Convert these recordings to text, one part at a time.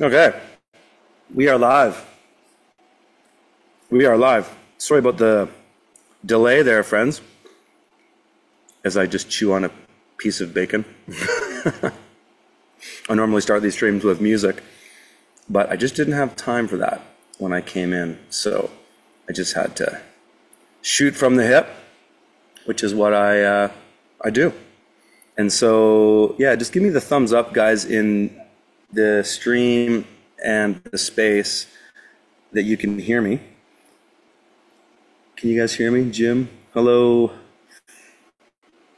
Okay, we are live. We are live. Sorry about the delay there, friends, as I just chew on a piece of bacon. I normally start these streams with music, but I just didn't have time for that when I came in, so I just had to shoot from the hip, which is what I do. And so, yeah, just give me the thumbs up, guys, in the stream and the space that you can hear me. Can you guys hear me? Jim? Hello?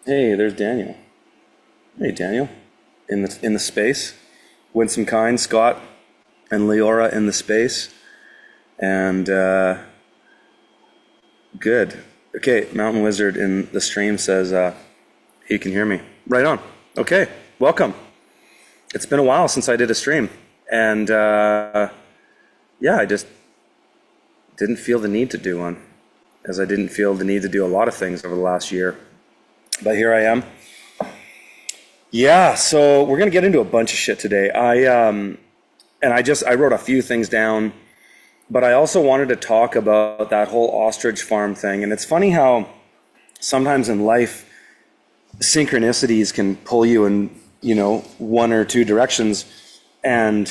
Hey, there's Daniel. Hey, Daniel. In the space. Winsome Kind, Scott, and Leora in the space. And good. Okay, Mountain Wizard in the stream says he can hear me. Right on. Okay, welcome. It's been a while since I did a stream. And yeah, I just didn't feel the need to do one, as I didn't feel the need to do a lot of things over the last year. But here I am. Yeah, so we're gonna get into a bunch of shit today. I wrote a few things down, but I also wanted to talk about that whole ostrich farm thing. And it's funny how sometimes in life synchronicities can pull you in, one or two directions, and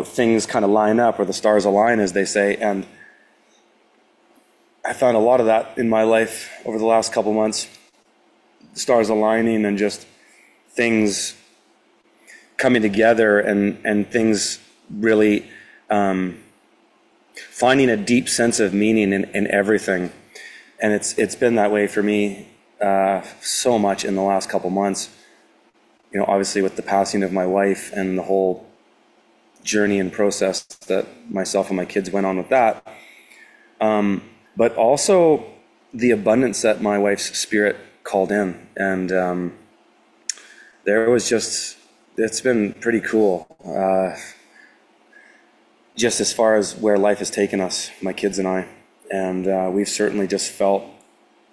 things kind of line up, or the stars align, as they say. And I found a lot of that in my life over the last couple months. Stars aligning and just things coming together, and things really finding a deep sense of meaning in everything. And it's been that way for me so much in the last couple months. Obviously with the passing of my wife and the whole journey and process that myself and my kids went on with that. But also the abundance that my wife's spirit called in. And there was it's been pretty cool. Just as far as where life has taken us, my kids and I. And we've certainly just felt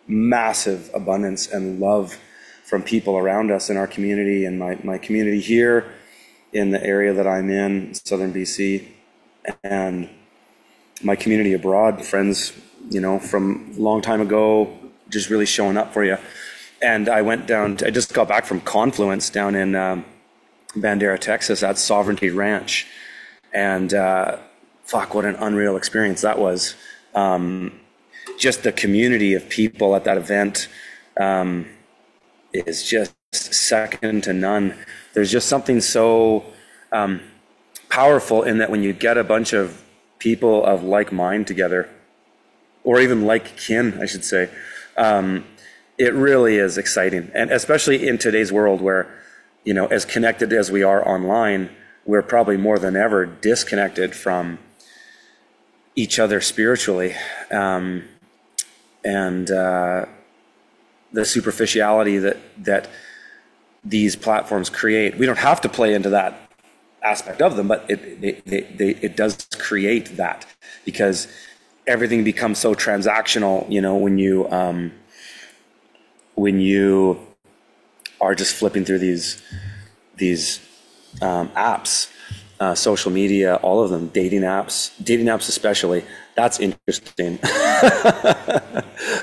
massive abundance and love from people around us in our community, and my community here in the area that I'm in, southern BC, and my community abroad, friends, from a long time ago, just really showing up for you. And I just got back from Confluence down in Bandera, Texas, at Sovereignty Ranch. And fuck, what an unreal experience that was. Just the community of people at that event is just second to none. There's just something so powerful in that when you get a bunch of people of like mind together, or even like kin, I should say, it really is exciting. And especially in today's world where, as connected as we are online, we're probably more than ever disconnected from each other spiritually. And the superficiality that these platforms create. We don't have to play into that aspect of them, but it does create that, because everything becomes so transactional, when you are just flipping through these apps, social media, all of them, dating apps especially. That's interesting.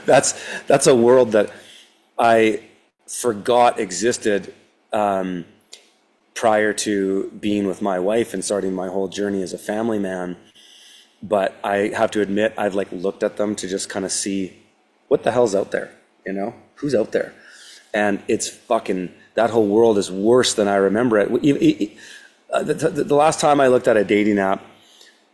That's a world that I forgot existed prior to being with my wife and starting my whole journey as a family man. But I have to admit, I've looked at them to just kind of see what the hell's out there, who's out there. And it's fucking, that whole world is worse than I remember it. The last time I looked at a dating app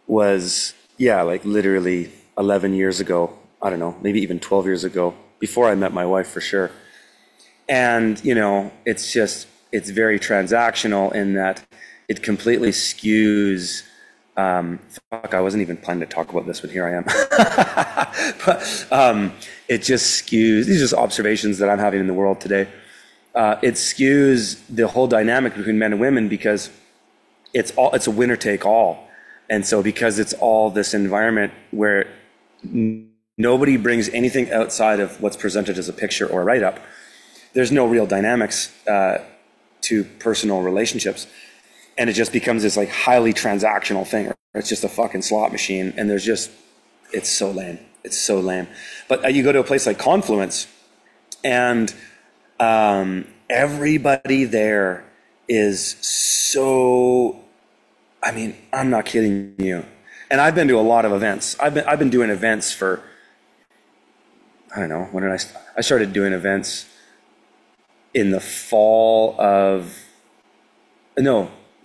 was, literally 11 years ago. I don't know, maybe even 12 years ago, before I met my wife for sure. And, it's very transactional in that it completely skews. I wasn't even planning to talk about this, but here I am. But it just skews, these are just observations that I'm having in the world today. It skews the whole dynamic between men and women, because it's a winner take all. And so because it's all this environment where nobody brings anything outside of what's presented as a picture or a write-up, there's no real dynamics to personal relationships. and it just becomes this like highly transactional thing. It's just a fucking slot machine, and it's so lame. It's so lame. But you go to a place like Confluence, and everybody there is so, I mean, I'm not kidding you. And I've been to a lot of events. I've been doing events for, I don't know, when did I started doing events in the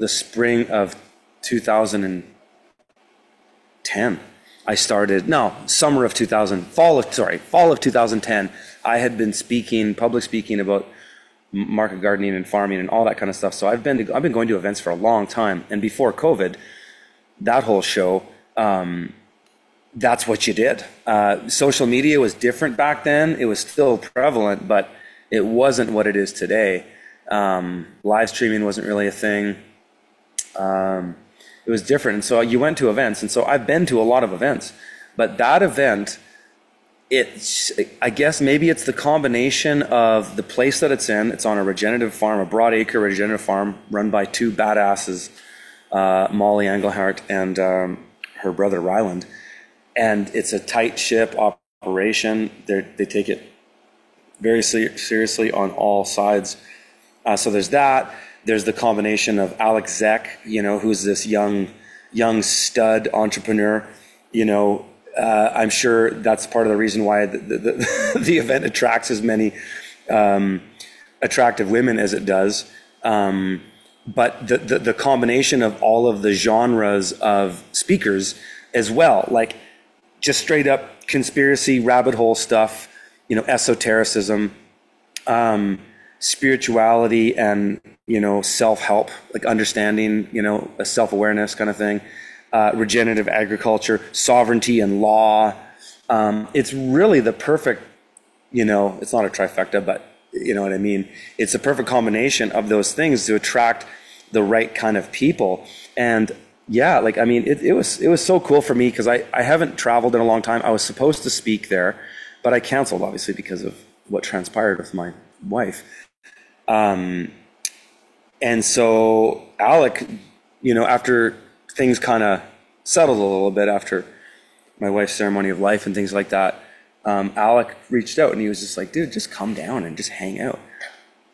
spring of 2010. Summer of 2000, fall of 2010. I had been public speaking about market gardening and farming and all that kind of stuff. So I've been going to events for a long time. And before COVID, that whole show, that's what you did. Social media was different back then. It was still prevalent, but it wasn't what it is today. Live streaming wasn't really a thing. It was different. And so you went to events. And so I've been to a lot of events. But that event, I guess maybe it's the combination of the place that it's in. It's on a regenerative farm, a broadacre regenerative farm run by two badasses, Molly Engelhardt and her brother Ryland. And it's a tight ship operation. They take it very seriously on all sides. So there's that. There's the combination of Alex Zek, who's this young stud entrepreneur. I'm sure that's part of the reason why the event attracts as many attractive women as it does. But the combination of all of the genres of speakers as well, like just straight up conspiracy rabbit hole stuff, esotericism, spirituality, and self-help, like understanding, a self-awareness kind of thing, regenerative agriculture, sovereignty and law. It's really the perfect, it's not a trifecta, but you know what I mean? It's a perfect combination of those things to attract the right kind of people. And yeah, like, I mean, it was so cool for me because I haven't traveled in a long time. I was supposed to speak there, but I canceled, obviously, because of what transpired with my wife. And so Alec, after things kind of settled a little bit after my wife's ceremony of life and things like that, Alec reached out and he was just like, dude, just come down and just hang out.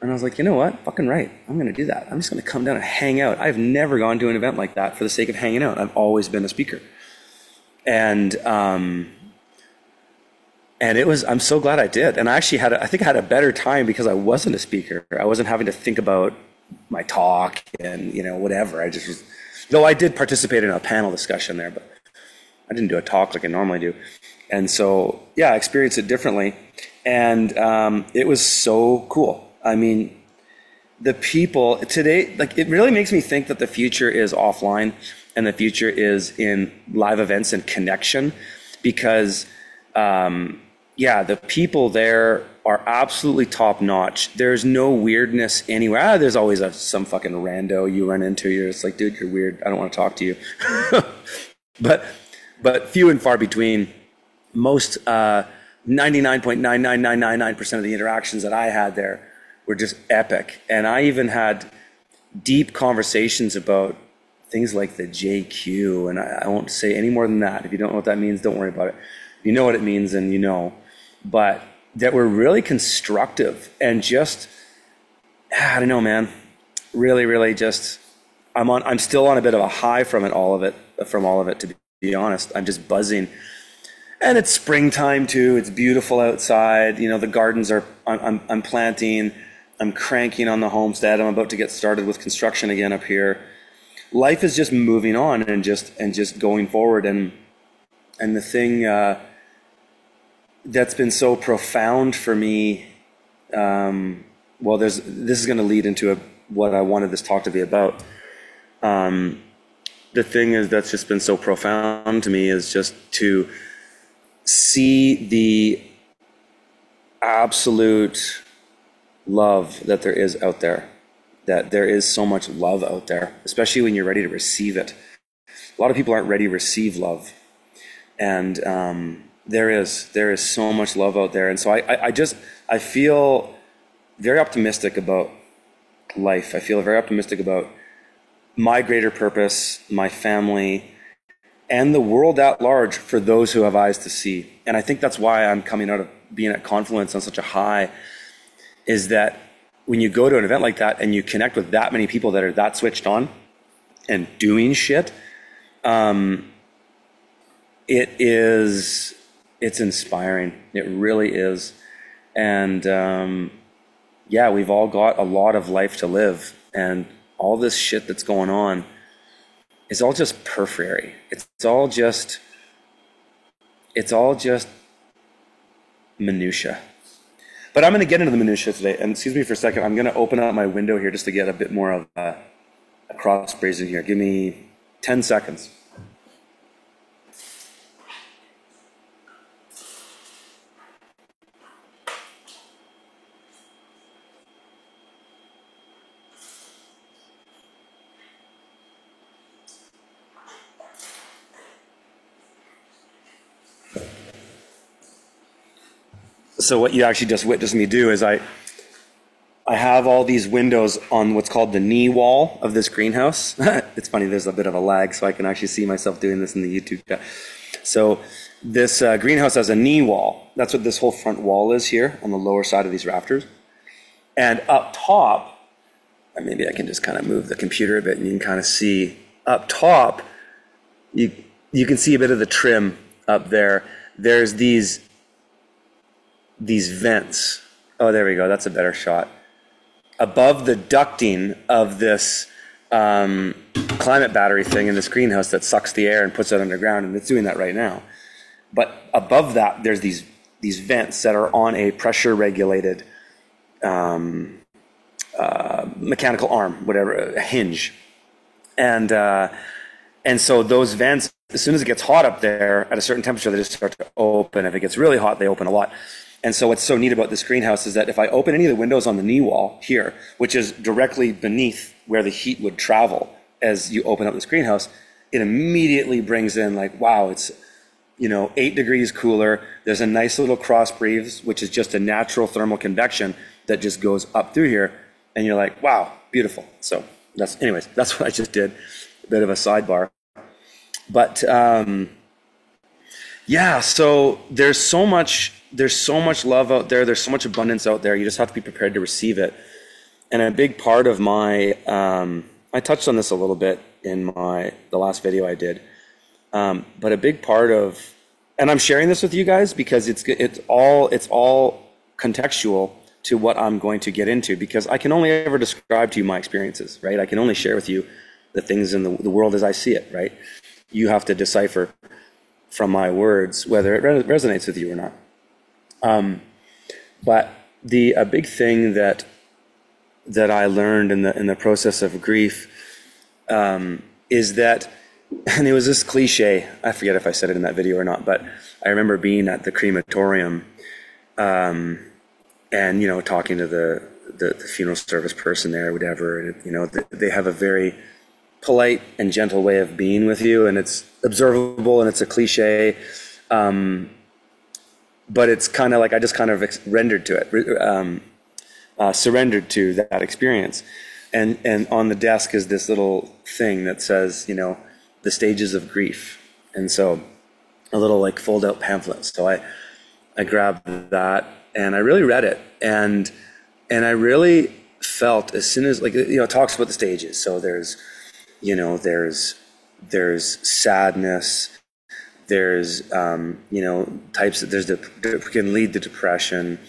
And I was like, you know what? Fucking right. I'm going to do that. I'm just going to come down and hang out. I've never gone to an event like that for the sake of hanging out. I've always been a speaker. And I'm so glad I did. And I actually I think I had a better time because I wasn't a speaker. I wasn't having to think about my talk and, whatever. I just was, though I did participate in a panel discussion there, but I didn't do a talk like I normally do. And so, yeah, I experienced it differently. And it was so cool. I mean, the people today, like, it really makes me think that the future is offline and the future is in live events and connection because, the people there are absolutely top notch. There's no weirdness anywhere. There's always some fucking rando you run into. You're just like, dude, you're weird. I don't want to talk to you. But few and far between. Most 99.99999% of the interactions that I had there were just epic. And I even had deep conversations about things like the JQ. And I won't say any more than that. If you don't know what that means, don't worry about it. You know what it means and you know. But that were really constructive and just, I don't know, man. Really, really just, I'm still on a bit of a high from all of it, to be honest. I'm just buzzing. And it's springtime too. It's beautiful outside. The gardens are, I'm planting. I'm cranking on the homestead. I'm about to get started with construction again up here. Life is just moving on and just going forward. And the thing that's been so profound for me, this is going to lead into what I wanted this talk to be about. The thing that's just been so profound to me is just to see the absolute love that there is out there, that there is so much love out there, especially when you're ready to receive it. A lot of people aren't ready to receive love. And there is so much love out there. And so I feel very optimistic about life. I feel very optimistic about my greater purpose, my family, and the world at large for those who have eyes to see. And I think that's why I'm coming out of being at Confluence on such a high, is that when you go to an event like that and you connect with that many people that are that switched on and doing shit, it's inspiring. It really is. And yeah, we've all got a lot of life to live, and all this shit that's going on is all just periphery. It's all just minutia. But I'm going to get into the minutia today. And excuse me for a second. I'm going to open up my window here just to get a bit more of a cross breeze in here. Give me 10 seconds. So what you actually just witnessed me do is I have all these windows on what's called the knee wall of this greenhouse. It's funny, there's a bit of a lag, so I can actually see myself doing this in the YouTube chat. So this greenhouse has a knee wall. That's what this whole front wall is here on the lower side of these rafters. And up top, and maybe I can just kind of move the computer a bit and you can kind of see up top, you can see a bit of the trim up there. There's these vents. Oh, there we go. That's a better shot. Above the ducting of this climate battery thing in this greenhouse that sucks the air and puts it underground, and it's doing that right now. But above that, there's these vents that are on a pressure-regulated mechanical arm, whatever, a hinge. And so those vents, as soon as it gets hot up there, at a certain temperature, they just start to open. If it gets really hot, they open a lot. And so what's so neat about this greenhouse is that if I open any of the windows on the knee wall here, which is directly beneath where the heat would travel as you open up this greenhouse, it immediately brings in like, wow, it's, 8 degrees cooler. There's a nice little cross breeze, which is just a natural thermal convection that just goes up through here. And you're like, wow, beautiful. So that's what I just did. A bit of a sidebar. But yeah, so there's so much love out there. There's so much abundance out there. You just have to be prepared to receive it. And a big part of my, I touched on this a little bit in the last video I did. But a big part of, and I'm sharing this with you guys because it's all contextual to what I'm going to get into, because I can only ever describe to you my experiences, right? I can only share with you the things in the world as I see it, right? You have to decipher from my words whether it resonates with you or not. But a big thing that I learned in the process of grief is that, and it was this cliche, I forget if I said it in that video or not, but I remember being at the crematorium and talking to the funeral service person there or whatever, and they have a very polite and gentle way of being with you, and it's observable and it's a cliche, but it's kind of like I just kind of surrendered to that experience. And on the desk is this little thing that says, the stages of grief. And so a little like fold out pamphlet. So I grabbed that and I really read it. And I really felt as soon as it talks about the stages. So there's sadness, there's types that can lead to depression,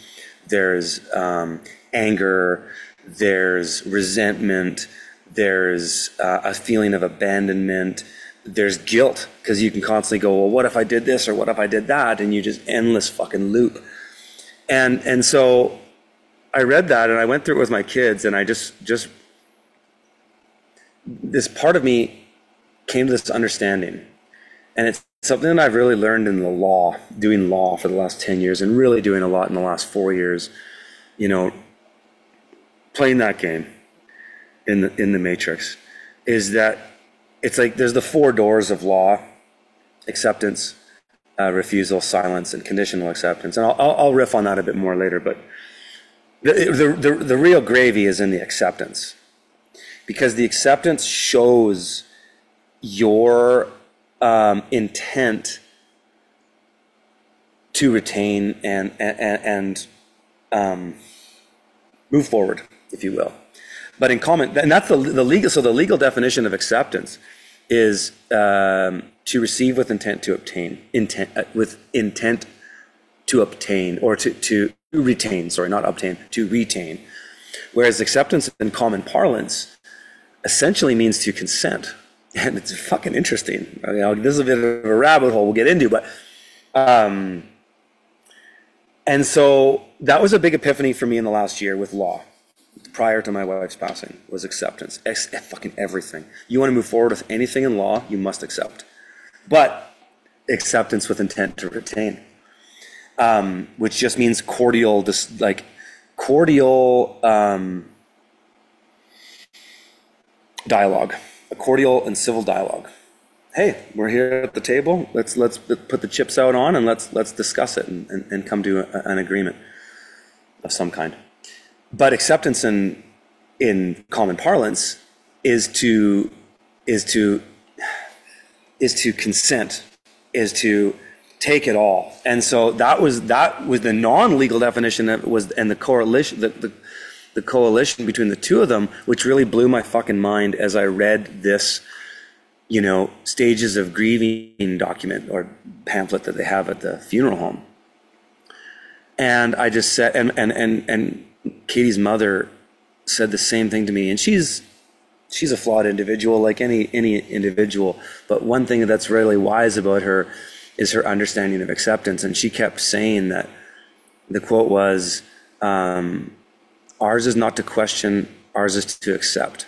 there's anger, there's resentment, there's a feeling of abandonment, there's guilt, because you can constantly go, well, what if I did this or what if I did that, and you just endless fucking loop. And so I read that and I went through it with my kids, and I just this part of me came to this understanding, and it's something that I've really learned in doing law for the last 10 years, and really doing a lot in the last 4 years, playing that game in the Matrix, is that it's like there's the 4 doors of law: acceptance, refusal, silence, and conditional acceptance. And I'll riff on that a bit more later, but the real gravy is in the acceptance. because the acceptance shows your intent to retain and move forward, if you will. But in common, and that's the legal. So the legal definition of acceptance is to receive with intent to obtain, with intent to obtain, or to retain. Sorry, not obtain, to retain. Whereas acceptance in common parlance essentially means to consent, and it's fucking interesting. You know, this is a bit of a rabbit hole we'll get into, but and so that was a big epiphany for me in the last year with law. Prior to my wife's passing was acceptance. Fucking everything. You want to move forward with anything in law, you must accept. But acceptance with intent to retain, which just means cordial dialogue, a cordial and civil dialogue. Hey, we're here at the table. Let's put the chips out on and let's discuss it and come to an agreement of some kind. But acceptance in common parlance is to consent, is to take it all. And so that was the non-legal definition that was, and the correlation, the coalition between the two of them, which really blew my fucking mind as I read this, you know, stages of grieving document or pamphlet that they have at the funeral home. And I just said, and Katie's mother said the same thing to me, and she's a flawed individual like any individual, but one thing that's really wise about her is her understanding of acceptance. And she kept saying that the quote was, ours is not to question, ours is to accept.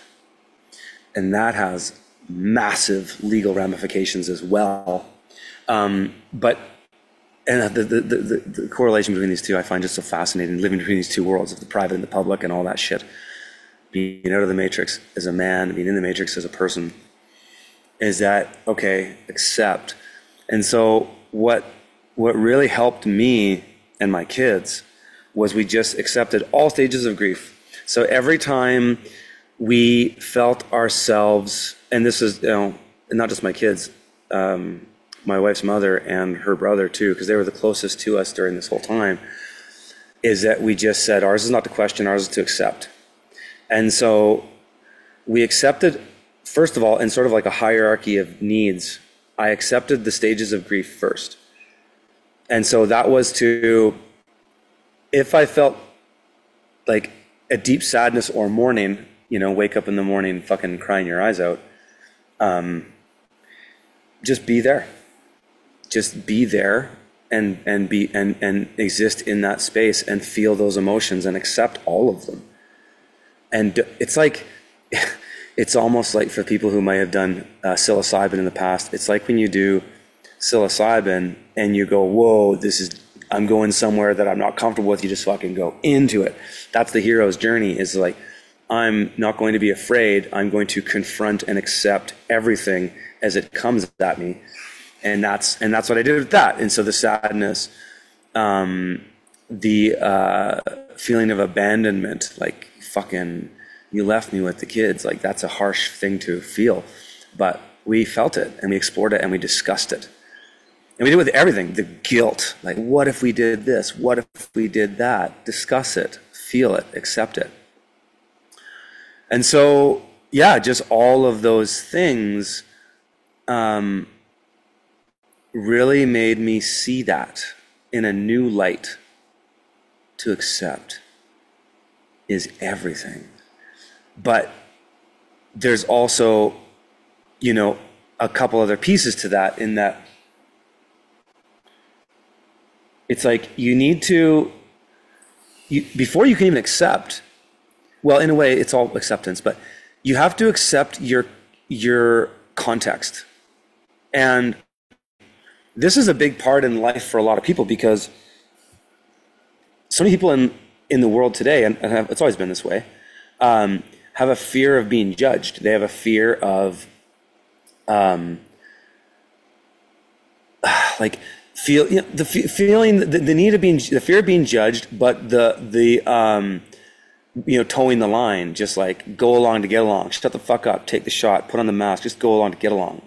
And that has massive legal ramifications as well. But the correlation between these two I find just so fascinating, living between these two worlds of the private and the public and all that shit. Being out of the matrix as a man, being in the matrix as a person, is that, okay, accept. And so what really helped me and my kids was we just accepted all stages of grief. So every time we felt ourselves, and this is, you know, not just my kids, my wife's mother and her brother too, because they were the closest to us during this whole time, is that we just said, ours is not to question, ours is to accept. And so we accepted, first of all, in sort of like a hierarchy of needs, I accepted the stages of grief first. And so that was to, if I felt like a deep sadness or mourning, you know, wake up in the morning fucking crying your eyes out, just be there. Just be there and exist in that space and feel those emotions and accept all of them. And it's like, it's almost like for people who might have done psilocybin in the past, it's like when you do psilocybin and you go, whoa, I'm going somewhere that I'm not comfortable with, you just fucking go into it. That's the hero's journey, is like, I'm not going to be afraid, I'm going to confront and accept everything as it comes at me. And that's what I did with that. And so the sadness, the feeling of abandonment, like fucking, you left me with the kids, like that's a harsh thing to feel. But we felt it and we explored it and we discussed it. And we did it with everything, the guilt, like what if we did this? What if we did that? Discuss it, feel it, accept it. And so, yeah, just all of those things really made me see that in a new light. To accept is everything. But there's also, you know, a couple other pieces to that, in that it's like you need to, before you can even accept, well, in a way, it's all acceptance, but you have to accept your context. And this is a big part in life for a lot of people, because so many people in the world today, and it's always been this way, have a fear of being judged. They have a fear of, like, the feeling, the need of being, the fear of being judged, but the towing the line, just like go along to get along, shut the fuck up, take the shot, put on the mask, just go along to get along,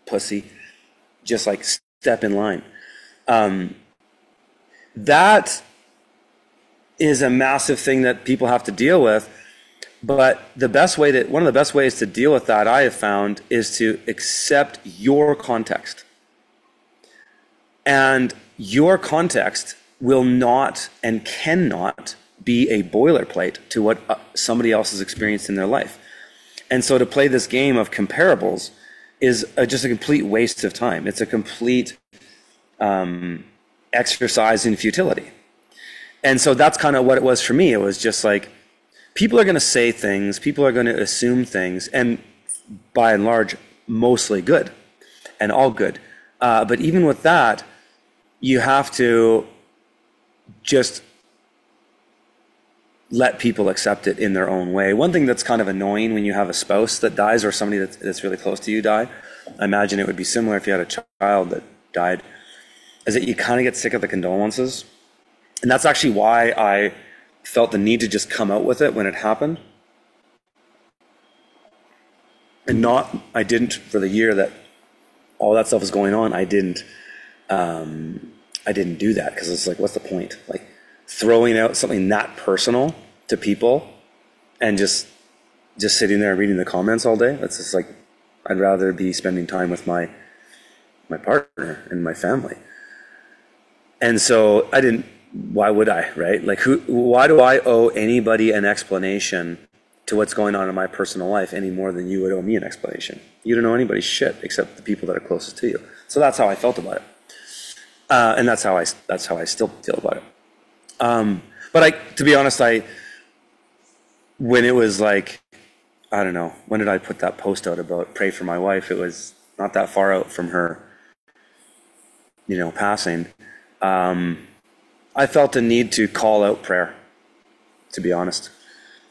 pussy, just like step in line. That is a massive thing that people have to deal with. But one of the best ways to deal with that, I have found, is to accept your context. And your context will not and cannot be a boilerplate to what somebody else has experienced in their life. And so to play this game of comparables is just a complete waste of time. It's a complete exercise in futility. And so that's kind of what it was for me. It was just like, people are going to say things, people are going to assume things, and by and large, mostly good and all good. But even with that, you have to just let people accept it in their own way. One thing that's kind of annoying when you have a spouse that dies or somebody that's really close to you die, I imagine it would be similar if you had a child that died, is that you kind of get sick of the condolences. And that's actually why I felt the need to just come out with it when it happened. And I didn't, for the year that all that stuff was going on, I didn't do that, because it's like, what's the point? Like, throwing out something that personal to people and just sitting there reading the comments all day. That's just like, I'd rather be spending time with my partner and my family. And so why would I, right? Like, why do I owe anybody an explanation to what's going on in my personal life any more than you would owe me an explanation? You don't know anybody's shit except the people that are closest to you. So that's how I felt about it. And that's how I still feel about it. But to be honest, when it was like, I don't know, when did I put that post out about pray for my wife? It was not that far out from her, passing. I felt a need to call out prayer, to be honest.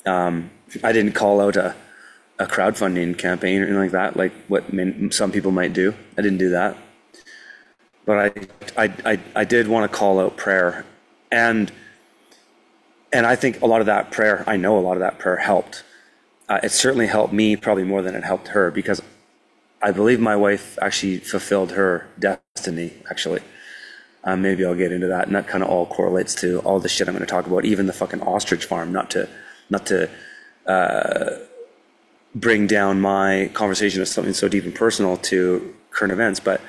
I didn't call out a crowdfunding campaign or anything like that, like what some people might do. I didn't do that. But I did want to call out prayer. And I think I know a lot of that prayer helped. It certainly helped me probably more than it helped her, because I believe my wife actually fulfilled her destiny, actually. Maybe I'll get into that, and that kind of all correlates to all the shit I'm going to talk about, even the fucking ostrich farm, not to bring down my conversation as something so deep and personal to current events, but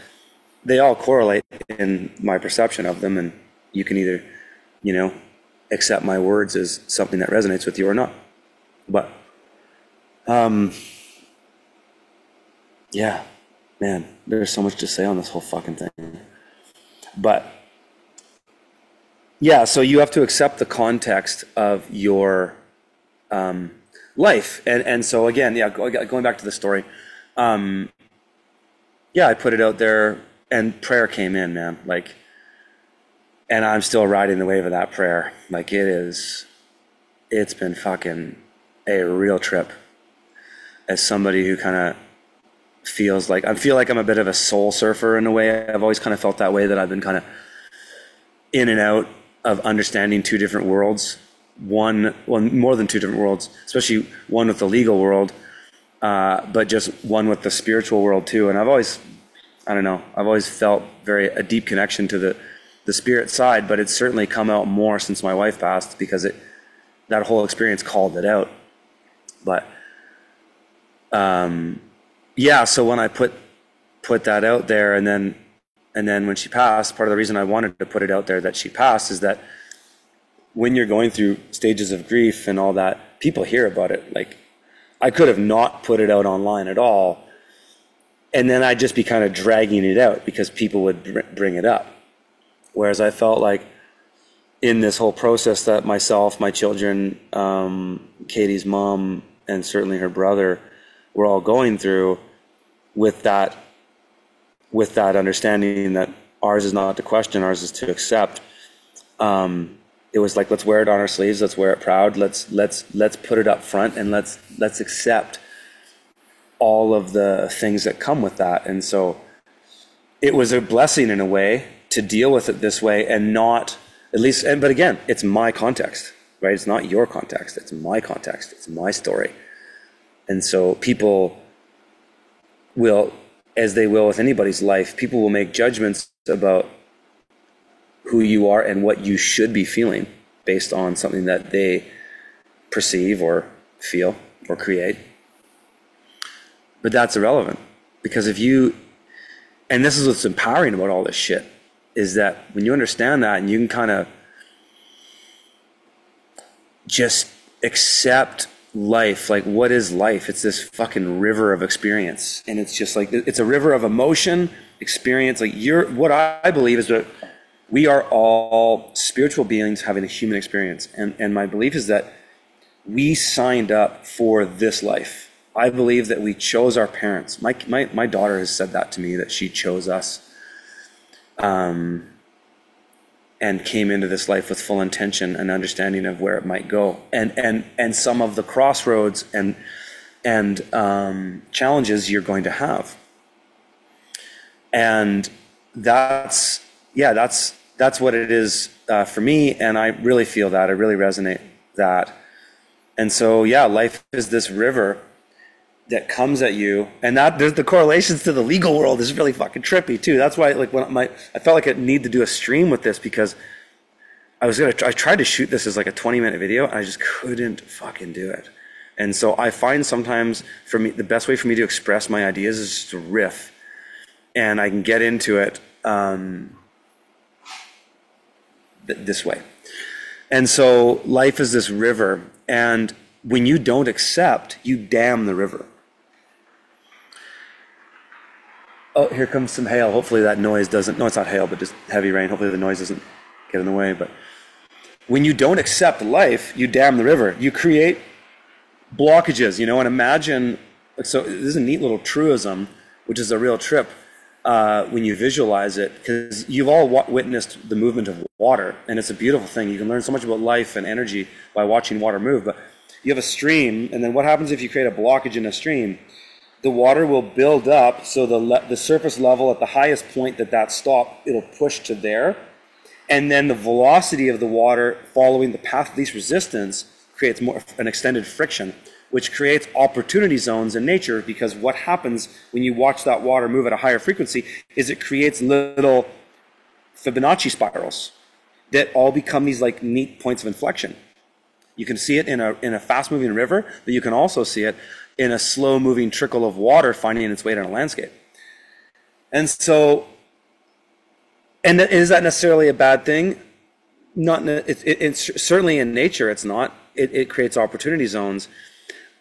they all correlate in my perception of them, and you can either, accept my words as something that resonates with you or not. But, yeah, man, there's so much to say on this whole fucking thing. But, yeah, so you have to accept the context of your life. And so, again, yeah, going back to the story, I put it out there, and prayer came in, man. Like, and I'm still riding the wave of that prayer. Like, it's been fucking a real trip. As somebody who kind of I feel like I'm a bit of a soul surfer in a way. I've always kind of felt that way, that I've been kind of in and out of understanding two different worlds. More than two different worlds, especially one with the legal world, but just one with the spiritual world too. And I've always felt a deep connection to the spirit side, but it's certainly come out more since my wife passed, because that whole experience called it out. But, so when I put that out there, and then when she passed, part of the reason I wanted to put it out there that she passed is that when you're going through stages of grief and all that, people hear about it. Like, I could have not put it out online at all, and then I'd just be kind of dragging it out because people would bring it up. Whereas I felt like in this whole process that myself, my children, Katie's mom, and certainly her brother were all going through, with that understanding that ours is not to question, ours is to accept. It was like, let's wear it on our sleeves, let's wear it proud, let's put it up front, and let's accept all of the things that come with that. And so it was a blessing in a way to deal with it this way, and not, at least, but again, it's my context, right? It's not your context, it's my context, it's my story. And so people will, as they will with anybody's life, people will make judgments about who you are and what you should be feeling based on something that they perceive or feel or create. But that's irrelevant, because if you, and this is what's empowering about all this shit, is that when you understand that and you can kind of just accept life, like what is life? It's this fucking river of experience. And it's just like, it's a river of emotion, experience. Like what I believe is that we are all spiritual beings having a human experience. And my belief is that we signed up for this life. I believe that we chose our parents. My daughter has said that to me, that she chose us, and came into this life with full intention and understanding of where it might go, and some of the crossroads and challenges you're going to have. And that's what it is for me, and I really feel that. I really resonate that. And so, life is this river that comes at you, and that there's the correlations to the legal world is really fucking trippy too. That's why, like, I felt like I need to do a stream with this, because I tried to shoot this as like a 20-minute video, and I just couldn't fucking do it. And so I find sometimes, for me, the best way for me to express my ideas is just to riff, and I can get into it this way. And so life is this river, and when you don't accept, you dam the river. Oh, here comes some hail. Hopefully that noise doesn't, no, it's not hail, but just heavy rain. Hopefully the noise doesn't get in the way. But when you don't accept life, you dam the river. You create blockages, and imagine, so this is a neat little truism, which is a real trip when you visualize it, because you've all witnessed the movement of water, and it's a beautiful thing. You can learn so much about life and energy by watching water move. But you have a stream, and then what happens if you create a blockage in a stream? The water will build up, so the surface level at the highest point that stop, it'll push to there. And then the velocity of the water following the path of least resistance creates an extended friction, which creates opportunity zones in nature, because what happens when you watch that water move at a higher frequency is it creates little Fibonacci spirals that all become these like neat points of inflection. You can see it in a fast-moving river, but you can also see it in a slow-moving trickle of water finding its way down a landscape. And so, and is that necessarily a bad thing? Not. It's certainly in nature, it's not. It creates opportunity zones,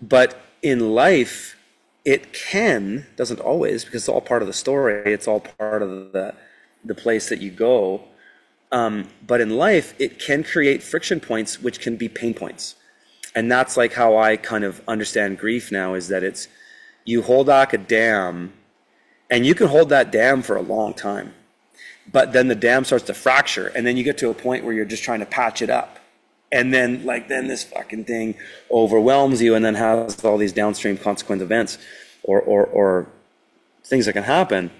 but in life, it doesn't always, because it's all part of the story. It's all part of the place that you go. But in life, it can create friction points, which can be pain points. And that's like how I kind of understand grief now, is that it's, you hold back a dam, and you can hold that dam for a long time, but then the dam starts to fracture, and then you get to a point where you're just trying to patch it up. And then this fucking thing overwhelms you, and then has all these downstream consequent events or things that can happen.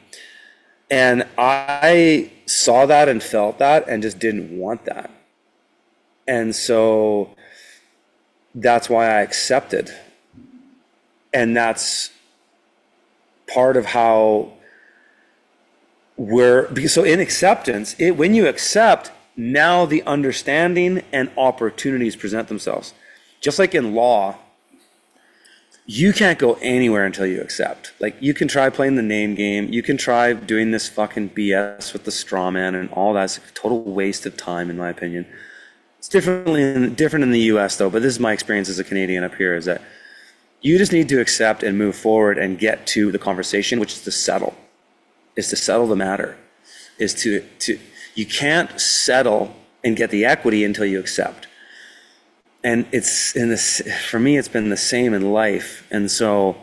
And I saw that and felt that and just didn't want that. And so that's why I accepted. And that's part of how so in acceptance, when you accept, now the understanding and opportunities present themselves. Just like in law, you can't go anywhere until you accept. Like, you can try playing the name game, you can try doing this fucking BS with the straw man and all that's a total waste of time, in my opinion. It's different in the US though, but this is my experience as a Canadian up here, is that you just need to accept and move forward and get to the conversation, which is to settle. Is to settle the matter. You can't settle and get the equity until you accept. And for me, it's been the same in life. And so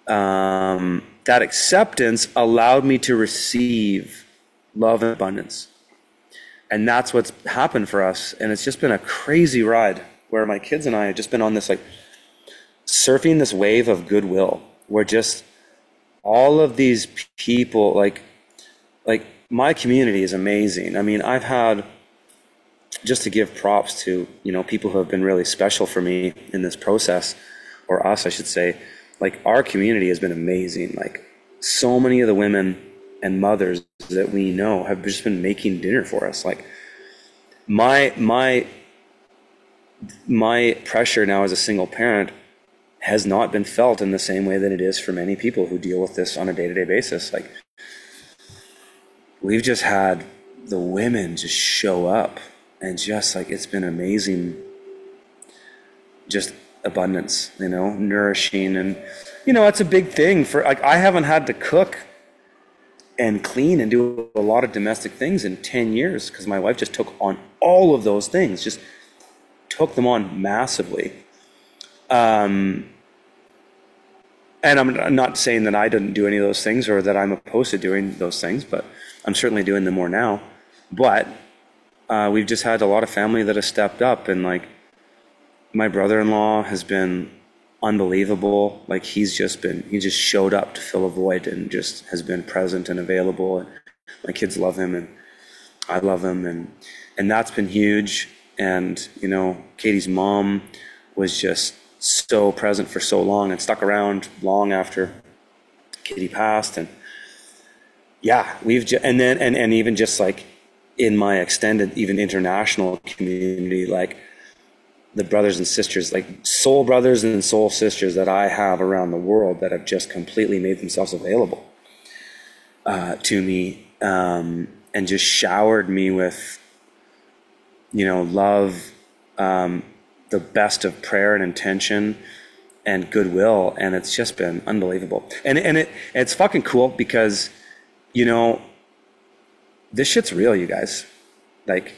that acceptance allowed me to receive love and abundance. And that's what's happened for us. And it's just been a crazy ride, where my kids and I have just been on this, like, surfing this wave of goodwill, where just all of these people, like my community is amazing. I mean, I've had just to give props to, people who have been really special for me in this process, or us, I should say. Like, our community has been amazing. Like, so many of the women and mothers that we know have just been making dinner for us. Like, my pressure now as a single parent has not been felt in the same way that it is for many people who deal with this on a day-to-day basis. Like, we've just had the women just show up, and just like, it's been amazing, just abundance, nourishing. And, it's a big thing for, like, I haven't had to cook and clean and do a lot of domestic things in 10 years because my wife just took on all of those things, just took them on massively. And I'm not saying that I didn't do any of those things or that I'm opposed to doing those things, but I'm certainly doing them more now. But we've just had a lot of family that have stepped up, and like, my brother-in-law has been unbelievable. Like, he just showed up to fill a void and just has been present and available. And my kids love him, and I love him, and that's been huge. And, Katie's mom was just so present for so long and stuck around long after Katie passed. And yeah, and even just like in my extended, even international community, like the brothers and sisters, like soul brothers and soul sisters that I have around the world that have just completely made themselves available to me, and just showered me with, love, the best of prayer and intention and goodwill. And it's just been unbelievable. And it's fucking cool because, this shit's real, you guys. Like,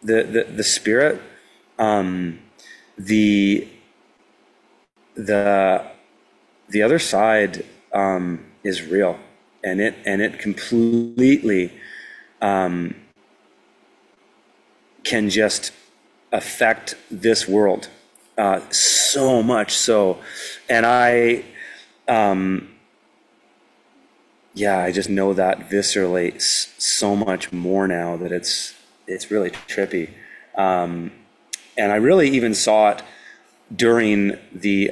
the spirit, the other side, is real, and it completely, can just affect this world, so much so. And I just know that viscerally so much more now that it's really trippy. And I really even saw it during the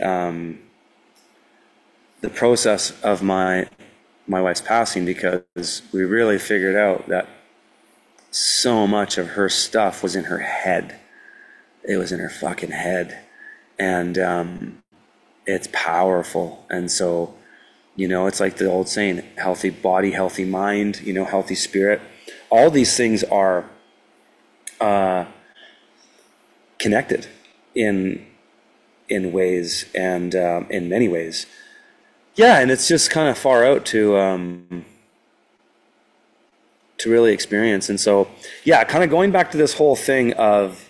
process of my wife's passing, because we really figured out that so much of her stuff was in her head. It was in her fucking head. And it's powerful. And so, it's like the old saying, healthy body, healthy mind, healthy spirit. All these things are connected in ways, and in many ways. Yeah, and it's just kind of far out to really experience. And so, yeah, kind of going back to this whole thing of,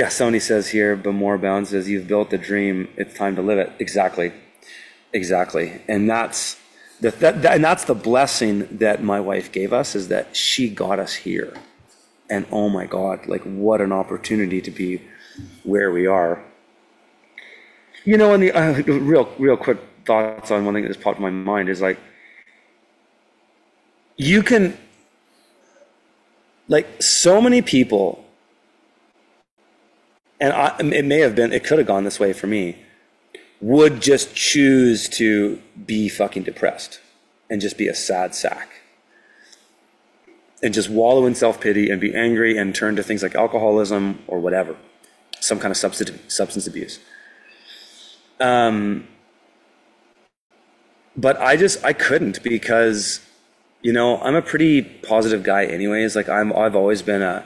somebody says here, but more bound says, you've built the dream, it's time to live it. Exactly. And that's the blessing that my wife gave us, is that she got us here. And oh my God, like, what an opportunity to be where we are. And the real quick thoughts on one thing that just popped in my mind is, like, you can, like, so many people, and it could have gone this way for me, would just choose to be fucking depressed and just be a sad sack and just wallow in self-pity and be angry and turn to things like alcoholism or whatever, some kind of substance abuse. But I couldn't, because, I'm a pretty positive guy anyways. Like, I've always been a,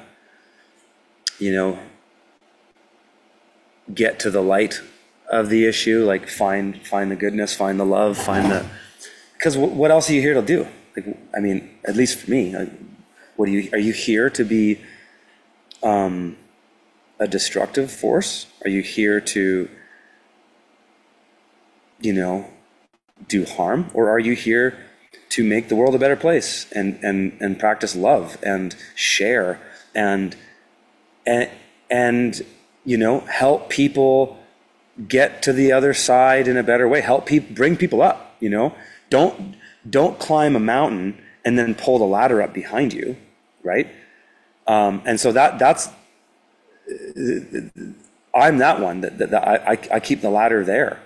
get to the light of the issue, like find the goodness, find the love, because what else are you here to do? Like, I mean, at least for me, are you here to be a destructive force? Are you here to, do harm? Or are you here to make the world a better place and practice love and share and help people get to the other side in a better way, bring people up, don't climb a mountain and then pull the ladder up behind you, right? And so that's I'm that one that I keep the ladder there,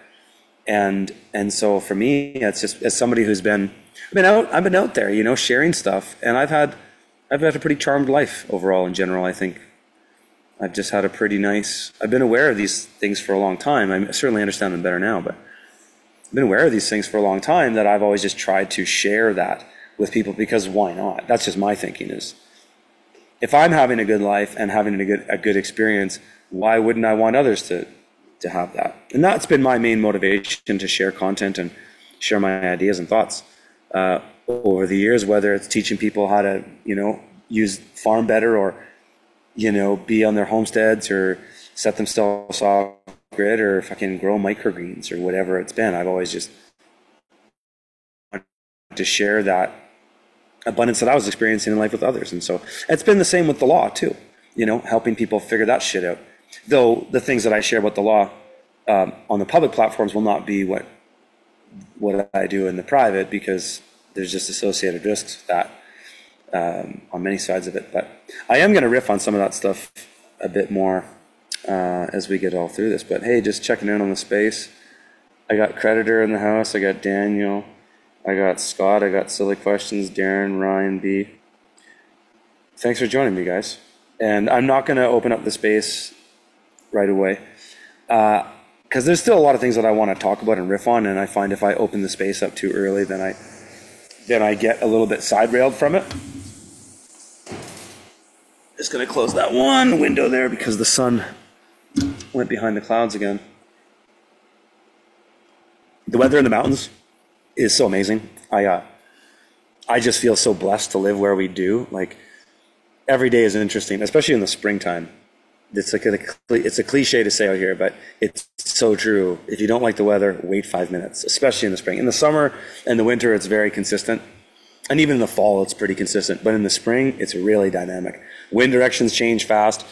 and so for me, it's just as somebody who's I've been out there, you know, sharing stuff, and I've had a pretty charmed life overall in general. I think I've just had a pretty nice. I've been aware of these things for a long time. I certainly understand them better now, but I've been aware of these things for a long time, that I've always just tried to share that with people, because why not? That's just my thinking is, if I'm having a good life and having a good experience, why wouldn't I want others to have that? And that's been my main motivation to share content and share my ideas and thoughts over the years, whether it's teaching people how to, you know, farm better, or, you know, be on their homesteads, or set themselves off grid, or fucking grow microgreens, or whatever it's been. I've always just wanted to share that abundance that I was experiencing in life with others. And so it's been the same with the law too, you know, helping people figure that shit out. Though the things that I share about the law on the public platforms will not be what I do in the private, because there's just associated risks with that on many sides of it. But I am going to riff on some of that stuff a bit more as we get all through this. But hey, just checking in on the space. I got Creditor in the house. I got Daniel. I got Scott. I got Silly Questions, Darren, Ryan B. Thanks for joining me, guys. And I'm not going to open up the space right away, because there's still a lot of things that I want to talk about and riff on, and I find if I open the space up too early, then I get a little bit side railed from it. Just going to close that one window there because the sun went behind the clouds again. The weather in the mountains is so amazing. I just feel so blessed to live where we do. Like, every day is interesting, especially in the springtime. It's like it's a cliche to say out here, but it's so true. If you don't like the weather, wait 5 minutes, especially in the spring. In the summer and the winter, it's very consistent. And even in the fall, it's pretty consistent. But in the spring, it's really dynamic. Wind directions change fast.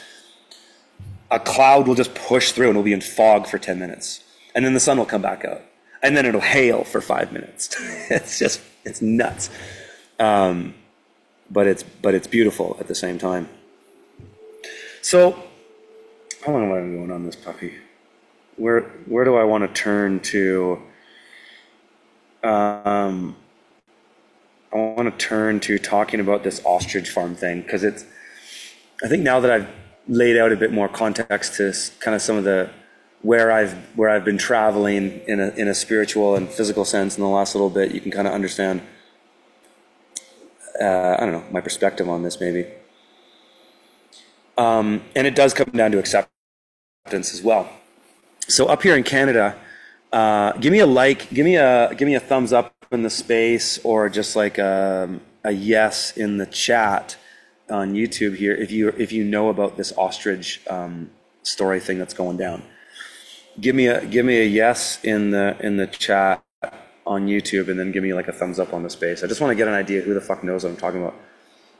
A cloud will just push through and it'll be in fog for 10 minutes. And then the sun will come back out. And then it'll hail for 5 minutes. it's nuts. But it's beautiful at the same time. So, how long have I been going on this puppy? Where do I want to turn to? I want to turn to talking about this ostrich farm thing, because I think now that I've laid out a bit more context to kind of some of the where I've been traveling in a spiritual and physical sense in the last little bit, you can kind of understand. I don't know, my perspective on this maybe. And it does come down to acceptance as well. So up here in Canada, give me a like, give me a thumbs up in the space, or just like a yes in the chat on YouTube here if you know about this ostrich story thing that's going down. Give me a yes in the chat on YouTube, and then give me like a thumbs up on the space. I just want to get an idea who the fuck knows what I'm talking about,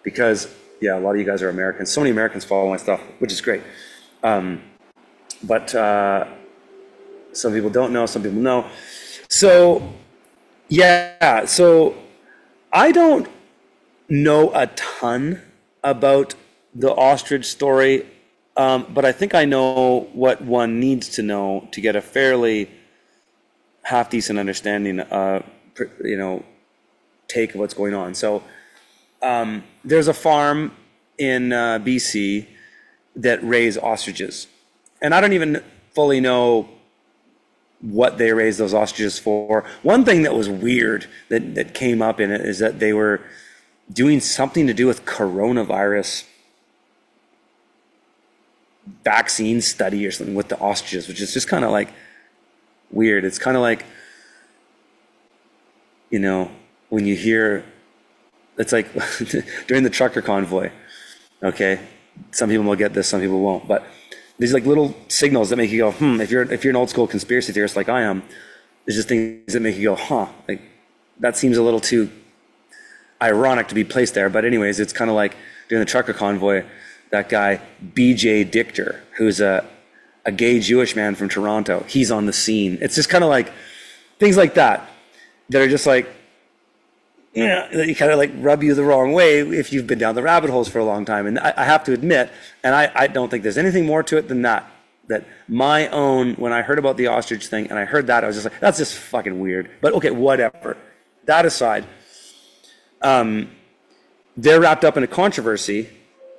because yeah, a lot of you guys are Americans. So many Americans follow my stuff, which is great. But some people don't know, some people know. So yeah, so I don't know a ton about the ostrich story, but I think I know what one needs to know to get a fairly half decent understanding, take of what's going on. So there's a farm in BC that raise ostriches, and I don't even fully know what they raise those ostriches for. One thing that was weird that came up in it is that they were doing something to do with coronavirus vaccine study or something with the ostriches, which is just kind of like weird. It's kind of like, you know, when you hear, it's like during the trucker convoy, okay? Some people will get this, some people won't, but these like little signals that make you go, if you're an old school conspiracy theorist like I am, there's just things that make you go, like that seems a little too ironic to be placed there. But anyways, it's kind of like during the trucker convoy, that guy, BJ Dichter, who's a gay Jewish man from Toronto, he's on the scene. It's just kind of like things like that are just like, yeah, they kind of like rub you the wrong way if you've been down the rabbit holes for a long time. And I have to admit, and I don't think there's anything more to it than that. That my own, when I heard about the ostrich thing and I heard that, I was just like, that's just fucking weird. But okay, whatever. That aside, they're wrapped up in a controversy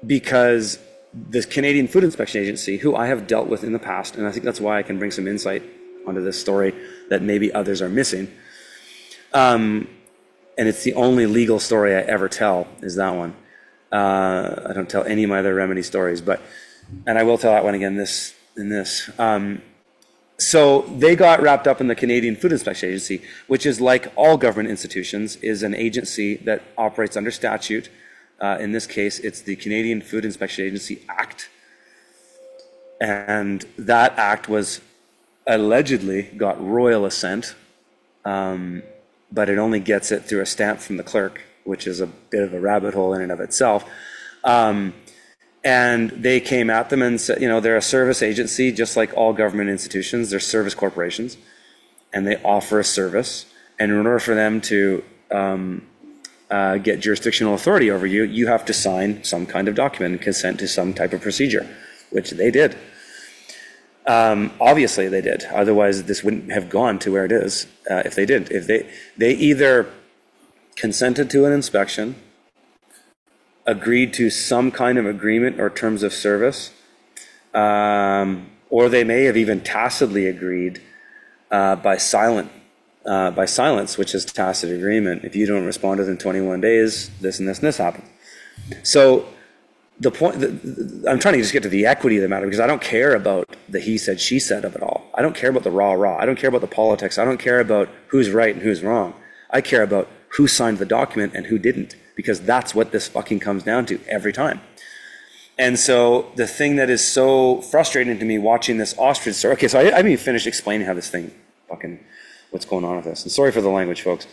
because the Canadian Food Inspection Agency, who I have dealt with in the past, and I think that's why I can bring some insight onto this story that maybe others are missing. And it's the only legal story I ever tell is that one. I don't tell any of my other remedy stories, and I will tell that one again in this. So they got wrapped up in the Canadian Food Inspection Agency, which is like all government institutions, is an agency that operates under statute. In this case, it's the Canadian Food Inspection Agency Act. And that act was allegedly got royal assent, but it only gets it through a stamp from the clerk, which is a bit of a rabbit hole in and of itself. And they came at them and said, they're a service agency, just like all government institutions. They're service corporations, and they offer a service. And in order for them to get jurisdictional authority over you, you have to sign some kind of document and consent to some type of procedure, which they did. Obviously, they did. Otherwise, this wouldn't have gone to where it is if they didn't. If they either consented to an inspection, agreed to some kind of agreement or terms of service, or they may have even tacitly agreed by silence, which is tacit agreement. If you don't respond within 21 days, this and this and this happens. So the point, I'm trying to just get to the equity of the matter, because I don't care about the he said, she said of it all. I don't care about the rah-rah. I don't care about the politics. I don't care about who's right and who's wrong. I care about who signed the document and who didn't, because that's what this fucking comes down to every time. And so the thing that is so frustrating to me watching this ostrich story, okay, so I haven't even finished explaining how this thing fucking, what's going on with this. And sorry for the language, folks.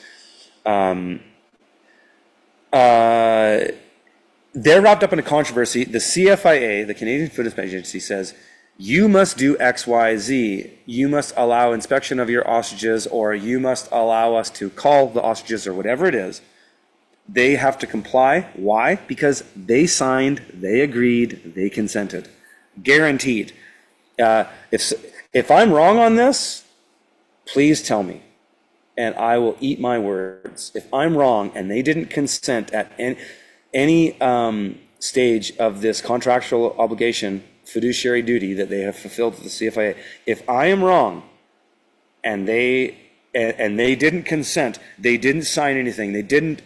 They're wrapped up in a controversy. The CFIA, the Canadian Food Inspection Agency, says, you must do X, Y, Z. You must allow inspection of your ostriches, or you must allow us to call the ostriches, or whatever it is. They have to comply. Why? Because they signed, they agreed, they consented. Guaranteed. If I'm wrong on this, please tell me, and I will eat my words. If I'm wrong and they didn't consent at any stage of this contractual obligation, fiduciary duty that they have fulfilled to the CFIA, if I am wrong and they didn't consent, they didn't sign anything, they didn't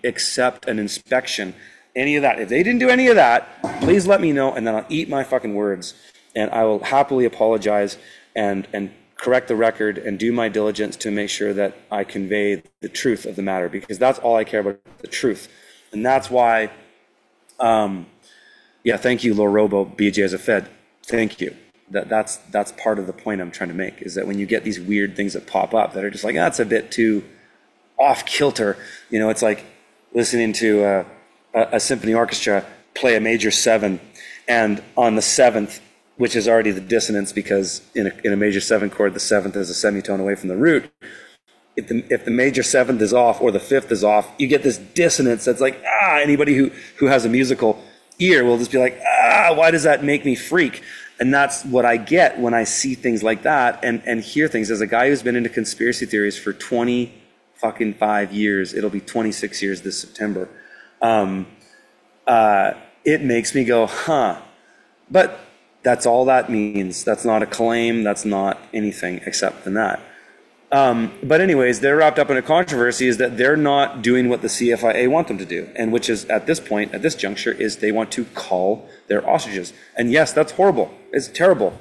accept an inspection, any of that, if they didn't do any of that, please let me know, and then I'll eat my fucking words, and I will happily apologize and correct the record and do my diligence to make sure that I convey the truth of the matter, because that's all I care about, the truth. And that's why, thank you, Lorobo, BJ as a Fed. Thank you. That's part of the point I'm trying to make, is that when you get these weird things that pop up that are just like, that's a bit too off kilter. It's like listening to a symphony orchestra play a major 7, and on the 7th, which is already the dissonance, because in a major 7 chord, the 7th is a semitone away from the root. If the major 7th is off or the 5th is off, you get this dissonance that's like, anybody who has a musical ear will just be like, why does that make me freak? And that's what I get when I see things like that and hear things. As a guy who's been into conspiracy theories for 25 years, it'll be 26 years this September, it makes me go, but that's all that means. That's not a claim. That's not anything except than that. But anyways, they're wrapped up in a controversy is that they're not doing what the CFIA want them to do, and which is at this point, at this juncture, is they want to call their ostriches. And yes, that's horrible. It's terrible.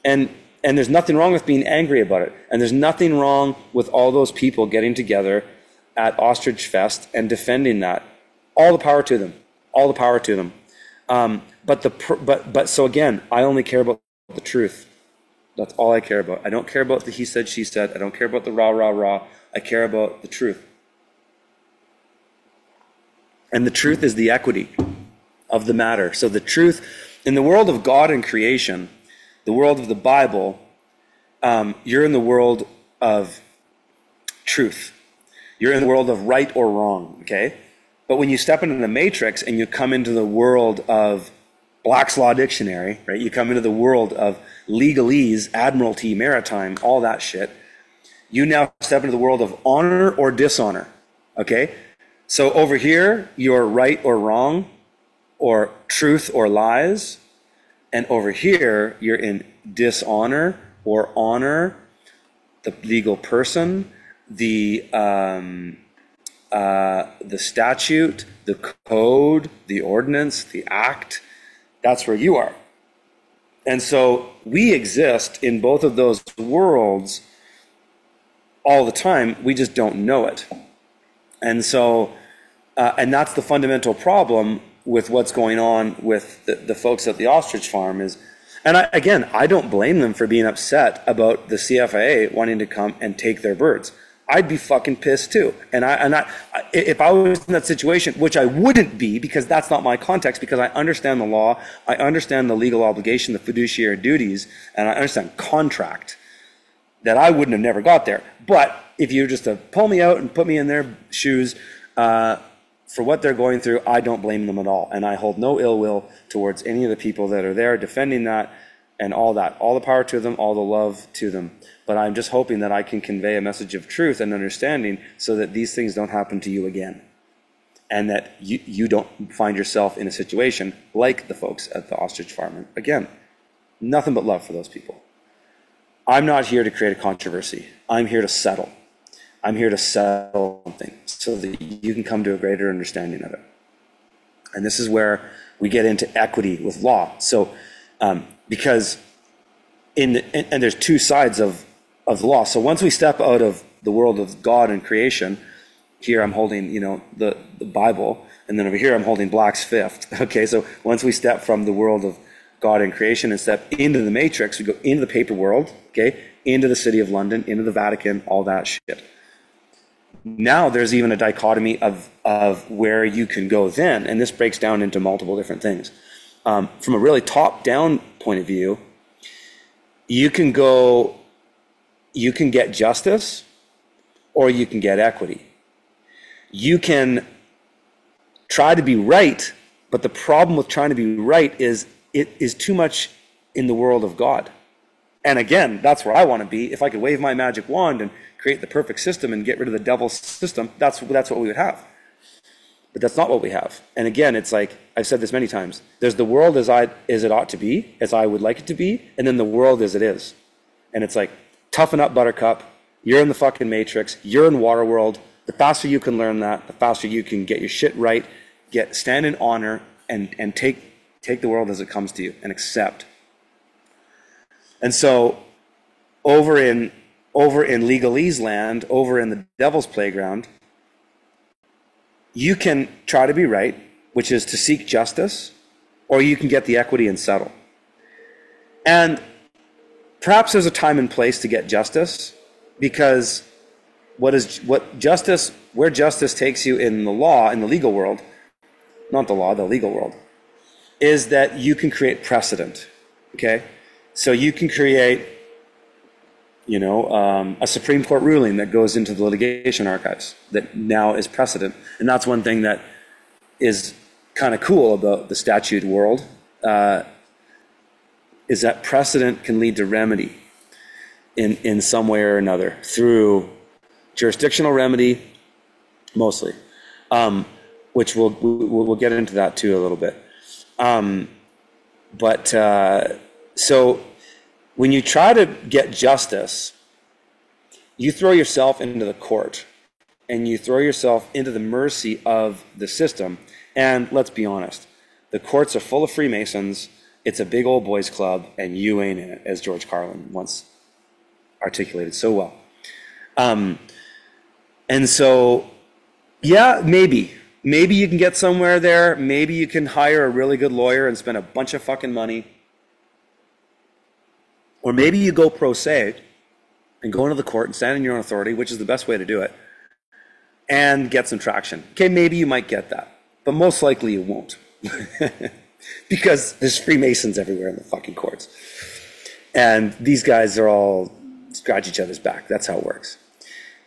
And there's nothing wrong with being angry about it. And there's nothing wrong with all those people getting together at Ostrich Fest and defending that. All the power to them. All the power to them. But so again, I only care about the truth. That's all I care about. I don't care about the he said, she said. I don't care about the rah, rah, rah. I care about the truth. And the truth is the equity of the matter. So the truth, in the world of God and creation, the world of the Bible, you're in the world of truth. You're in the world of right or wrong, okay? But when you step into the matrix and you come into the world of Black's Law Dictionary, right? You come into the world of legalese, admiralty, maritime, all that shit. You now step into the world of honor or dishonor, okay? So over here, you're right or wrong, or truth or lies. And over here, you're in dishonor or honor, the legal person, the statute, the code, the ordinance, the act. That's where you are. And so we exist in both of those worlds all the time. We just don't know it. And so, and that's the fundamental problem with what's going on with the folks at the ostrich farm is, and I don't blame them for being upset about the CFIA wanting to come and take their birds. I'd be fucking pissed too. And if I was in that situation, which I wouldn't be because that's not my context, because I understand the law, I understand the legal obligation, the fiduciary duties, and I understand contract, that I wouldn't have never got there. But if you were just to pull me out and put me in their shoes, for what they're going through, I don't blame them at all. And I hold no ill will towards any of the people that are there defending that and all that. All the power to them, all the love to them. But I'm just hoping that I can convey a message of truth and understanding so that these things don't happen to you again. And that you don't find yourself in a situation like the folks at the ostrich farm. Again, nothing but love for those people. I'm not here to create a controversy. I'm here to settle. I'm here to settle something so that you can come to a greater understanding of it. And this is where we get into equity with law. So, because and there's two sides of the law. So once we step out of the world of God and creation, here I'm holding, the Bible, and then over here I'm holding Black's Fifth. Okay, so once we step from the world of God and creation and step into the matrix, we go into the paper world, okay, into the City of London, into the Vatican, all that shit. Now there's even a dichotomy of where you can go then, and this breaks down into multiple different things. From a really top-down point of view, you can get justice or you can get equity. You can try to be right, but the problem with trying to be right is it is too much in the world of God. And again, that's where I want to be. If I could wave my magic wand and create the perfect system and get rid of the devil's system, that's what we would have. But that's not what we have. And again, it's like, I've said this many times, there's the world as it ought to be, as I would like it to be, and then the world as it is. And it's like, toughen up, Buttercup. You're in the fucking matrix. You're in Waterworld. The faster you can learn that, the faster you can get your shit right, stand in honor, and take the world as it comes to you and accept. And so over in legalese land, over in the devil's playground, you can try to be right, which is to seek justice, or you can get the equity and settle. And perhaps there's a time and place to get justice, because where justice takes you in the law, in the legal world, not the law, the legal world, is that you can create precedent, okay? So you can create, a Supreme Court ruling that goes into the litigation archives that now is precedent. And that's one thing that is kind of cool about the statute world, is that precedent can lead to remedy in some way or another through jurisdictional remedy, mostly, which we'll get into that too a little bit. So when you try to get justice, you throw yourself into the court and you throw yourself into the mercy of the system. And let's be honest, the courts are full of Freemasons. It's a big old boys club, and you ain't in it, as George Carlin once articulated so well. And so, yeah, maybe you can get somewhere there. Maybe you can hire a really good lawyer and spend a bunch of fucking money. Or maybe you go pro se and go into the court and stand in your own authority, which is the best way to do it, and get some traction. Okay, maybe you might get that, but most likely you won't. Because there's Freemasons everywhere in the fucking courts. And these guys are all scratch each other's back. That's how it works.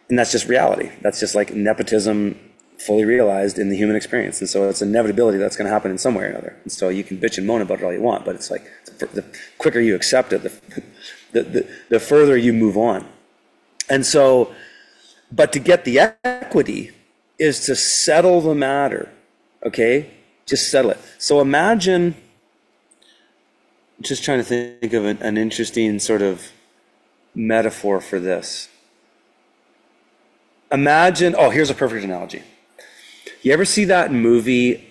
And that's just reality. That's just like nepotism fully realized in the human experience. And so it's inevitability that's going to happen in some way or another. And so you can bitch and moan about it all you want, but it's like the quicker you accept it, the further you move on. And so, but to get the equity is to settle the matter, okay? Just settle it. So imagine, just trying to think of an interesting sort of metaphor for this. Imagine, oh, here's a perfect analogy. You ever see that movie?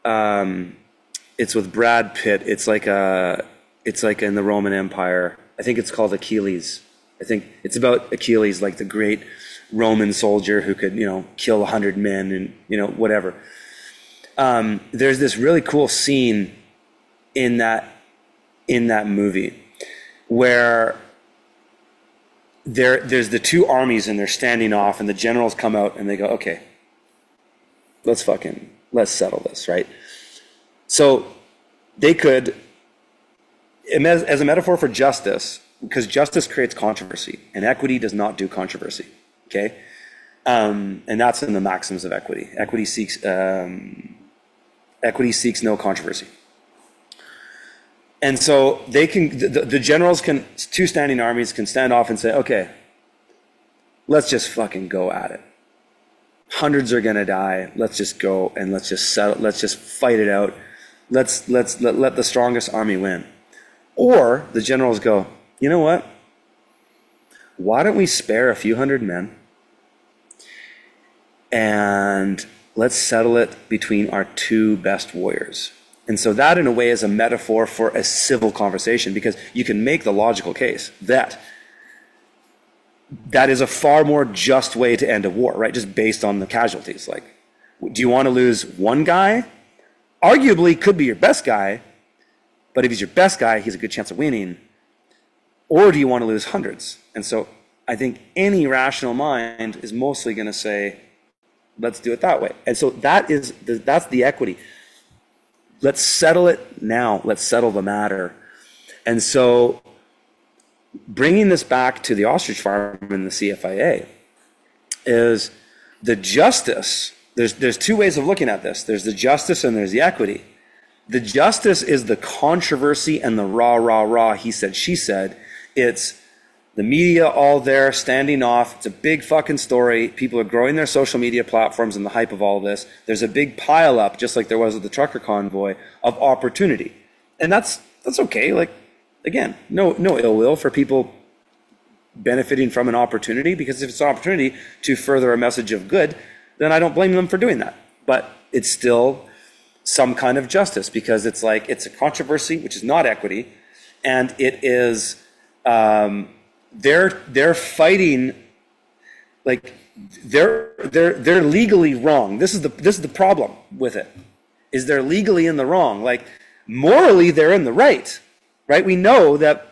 It's with Brad Pitt. It's like in the Roman Empire. I think it's called Achilles. I think it's about Achilles, like the great Roman soldier who could, kill 100 men and, whatever. There's this really cool scene in that movie where there's the two armies and they're standing off, and the generals come out and they go, okay, let's settle this, right? So they could, as a metaphor for justice, because justice creates controversy and equity does not do controversy, okay? And that's in the maxims of equity. Equity seeks no controversy. And so the generals two standing armies can stand off and say, okay, let's just fucking go at it. Hundreds are going to die. Let's just go and let's just settle. Let's just fight it out. Let the strongest army win. Or the generals go, you know what? Why don't we spare a few hundred men and let's settle it between our two best warriors. And so that, in a way, is a metaphor for a civil conversation, because you can make the logical case that is a far more just way to end a war, right? Just based on the casualties. Like, do you want to lose one guy? Arguably, could be your best guy, but if he's your best guy, he's a good chance of winning. Or do you want to lose hundreds? And so I think any rational mind is mostly going to say, let's do it that way. And so that's the equity. Let's settle it now. Let's settle the matter. And so bringing this back to the ostrich farm and the CFIA is the justice. There's two ways of looking at this. There's the justice and there's the equity. The justice is the controversy and the rah, he said, she said. It's the media all there standing off. It's a big fucking story. People are growing their social media platforms and the hype of all this. There's a big pile up, just like there was with the trucker convoy, of opportunity. And that's okay. Like, again, no ill will for people benefiting from an opportunity, because if it's an opportunity to further a message of good, then I don't blame them for doing that. But it's still some kind of justice, because it's like, it's a controversy, which is not equity. And it is, they're fighting, like they're legally wrong. This is the problem with it, is they're legally in the wrong. Like, morally they're in the right? We know that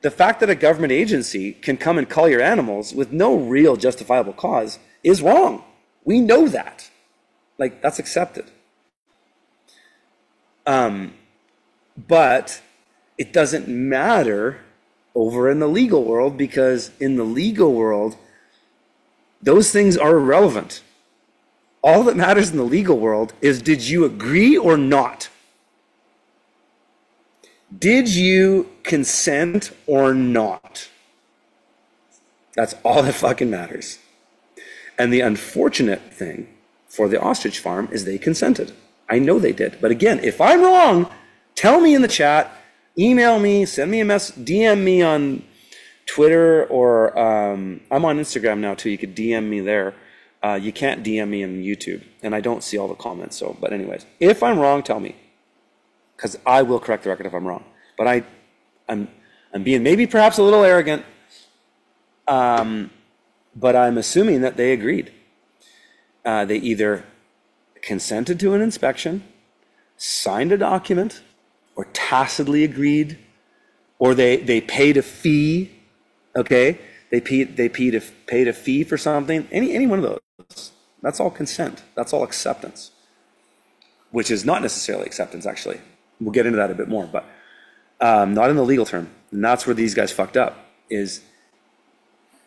the fact that a government agency can come and cull your animals with no real justifiable cause is wrong. We know that. Like, that's accepted. But it doesn't matter over in the legal world, because in the legal world, those things are irrelevant. All that matters in the legal world is, did you agree or not? Did you consent or not? That's all that fucking matters. And the unfortunate thing for the ostrich farm is they consented. I know they did. But again, if I'm wrong, tell me in the chat, email me, send me a message, DM me on Twitter, or I'm on Instagram now too. You could DM me there. You can't DM me on YouTube, and I don't see all the comments. So, but anyways, if I'm wrong, tell me, because I will correct the record if I'm wrong. But I'm being maybe perhaps a little arrogant, but I'm assuming that they agreed. They either consented to an inspection, signed a document, or tacitly agreed, or they paid a fee. Okay, they paid a fee for something. Any one of those. That's all consent. That's all acceptance, which is not necessarily acceptance. Actually, we'll get into that a bit more, but not in the legal term. And that's where these guys fucked up. Is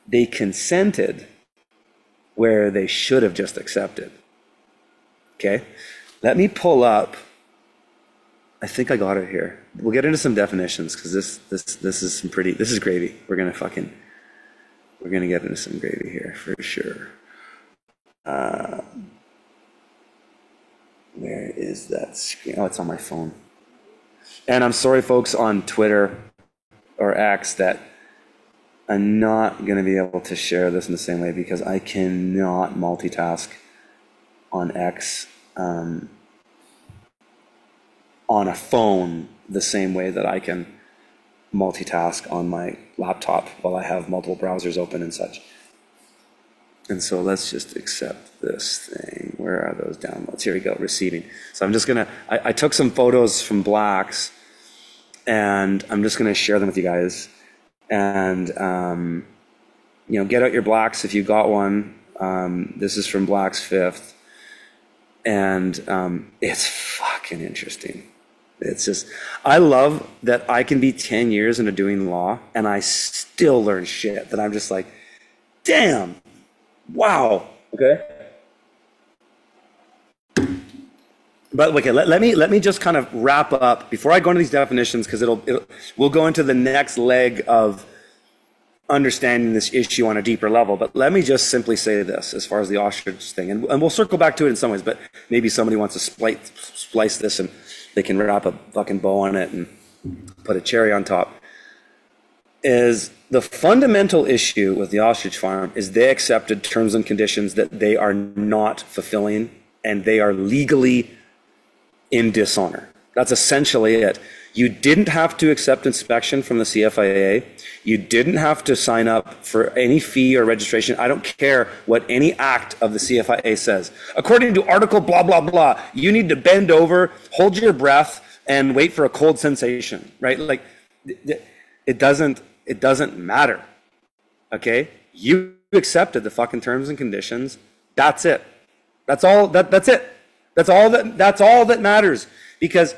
they consented where they should have just accepted. Okay? Let me pull up. I think I got it here. We'll get into some definitions because this is some pretty, this is gravy. We're gonna get into some gravy here for sure. Where is that screen? Oh, it's on my phone. And I'm sorry, folks, on Twitter or X that I'm not going to be able to share this in the same way because I cannot multitask on X on a phone the same way that I can multitask on my laptop while I have multiple browsers open and such. And so let's just accept this thing. Where are those downloads? Here we go, receiving. So I'm just gonna, I took some photos from Blacks and I'm just gonna share them with you guys. And, you know, get out your Blacks if you got one. This is from Blacks 5th. And it's fucking interesting. It's just, I love that I can be 10 years into doing law and I still learn shit that I'm just like, damn. Wow. Okay. But okay, let me just kind of wrap up before I go into these definitions because we'll go into the next leg of understanding this issue on a deeper level. But let me just simply say this as far as the ostrich thing, and we'll circle back to it in some ways. But maybe somebody wants to splice this and they can wrap a fucking bow on it and put a cherry on top. Is the fundamental issue with the ostrich farm is they accepted terms and conditions that they are not fulfilling and they are legally in dishonor. That's essentially it. You didn't have to accept inspection from the CFIA. You didn't have to sign up for any fee or registration. I don't care what any act of the CFIA says. According to article blah, blah, blah, you need to bend over, hold your breath, and wait for a cold sensation, right? Like, it doesn't matter, okay? You accepted the fucking terms and conditions. That's it. That's all. That's it. That's all that matters. Because,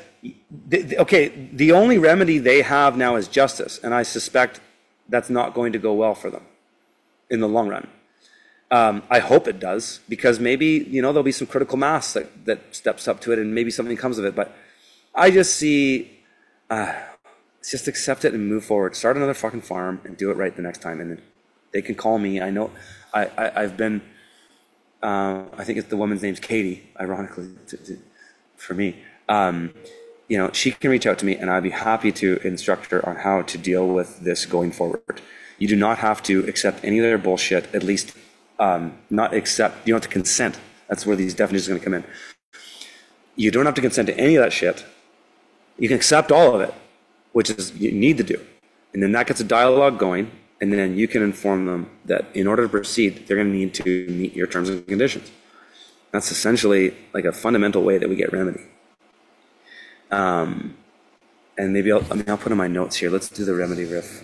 the only remedy they have now is justice, and I suspect that's not going to go well for them in the long run. I hope it does, because maybe, there'll be some critical mass that steps up to it, and maybe something comes of it. But I just see, just accept it and move forward. Start another fucking farm and do it right the next time. And they can call me. I know I've been, I think the woman's name's Katie, ironically, for me. She can reach out to me and I'd be happy to instruct her on how to deal with this going forward. You do not have to accept any of their bullshit, at least not accept, you don't have to consent. That's where these definitions are going to come in. You don't have to consent to any of that shit. You can accept all of it, which is you need to do. And then that gets a dialogue going, and then you can inform them that in order to proceed, they're going to need to meet your terms and conditions. That's essentially like a fundamental way that we get remedy. And maybe I'll put in my notes here. Let's do the remedy riff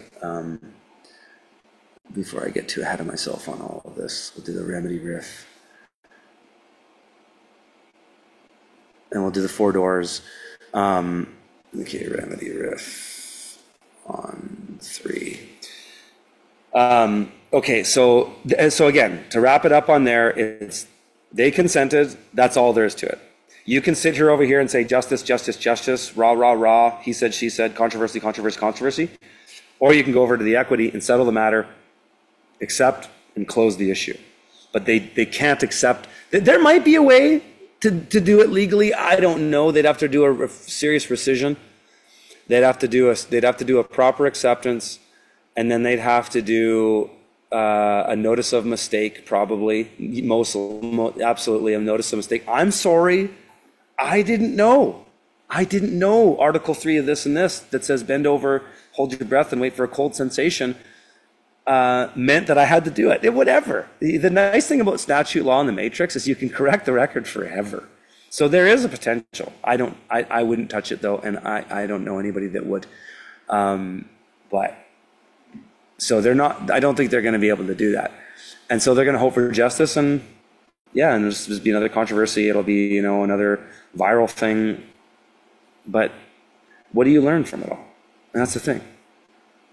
before I get too ahead of myself on all of this. We'll do the remedy riff. And we'll do the 4 doors. Okay, remedy riff on 3. Okay, so again, to wrap it up on there, it's they consented. That's all there is to it. You can sit here over here and say justice, justice, justice, rah, rah, rah, he said, she said, controversy, controversy, controversy. Or you can go over to the equity and settle the matter, accept, and close the issue. But they can't accept. There might be a way to do it legally. I don't know. They'd have to do a serious rescission. They'd have to do a proper acceptance, and then they'd have to do a notice of mistake, probably. Absolutely a notice of mistake. I'm sorry, I didn't know. Article 3 of this and this that says bend over, hold your breath, and wait for a cold sensation meant that I had to do it. Whatever. The nice thing about statute law and the matrix is you can correct the record forever. So there is a potential. I wouldn't touch it though, and I don't know anybody that would. But so they're not. I don't think they're going to be able to do that, and so they're going to hope for justice, and there'll just be another controversy. It'll be another viral thing. But what do you learn from it all? And that's the thing.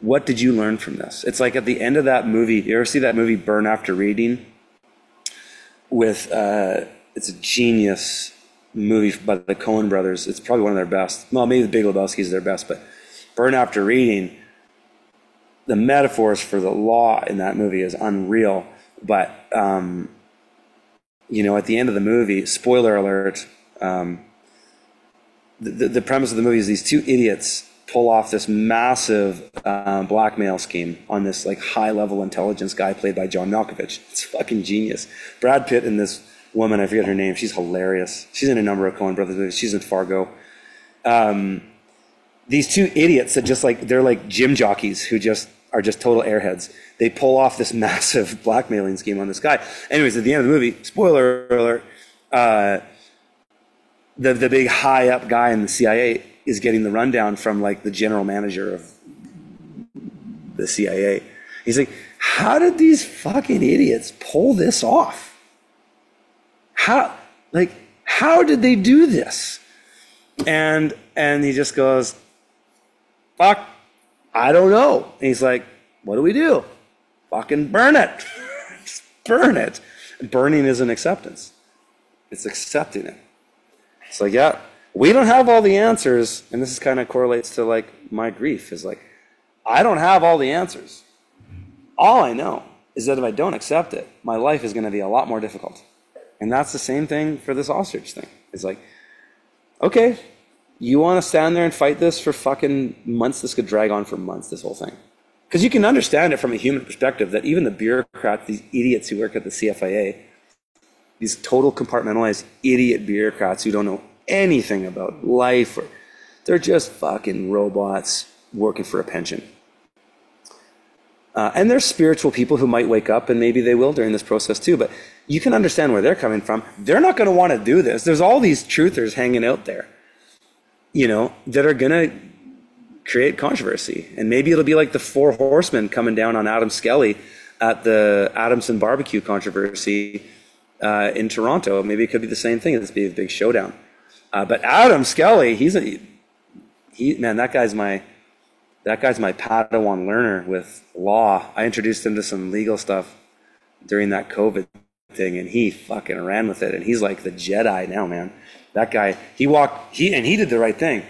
What did you learn from this? It's like at the end of that movie. You ever see that movie Burn After Reading? with it's a genius movie by the Coen brothers. It's probably one of their best. Well, maybe The Big Lebowski is their best, but Burn After Reading, the metaphors for the law in that movie is unreal. But you know, at the end of the movie, spoiler alert, the premise of the movie is these two idiots pull off this massive blackmail scheme on this like high-level intelligence guy played by John Malkovich. It's fucking genius. Brad Pitt and this woman, I forget her name, she's hilarious. She's in a number of Coen Brothers movies. She's in Fargo. These two idiots that just like, they're like gym jockeys who just are just total airheads. They pull off this massive blackmailing scheme on this guy. Anyways, at the end of the movie, spoiler alert, the big high up guy in the CIA is getting the rundown from like the general manager of the CIA. He's like, how did these fucking idiots pull this off? How did they do this? And he just goes, fuck, I don't know. And he's like, what do we do? Fucking burn it. Just burn it. Burning isn't acceptance. It's accepting it. It's like, yeah, we don't have all the answers. And this is kind of correlates to like my grief is like, I don't have all the answers. All I know is that if I don't accept it, my life is going to be a lot more difficult. And that's the same thing for this ostrich thing. It's like, okay, you want to stand there and fight this for fucking months? This could drag on for months, this whole thing. Because you can understand it from a human perspective that even the bureaucrats, these idiots who work at the CFIA, these total compartmentalized idiot bureaucrats who don't know anything about life, or they're just fucking robots working for a pension. And there's spiritual people who might wake up, and maybe they will during this process too, but you can understand where they're coming from. They're not going to want to do this. There's all these truthers hanging out there, you know, that are going to create controversy. And maybe it'll be like the Four Horsemen coming down on Adam Skelly at the Adamson barbecue controversy in Toronto. Maybe it could be the same thing. It's be a big showdown. But Adam Skelly, man, that guy's my Padawan learner with law. I introduced him to some legal stuff during that COVID thing, and he fucking ran with it. And he's like the Jedi now, man. That guy, he did the right thing.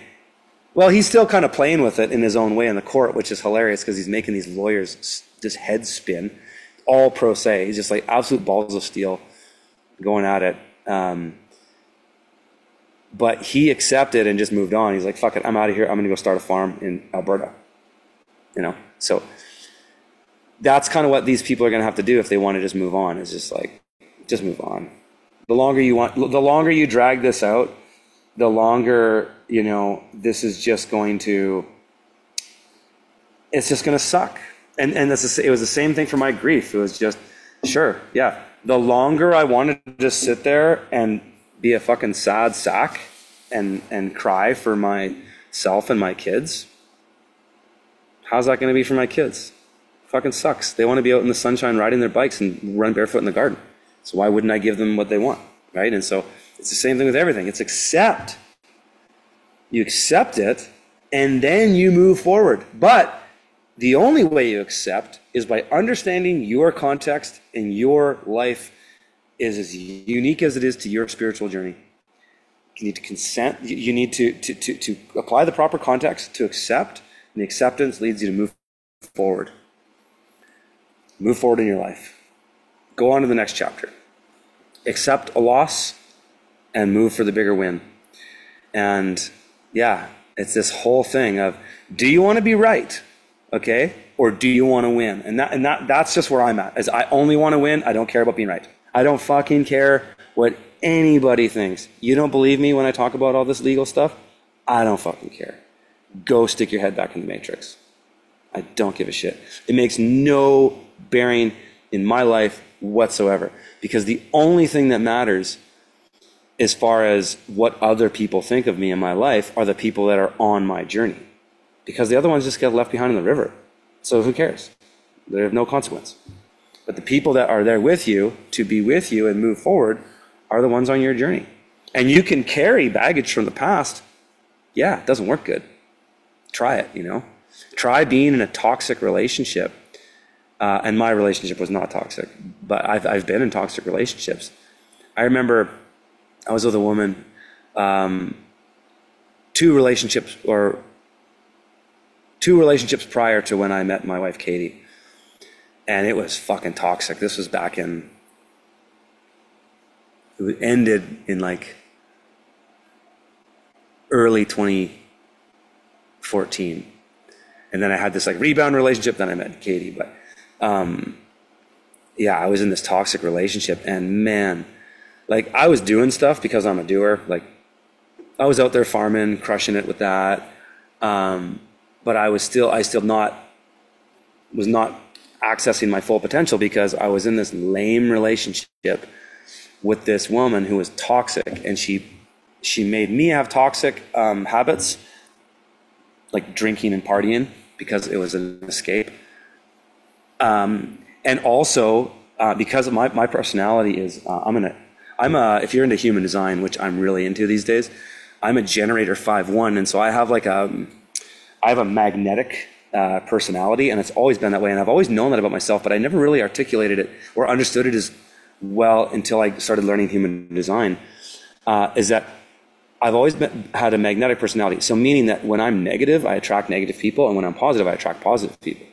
Well, he's still kind of playing with it in his own way in the court, which is hilarious because he's making these lawyers just head spin, all pro se. He's just like absolute balls of steel going at it. But he accepted and just moved on. He's like, fuck it, I'm out of here. I'm going to go start a farm in Alberta. You know, so that's kind of what these people are going to have to do if they want to just move on. Is just like, just move on. The longer you drag this out, the longer, you know, this is just going to, it's just going to suck. And it was the same thing for my grief. It was just, sure, yeah. The longer I wanted to just sit there and be a fucking sad sack and cry for myself and my kids, how's that going to be for my kids? Fucking sucks. They want to be out in the sunshine riding their bikes and run barefoot in the garden. So why wouldn't I give them what they want, right? And so it's the same thing with everything. It's accept. You accept it, and then you move forward. But the only way you accept is by understanding your context and your life is as unique as it is to your spiritual journey. You need to consent. You need to apply the proper context to accept, and the acceptance leads you to move forward. Move forward in your life. Go on to the next chapter. Accept a loss and move for the bigger win. And yeah, it's this whole thing of, do you want to be right? Okay? Or do you want to win? And that's just where I'm at. Is I only want to win. I don't care about being right. I don't fucking care what anybody thinks. You don't believe me when I talk about all this legal stuff? I don't fucking care. Go stick your head back in the matrix. I don't give a shit. It makes no bearing in my life whatsoever. Because the only thing that matters as far as what other people think of me in my life are the people that are on my journey. Because the other ones just get left behind in the river. So who cares? They have no consequence. But the people that are there with you, to be with you and move forward, are the ones on your journey. And you can carry baggage from the past. Yeah, it doesn't work good. Try it, you know. Try being in a toxic relationship. And my relationship was not toxic. But I've been in toxic relationships. I remember I was with a woman, two relationships prior to when I met my wife, Katie. And it was fucking toxic. This was it ended in like early 2014. And then I had this like rebound relationship, then I met Katie. But yeah, I was in this toxic relationship, and man, like I was doing stuff because I'm a doer. Like I was out there farming, crushing it with that. But I was still not accessing my full potential because I was in this lame relationship with this woman who was toxic, and she made me have toxic habits, like drinking and partying, because it was an escape. And also because of my personality is if you're into human design, which I'm really into these days, I'm a generator 5-1, and so I have a magnetic personality, and it's always been that way. And I've always known that about myself, but I never really articulated it or understood it as well until I started learning human design. Is that I've always had a magnetic personality. So meaning that when I'm negative, I attract negative people, and when I'm positive, I attract positive people.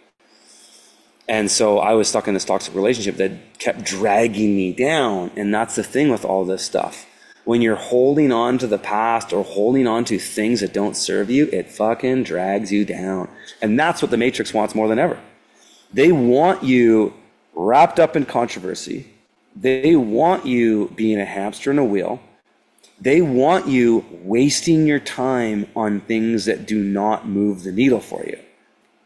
And so I was stuck in this toxic relationship that kept dragging me down. And that's the thing with all this stuff. When you're holding on to the past or holding on to things that don't serve you, it fucking drags you down. And that's what the Matrix wants more than ever. They want you wrapped up in controversy. They want you being a hamster in a wheel. They want you wasting your time on things that do not move the needle for you.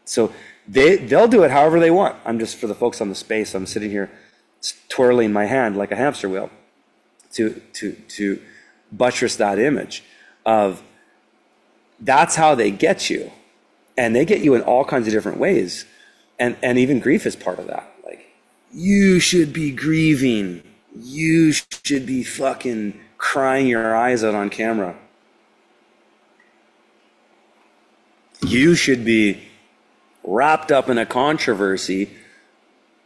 So they'll do it however they want. I'm just, for the folks on the space, I'm sitting here twirling my hand like a hamster wheel to buttress that image of that's how they get you. And they get you in all kinds of different ways. And even grief is part of that. Like, you should be grieving. You should be fucking crying your eyes out on camera. You should be wrapped up in a controversy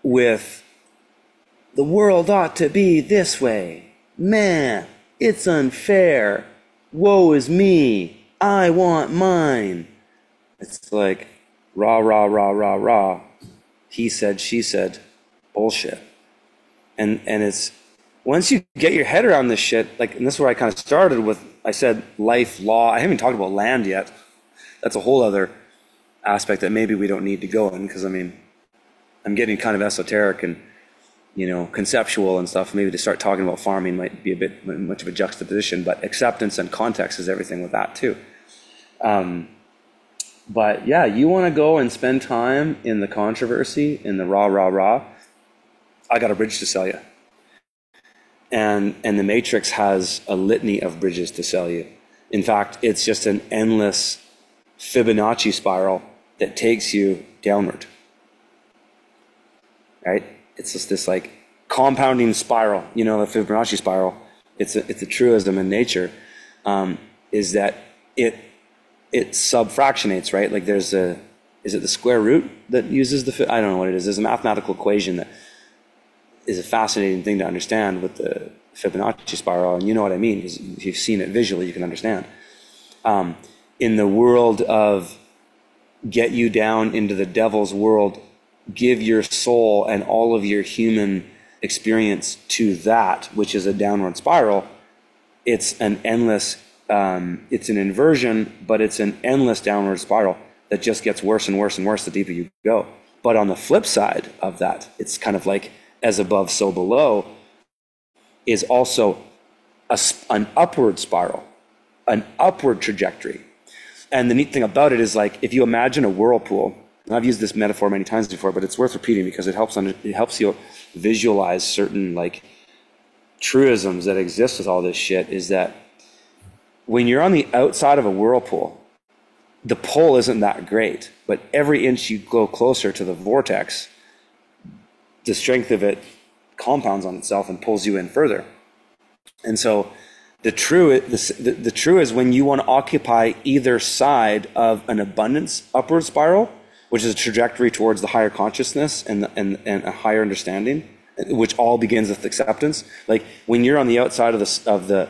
with the world ought to be this way. Man, it's unfair. Woe is me. I want mine. It's like rah, rah, rah, rah, rah. He said, she said, bullshit. And it's, once you get your head around this shit, like, and this is where I kind of started with, I said life, law. I haven't even talked about land yet. That's a whole other aspect that maybe we don't need to go in, because I mean, I'm getting kind of esoteric and, conceptual and stuff. Maybe to start talking about farming might be a bit much of a juxtaposition, but acceptance and context is everything with that too. But yeah, you want to go and spend time in the controversy, in the rah, rah, rah. I got a bridge to sell you. And the Matrix has a litany of bridges to sell you. In fact, it's just an endless Fibonacci spiral that takes you downward. Right? It's just this like compounding spiral. The Fibonacci spiral. It's a truism in nature. Is that it subfractionates, right? Like is it the square root that uses I don't know what it is. There's a mathematical equation that is a fascinating thing to understand with the Fibonacci spiral, and you know what I mean, because if you've seen it visually, you can understand. In the world of get you down into the devil's world, give your soul and all of your human experience to that, which is a downward spiral. It's an endless, it's an inversion, but it's an endless downward spiral that just gets worse and worse and worse the deeper you go. But on the flip side of that, it's kind of like as above, so below, is also an upward spiral, an upward trajectory. And the neat thing about it is, like, if you imagine a whirlpool, and I've used this metaphor many times before, but it's worth repeating because it helps you visualize certain like truisms that exist with all this shit, is that when you're on the outside of a whirlpool, the pull isn't that great, but every inch you go closer to the vortex, the strength of it compounds on itself and pulls you in further. And so the true is when you want to occupy either side of an abundance upward spiral, which is a trajectory towards the higher consciousness and a higher understanding which all begins with acceptance. Like when you're on the outside of the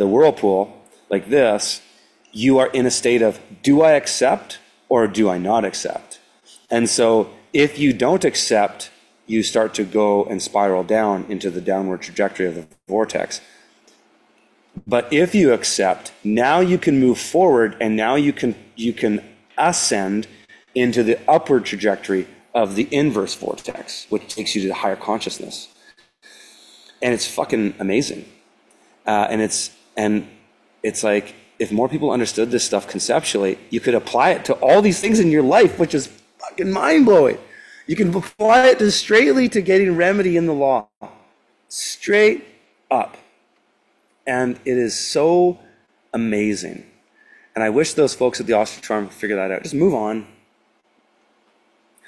whirlpool like this, you are in a state of, do I accept or do I not accept? And so if you don't accept, you start to go and spiral down into the downward trajectory of the vortex. But if you accept, now you can move forward, and now you can ascend into the upward trajectory of the inverse vortex, which takes you to the higher consciousness. And it's fucking amazing. And it's like, if more people understood this stuff conceptually, you could apply it to all these things in your life, which is fucking mind-blowing. You can apply it straightly to getting remedy in the law. Straight up. And it is so amazing. And I wish those folks at the ostrich farm would figure that out. Just move on.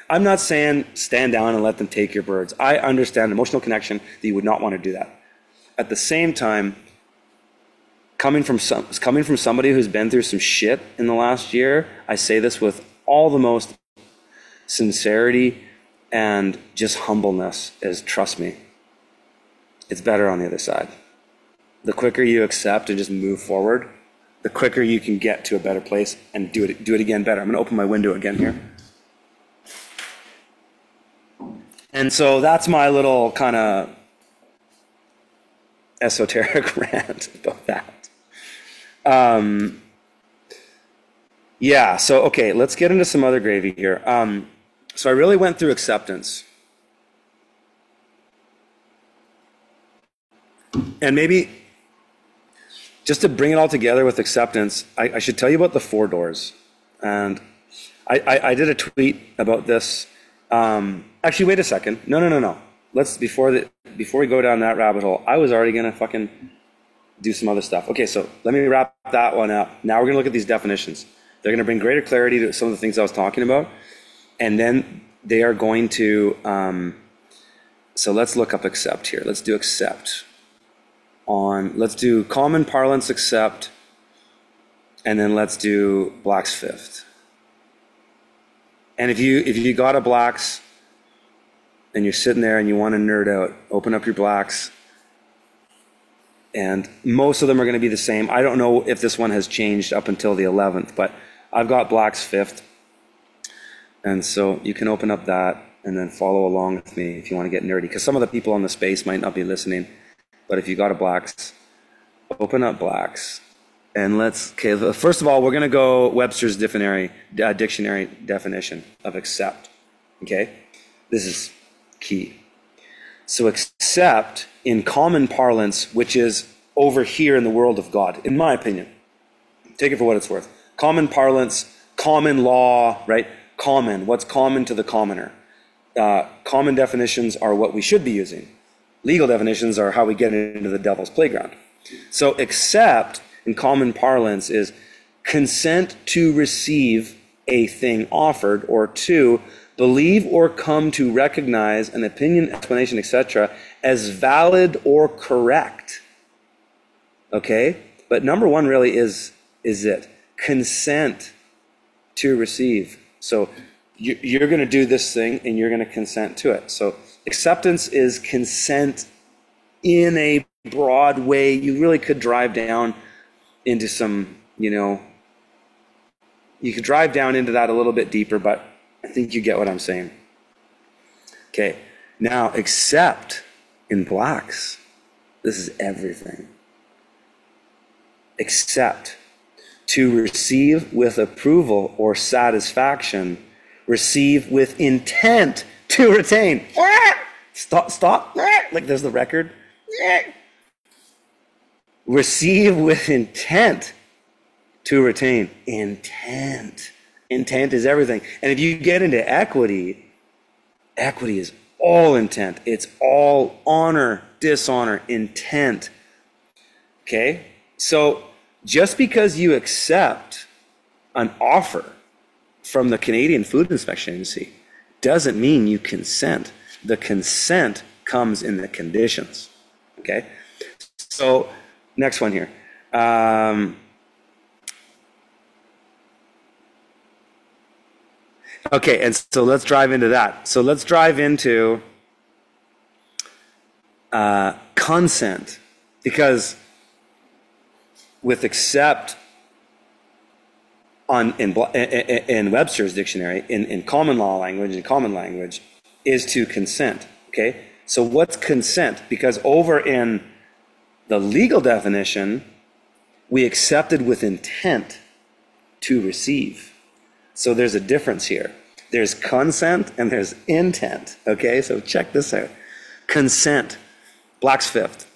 I'm not saying stand down and let them take your birds. I understand emotional connection that you would not want to do that. At the same time, coming from somebody who's been through some shit in the last year, I say this with all the most sincerity and just humbleness, is trust me, it's better on the other side. The quicker you accept and just move forward, the quicker you can get to a better place and do it again better. I'm going to open my window again here. And so that's my little kind of esoteric rant about that. Yeah, so okay, let's get into some other gravy here. So I really went through acceptance. And maybe just to bring it all together with acceptance, I should tell you about the 4 doors. And I did a tweet about this. Actually, wait a second. No. Let's before we go down that rabbit hole, I was already gonna fucking do some other stuff. Okay, so let me wrap that one up. Now we're gonna look at these definitions. They're gonna bring greater clarity to some of the things I was talking about, and then they are going to. So let's look up accept here. Let's do accept. Let's do common parlance accept, and then let's do Black's Fifth. And if you got a Black's and you're sitting there and you want to nerd out, open up your Blacks, and most of them are going to be the same. I don't know if this one has changed up until the 11th, but I've got Black's Fifth, and so you can open up that and then follow along with me if you want to get nerdy, because some of the people on the space might not be listening. But if you got a Black's, open up Black's, and first of all, we're going to go Webster's dictionary definition of accept. Okay, this is key. So accept in common parlance, which is over here in the world of God, in my opinion. Take it for what it's worth. Common parlance, common law, right? Common. What's common to the commoner? Common definitions are what we should be using. Legal definitions are how we get into the devil's playground. So accept in common parlance is consent to receive a thing offered, or 2, believe or come to recognize an opinion, explanation, etc. as valid or correct. Okay? But number 1 really is it. Consent to receive. So you're going to do this thing and you're going to consent to it. So acceptance is consent in a broad way. You really could drive down into some, you could drive down into that a little bit deeper, but I think you get what I'm saying. Okay, now accept in Blacks. This is everything. Accept. To receive with approval or satisfaction. Receive with intent to retain. Stop. Like there's the record. Receive with intent to retain. Intent is everything. And if you get into equity is all intent. It's all honor, dishonor, intent. Okay? So just because you accept an offer from the Canadian Food Inspection Agency doesn't mean you consent. The consent comes in the conditions. Okay? So next one here. Okay, and so let's drive into that. So let's drive into consent, because with accept in Webster's dictionary, in common law language, in common language, is to consent. Okay, so what's consent? Because over in the legal definition, we accepted with intent to receive. So there's a difference here. There's consent and there's intent. Okay, so check this out. Consent, Black's Fifth,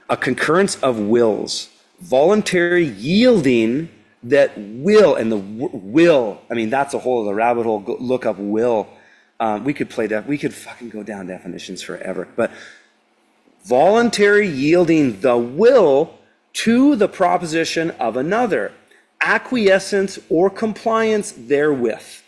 a concurrence of wills, voluntary yielding that will, and the will, I mean, that's a whole other rabbit hole. Go look up will. We could fucking go down definitions forever. But voluntary yielding the will to the proposition of another, acquiescence or compliance therewith,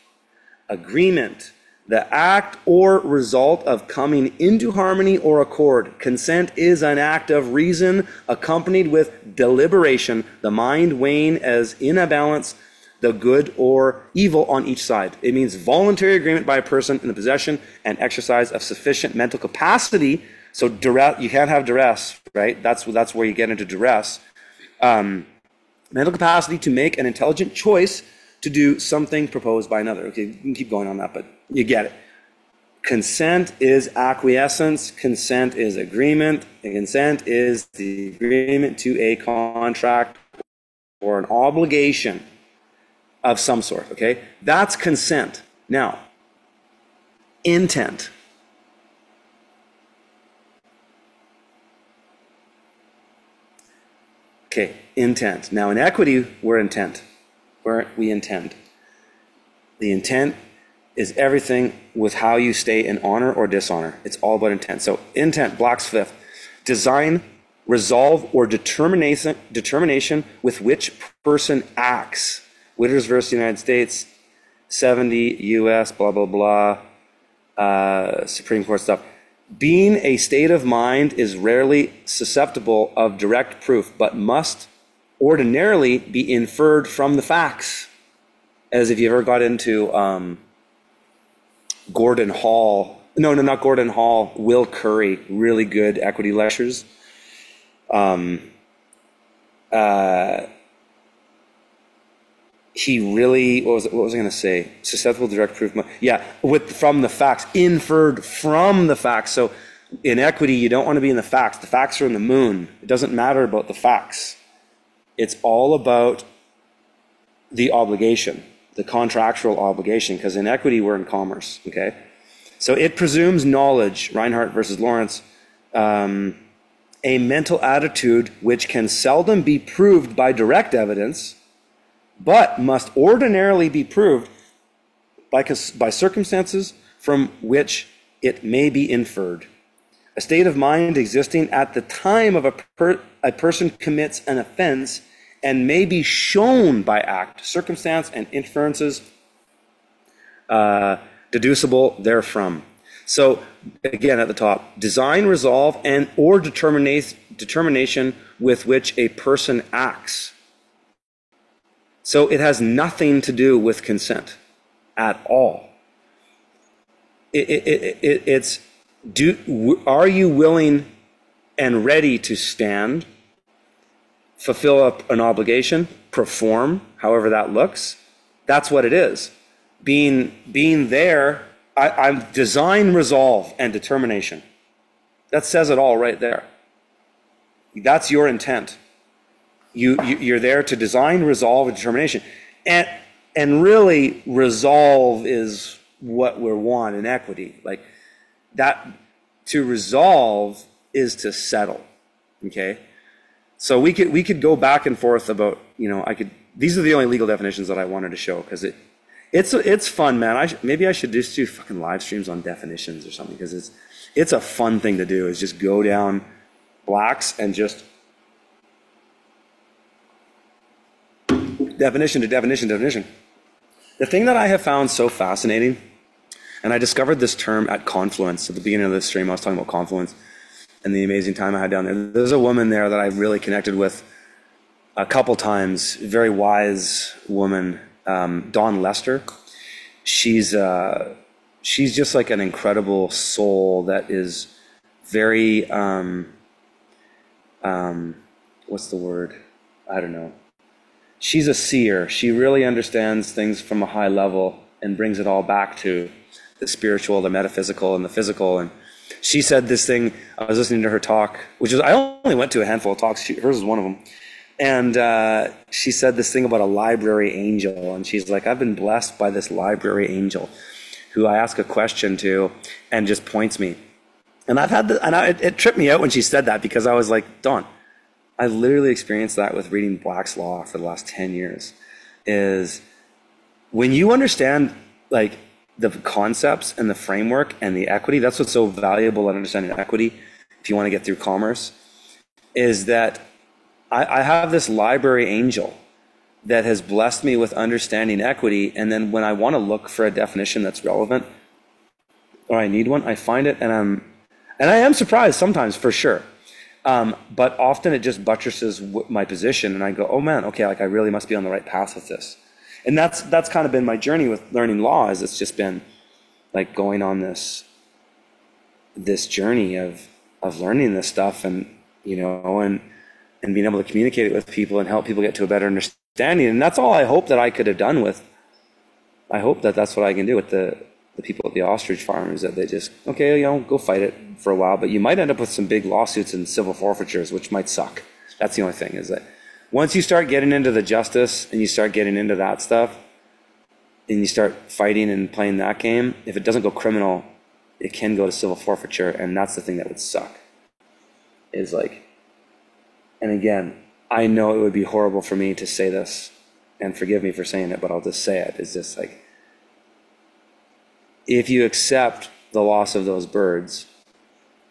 agreement, the act or result of coming into harmony or accord. Consent is an act of reason accompanied with deliberation, the mind weighing as in a balance the good or evil on each side. It means voluntary agreement by a person in the possession and exercise of sufficient mental capacity. So duress, you can't have duress, right? That's where you get into duress. Mental capacity to make an intelligent choice to do something proposed by another. Okay, you can keep going on that, but you get it. Consent is acquiescence. Consent is agreement. And consent is the agreement to a contract or an obligation of some sort, okay? That's consent. Now, intent. Okay, intent. Now, in equity, we're intent. We intend. The intent is everything with how you stay in honor or dishonor. It's all about intent. So intent, Black's Fifth, design, resolve, or determination with which person acts. Witters versus United States, 70 U.S., blah, blah, blah, Supreme Court stuff. Being a state of mind is rarely susceptible of direct proof, but must ordinarily be inferred from the facts. As if you ever got into Gordon Hall, not Gordon Hall, Will Curry, really good equity lectures. He really, what was I going to say? Susceptible direct proof. Yeah, from the facts, inferred from the facts. So in equity, you don't want to be in the facts. The facts are in the moon. It doesn't matter about the facts. It's all about the obligation, the contractual obligation, because in equity, we're in commerce, okay? So it presumes knowledge, Reinhardt versus Lawrence, a mental attitude which can seldom be proved by direct evidence, but must ordinarily be proved by circumstances from which it may be inferred. A state of mind existing at the time of a person commits an offense and may be shown by act, circumstance, and inferences deducible therefrom. So again, at the top, design, resolve, and or determination with which a person acts. So it has nothing to do with consent at all. Are you willing and ready to stand, fulfill an obligation, perform, however that looks? That's what it is. Being there, I'm design, resolve, and determination. That says it all right there. That's your intent. You're there to design, resolve, and determination. And really, resolve is what we want in equity. Like that, to resolve is to settle, okay? So we could go back and forth about, these are the only legal definitions that I wanted to show, because it's fun, man. Maybe I should just do fucking live streams on definitions or something, because it's a fun thing to do, is just go down Blacks and just definition to definition. The thing that I have found so fascinating, and I discovered this term at Confluence. At the beginning of this stream, I was talking about Confluence and the amazing time I had down there. There's a woman there that I really connected with a couple times, very wise woman, Dawn Lester. She's just like an incredible soul that is very, what's the word? I don't know. She's a seer. She really understands things from a high level and brings it all back to the spiritual, the metaphysical, and the physical. And she said this thing, I was listening to her talk, which is, I only went to a handful of talks. Hers was one of them. And she said this thing about a library angel. And she's like, I've been blessed by this library angel who I ask a question to and just points me. And I've had it tripped me out when she said that, because I was like, Dawn, I literally experienced that with reading Black's Law for the last 10 years. Is when you understand like the concepts and the framework and the equity, that's what's so valuable at understanding equity, if you want to get through commerce, is that I have this library angel that has blessed me with understanding equity. And then when I want to look for a definition that's relevant, or I need one, I find it, and I am surprised sometimes, for sure. But often it just buttresses my position, and I go, oh man, okay, like I really must be on the right path with this. And that's kind of been my journey with learning law, is it's just been like going on this journey of learning this stuff, and and being able to communicate it with people and help people get to a better understanding. And that's all I hope that I could have done with. I hope that that's what I can do with the people at the ostrich farm, is that they just, okay, go fight it for a while, but you might end up with some big lawsuits and civil forfeitures, which might suck. That's the only thing, is that once you start getting into the justice and you start getting into that stuff and you start fighting and playing that game, if it doesn't go criminal, it can go to civil forfeiture. And that's the thing that would suck, is like, and again, I know it would be horrible for me to say this, and forgive me for saying it, but I'll just say it. It's just like, if you accept the loss of those birds,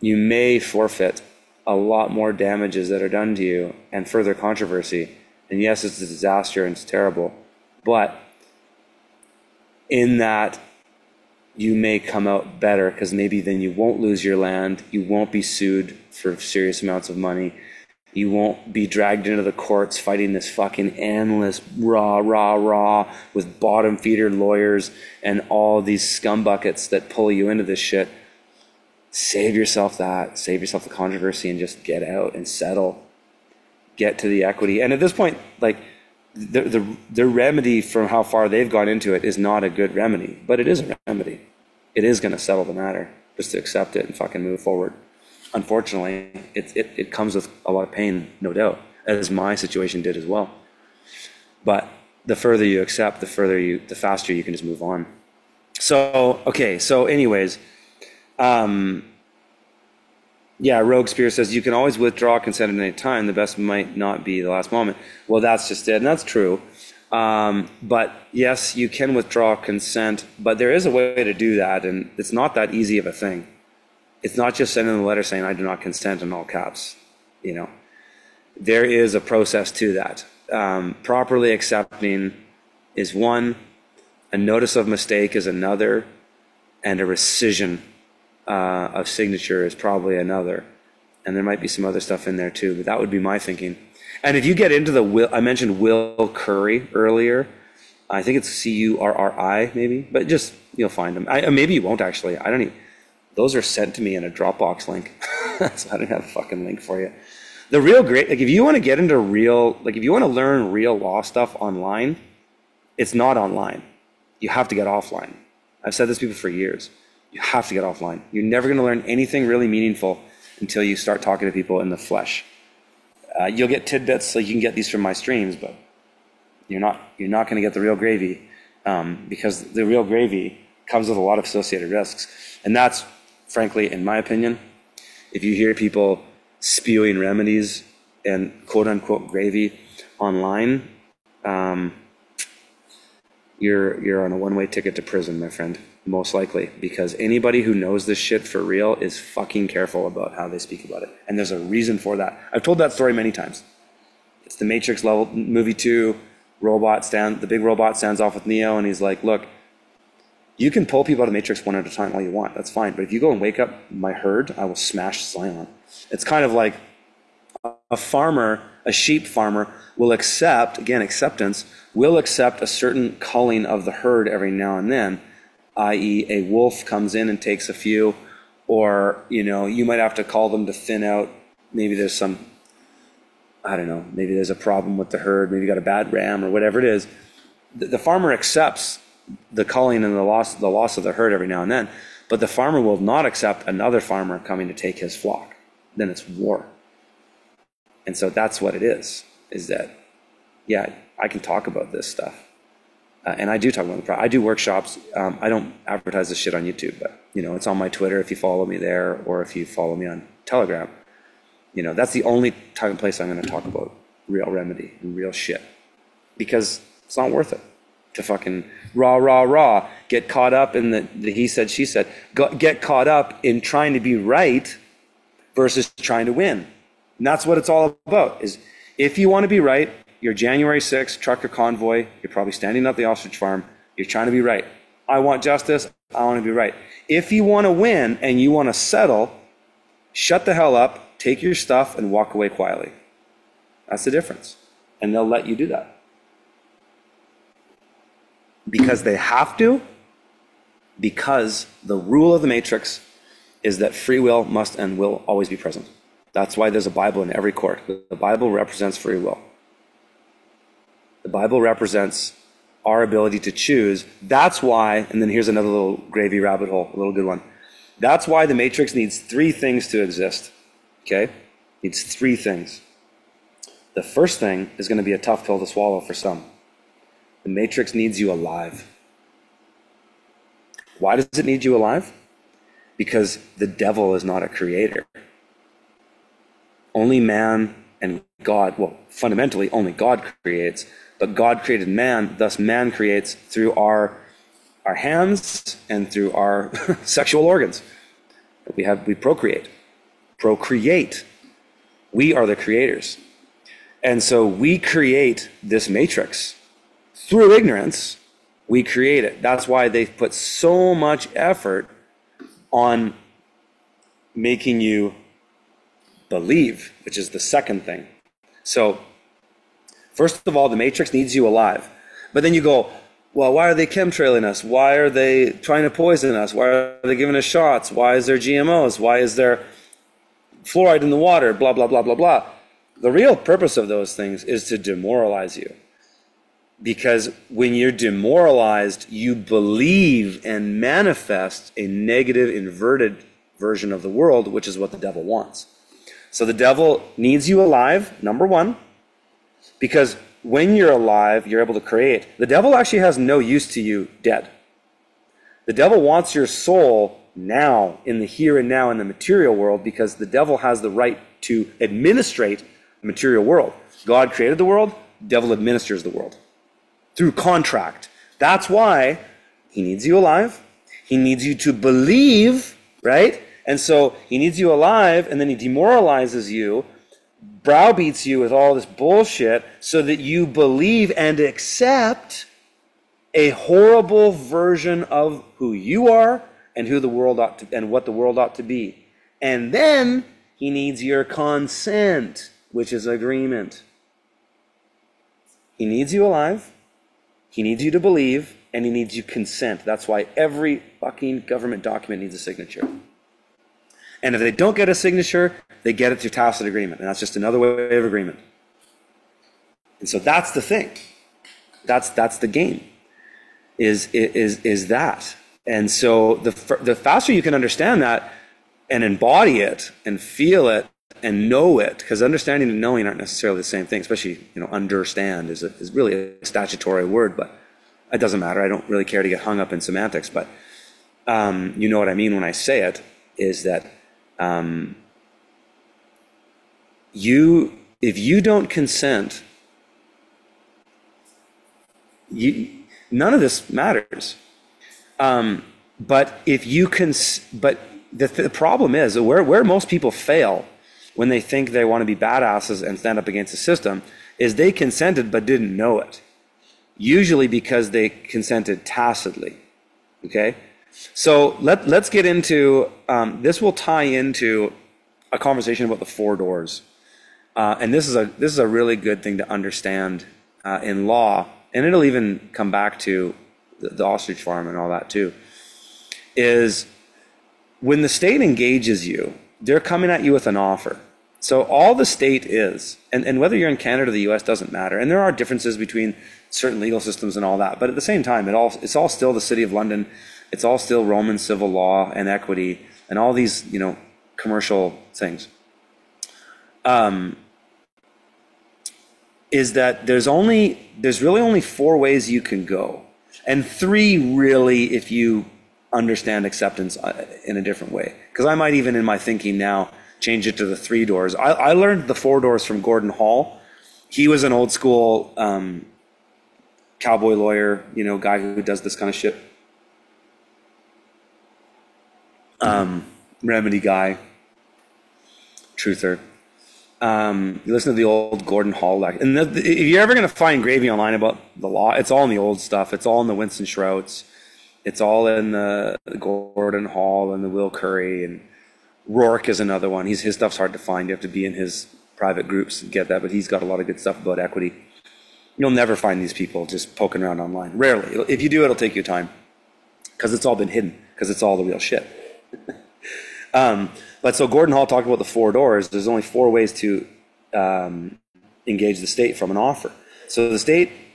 you may forfeit a lot more damages that are done to you and further controversy. And yes, it's a disaster and it's terrible, but in that you may come out better, because maybe then you won't lose your land, you won't be sued for serious amounts of money, you won't be dragged into the courts fighting this fucking endless rah with bottom feeder lawyers and all these scumbuckets that pull you into this shit. Save yourself that. Save yourself the controversy and just get out and settle. Get to the equity. And at this point, like, the remedy from how far they've gone into it is not a good remedy, but it is a remedy. It is going to settle the matter. Just to accept it and fucking move forward. Unfortunately, it comes with a lot of pain, no doubt, as my situation did as well. But the further you accept, the faster you can just move on. So, okay, so anyways, Rogue Spear says, you can always withdraw consent at any time. The best might not be the last moment. Well, that's just it, and that's true. But yes, you can withdraw consent, but there is a way to do that, and it's not that easy of a thing. It's not just sending a letter saying, I do not consent, in all caps. There is a process to that. Properly accepting is one, a notice of mistake is another, and a rescission of signature is probably another. And there might be some other stuff in there too, but that would be my thinking. And if you get into the will, I mentioned Will Curry earlier. I think it's Curri, maybe, but just, you'll find him. Maybe you won't actually. I don't even. Those are sent to me in a Dropbox link. So I don't have a fucking link for you. The real great, like if you want to get into if you want to learn real law stuff online, it's not online. You have to get offline. I've said this to people for years. You have to get offline. You're never going to learn anything really meaningful until you start talking to people in the flesh. You'll get tidbits, like you can get these from my streams, but you're not going to get the real gravy, because the real gravy comes with a lot of associated risks. And that's, frankly, in my opinion, if you hear people spewing remedies and quote-unquote gravy online, you're on a one-way ticket to prison, my friend, most likely, because anybody who knows this shit for real is fucking careful about how they speak about it. And there's a reason for that. I've told that story many times. It's the Matrix level, movie 2, the big robot stands off with Neo, and he's like, look, you can pull people out of Matrix one at a time all you want. That's fine. But if you go and wake up my herd, I will smash Zion. It's kind of like a sheep farmer will accept, again, acceptance, will accept a certain culling of the herd every now and then, i.e. a wolf comes in and takes a few, or, you might have to call them to thin out. Maybe there's some, I don't know, maybe there's a problem with the herd, maybe you got a bad ram or whatever it is. The farmer accepts the culling and the loss of the herd every now and then, but the farmer will not accept another farmer coming to take his flock. Then it's war. And so that's what it is that, yeah, I can talk about this stuff. And I do talk about the product. I do workshops. I don't advertise this shit on YouTube, but, it's on my Twitter if you follow me there, or if you follow me on Telegram. That's the only time and place I'm going to talk about real remedy and real shit. Because it's not worth it to fucking rah, get caught up in the he said, she said, get caught up in trying to be right versus trying to win. And that's what it's all about, is if you want to be right, you're January 6th, trucker convoy, you're probably standing at the ostrich farm, you're trying to be right. I want justice, I want to be right. If you want to win and you want to settle, shut the hell up, take your stuff, and walk away quietly. That's the difference. And they'll let you do that. Because they have to, because the rule of the matrix is that free will must and will always be present. That's why there's a Bible in every court. The Bible represents free will. The Bible represents our ability to choose. That's why, and then here's another little gravy rabbit hole, a little good one. That's why the matrix needs three things to exist. Okay? Needs three things. The first thing is going to be a tough pill to swallow for some. The matrix needs you alive. Why does it need you alive? Because the devil is not a creator. Only man and God, well, fundamentally only God creates, but God created man, thus man creates through our hands and through our sexual organs. We procreate. Procreate. We are the creators. And so we create this matrix. Through ignorance, we create it. That's why they've put so much effort on making you believe, which is the second thing. So, first of all, the matrix needs you alive. But then you go, well, why are they chemtrailing us? Why are they trying to poison us? Why are they giving us shots? Why is there GMOs? Why is there fluoride in the water? Blah, blah, blah, blah, blah. The real purpose of those things is to demoralize you. Because when you're demoralized, you believe and manifest a negative, inverted version of the world, which is what the devil wants. So the devil needs you alive, number one, because when you're alive, you're able to create. The devil actually has no use to you dead. The devil wants your soul now, in the here and now, in the material world, because the devil has the right to administrate the material world. God created the world, the devil administers the world through contract. That's why he needs you alive. He needs you to believe, right? And so he needs you alive, and then he demoralizes you, browbeats you with all this bullshit so that you believe and accept a horrible version of who you are and who the world ought to, and what the world ought to be. And then he needs your consent, which is agreement. He needs you alive. He needs you to believe, and he needs you consent. That's why every fucking government document needs a signature. And if they don't get a signature, they get it through tacit agreement. And that's just another way of agreement. And so that's the thing. That's the game, is that. And so the faster you can understand that and embody it and feel it and know it, because understanding and knowing aren't necessarily the same thing, especially, understand is really a statutory word, but it doesn't matter. I don't really care to get hung up in semantics, but you know what I mean when I say it, is that if you don't consent, none of this matters. But if you but the problem is where most people fail when they think they want to be badasses and stand up against the system is they consented but didn't know it. Usually because they consented tacitly. Okay? So let's get into, this will tie into a conversation about the four doors. And this is a really good thing to understand in law, and it'll even come back to the ostrich farm and all that too, is when the state engages you, they're coming at you with an offer. So all the state is, and whether you're in Canada or the US doesn't matter, and there are differences between certain legal systems and all that, but at the same time, it's all still the City of London, it's all still Roman civil law and equity, and all these, commercial things. Is that there's really only 4 ways you can go, and 3 really if you understand acceptance in a different way. Because I might even in my thinking now change it to the 3 doors. I learned the 4 doors from Gordon Hall. He was an old school cowboy lawyer, guy who does this kind of shit. Remedy guy, truther. You listen to the old Gordon Hall lecture. And if you're ever going to find gravy online about the law, it's all in the old stuff. It's all in the Winston Schrouts. It's all in the Gordon Hall and the Will Curry, and Rourke is another one. His stuff's hard to find. You have to be in his private groups to get that, but he's got a lot of good stuff about equity. You'll never find these people just poking around online. Rarely. If you do, it'll take you time because it's all been hidden, because it's all the real shit. But so Gordon Hall talked about the 4 doors. There's only 4 ways to engage the state from an offer. So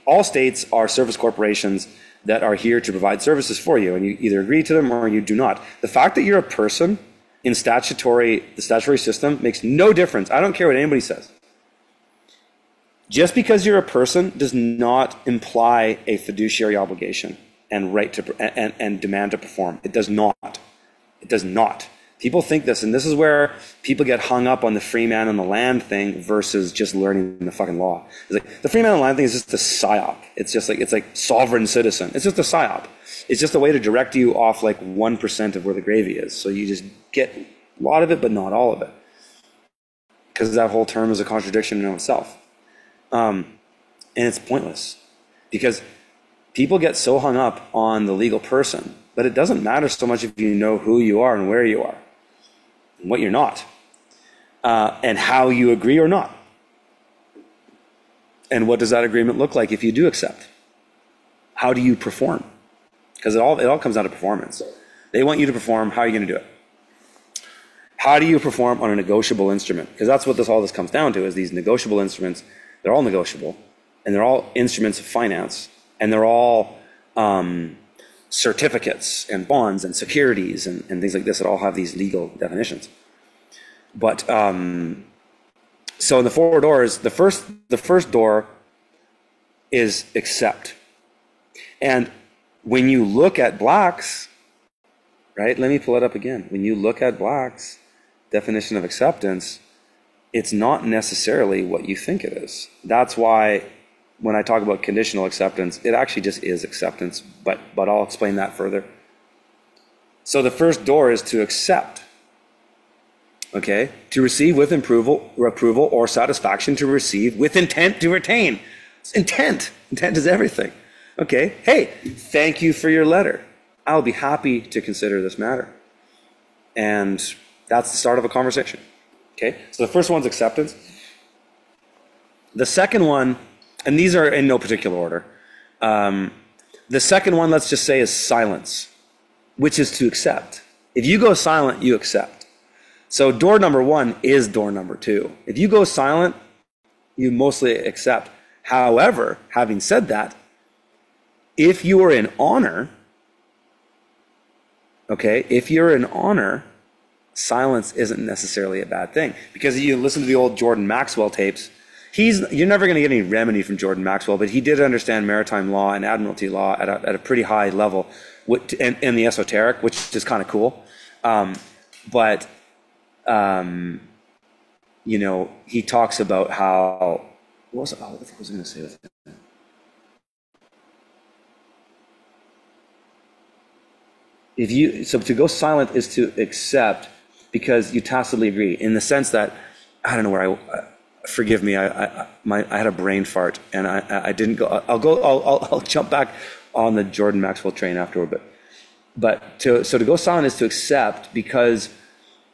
all states are service corporations that are here to provide services for you, and you either agree to them or you do not. The fact that you're a person in the statutory system makes no difference. I don't care what anybody says. Just because you're a person does not imply a fiduciary obligation and right to and demand to perform. It does not. It does not. People think this, and this is where people get hung up on the free man on the land thing versus just learning the fucking law. It's like the free man on the land thing is just a psyop. It's like sovereign citizen. It's just a psyop. It's just a way to direct you off like 1% of where the gravy is. So you just get a lot of it, but not all of it, because that whole term is a contradiction in itself, and it's pointless because people get so hung up on the legal person, but it doesn't matter so much if you know who you are and where you are, and what you're not, and how you agree or not. And what does that agreement look like if you do accept? How do you perform? Because it all comes down to performance. They want you to perform. How are you going to do it? How do you perform on a negotiable instrument? Because that's what all this comes down to, is these negotiable instruments. They're all negotiable, and they're all instruments of finance, and they're all certificates and bonds and securities and things like this that all have these legal definitions. But so in the 4 doors, the first door is accept. And when you look at Black's, right? Let me pull it up again. When you look at Black's definition of acceptance, it's not necessarily what you think it is. That's why when I talk about conditional acceptance, it actually just is acceptance, but I'll explain that further. So the first door is to accept. Okay? To receive with approval or satisfaction, to receive with intent to retain. It's intent. Intent is everything. Okay? Hey, thank you for your letter. I'll be happy to consider this matter. And that's the start of a conversation. Okay? So the first one's acceptance. The second one, and these are in no particular order. The second one, let's just say, is silence, which is to accept. If you go silent, you accept. So door number 1 is door number 2. If you go silent, you mostly accept. However, having said that, if you are in honor, okay, if you're in honor, silence isn't necessarily a bad thing. Because you listen to the old Jordan Maxwell tapes, you're never going to get any remedy from Jordan Maxwell, but he did understand maritime law and admiralty law at a pretty high level, and the esoteric, which is kind of cool. He talks about how, what the fuck was I going to say with that? So to go silent is to accept because you tacitly agree, in the sense that, I don't know where forgive me, I had a brain fart and I didn't go. I'll jump back on the Jordan Maxwell train afterward. But to go silent is to accept because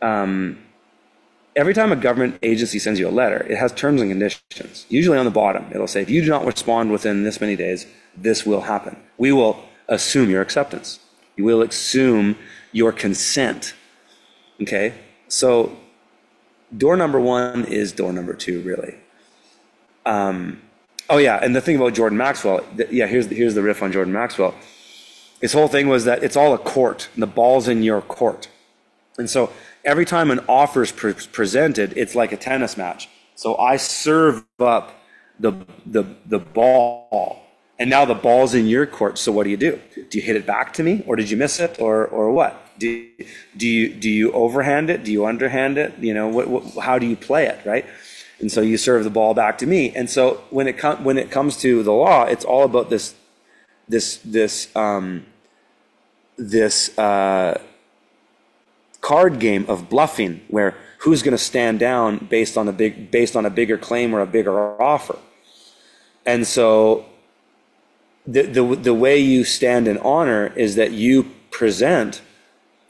every time a government agency sends you a letter, it has terms and conditions. Usually on the bottom, it'll say, if you do not respond within this many days, this will happen. We will assume your acceptance. You will assume your consent. Okay. So door number one is door number two, really. Oh yeah, and the thing about Jordan Maxwell, here's the riff on Jordan Maxwell. His whole thing was that it's all a court, and the ball's in your court. And so every time an offer is presented, it's like a tennis match. So I serve up the ball, and now the ball's in your court. So what do? Do you hit it back to me, or did you miss it, or what? Do you overhand it? Do you underhand it? You know, how do you play it, right? And so you serve the ball back to me. And so when it comes to the law, it's all about this card game of bluffing, where who's going to stand down based on a bigger claim or a bigger offer. And so the way you stand in honor is that you present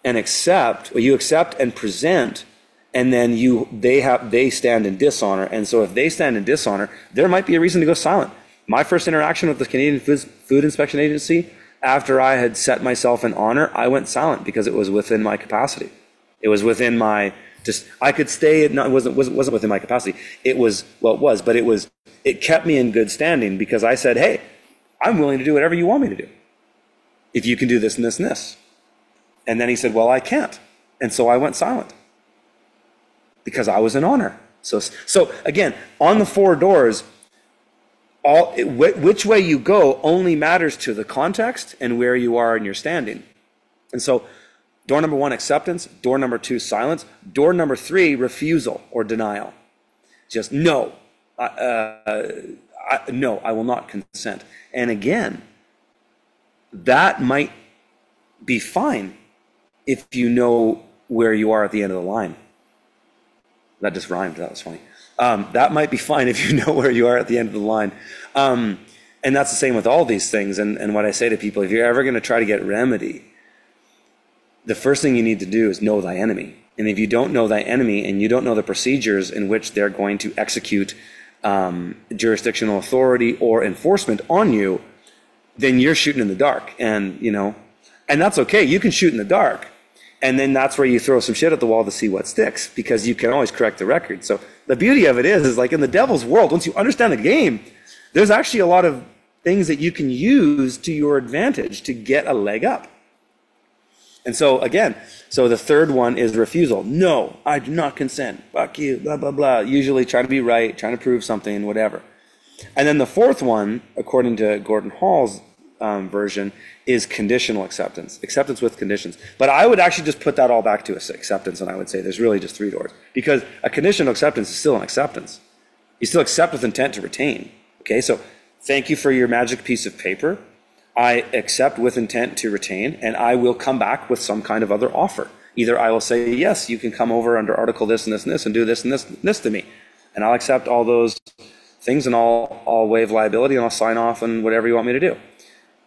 and accept, or you accept and present, and then they stand in dishonor. And so if they stand in dishonor, there might be a reason to go silent. My first interaction with the Canadian Food Inspection Agency, after I had set myself in honor, I went silent because it was within my capacity. It was within my, I could stay, it wasn't within my capacity. It was, but it kept me in good standing, because I said, hey, I'm willing to do whatever you want me to do, if you can do this and this and this. And then he said, well, I can't. And so I went silent, because I was in honor. So again, on the four doors, which way you go only matters to the context and where you are in your standing. And so door number one, acceptance. Door number two, silence. Door number three, refusal or denial. Just no. No, I will not consent. And again, that might be fine if you know where you are at the end of the line. That just rhymed. That was funny. That might be fine if you know where you are at the end of the line. And that's the same with all these things. And what I say to people, if you're ever going to try to get remedy, the first thing you need to do is know thy enemy. And if you don't know thy enemy, and you don't know the procedures in which they're going to execute jurisdictional authority or enforcement on you, then you're shooting in the dark. And that's okay. You can shoot in the dark. And then that's where you throw some shit at the wall to see what sticks, because you can always correct the record. So the beauty of it is like in the devil's world, once you understand the game, there's actually a lot of things that you can use to your advantage to get a leg up. And so again, the third one is refusal. No, I do not consent. Fuck you, blah, blah, blah. Usually trying to be right, trying to prove something, whatever. And then the fourth one, according to Gordon Hall's version, is conditional acceptance with conditions. But I would actually just put that all back to acceptance, and I would say there's really just three doors, because a conditional acceptance is still an acceptance. You still accept with intent to retain. Okay, so thank you for your magic piece of paper. I accept with intent to retain, and I will come back with some kind of other offer. Either I will say, yes, you can come over under article this and this and this and do this and this and this to me, and I'll accept all those things, and I'll waive liability, and I'll sign off on whatever you want me to do.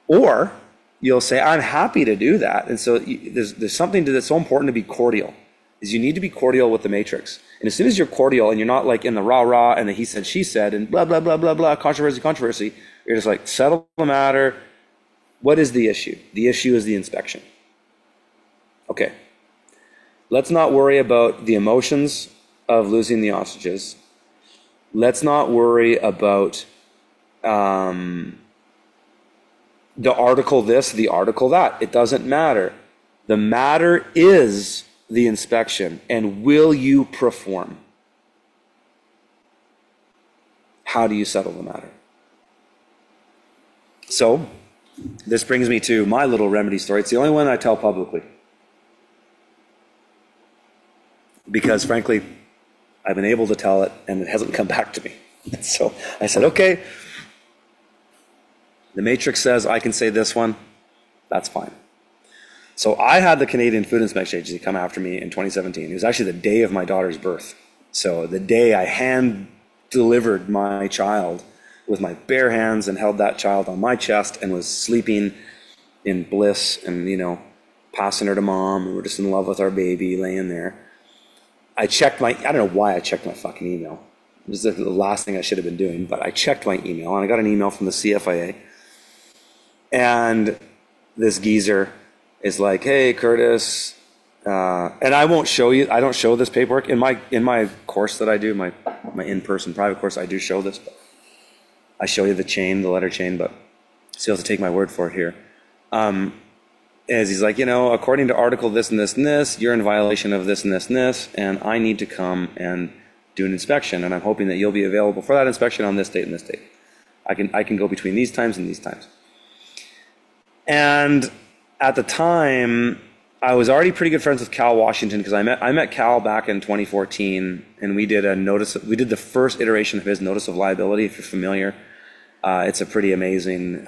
Or you'll say, I'm happy to do that. And so there's something that's so important to be cordial, is you need to be cordial with the matrix. And as soon as you're cordial and you're not like in the rah-rah and the he said, she said, and blah, blah, blah, blah, blah, controversy, you're just like, settle the matter. What is the issue? The issue is the inspection. Okay. Let's not worry about the emotions of losing the hostages. Let's not worry about the article this, the article that. It doesn't matter. The matter is the inspection, and will you perform? How do you settle the matter? So, this brings me to my little remedy story. It's the only one I tell publicly, because frankly, I've been able to tell it and it hasn't come back to me. So I said, okay, the matrix says I can say this one, that's fine. So I had the Canadian Food Inspection Agency come after me in 2017. It was actually the day of my daughter's birth. So the day I hand delivered my child with my bare hands and held that child on my chest and was sleeping in bliss and, passing her to mom, and we're just in love with our baby laying there. I don't know why I checked my fucking email. It was the last thing I should have been doing, but I checked my email, and I got an email from the CFIA. And this geezer is like, hey, Curtis, And I won't show you. I don't show this paperwork in my course that I do, my in-person private course. I do show this, but I show you the letter chain. But so you have to take my word for it here. As he's like, according to article this and this and this, you're in violation of this and this and this, and I need to come and do an inspection, and I'm hoping that you'll be available for that inspection on this date and this date. I can go between these times and these times. And at the time, I was already pretty good friends with Cal Washington because I met Cal back in 2014, and we did the first iteration of his notice of liability. If you're familiar, it's a pretty amazing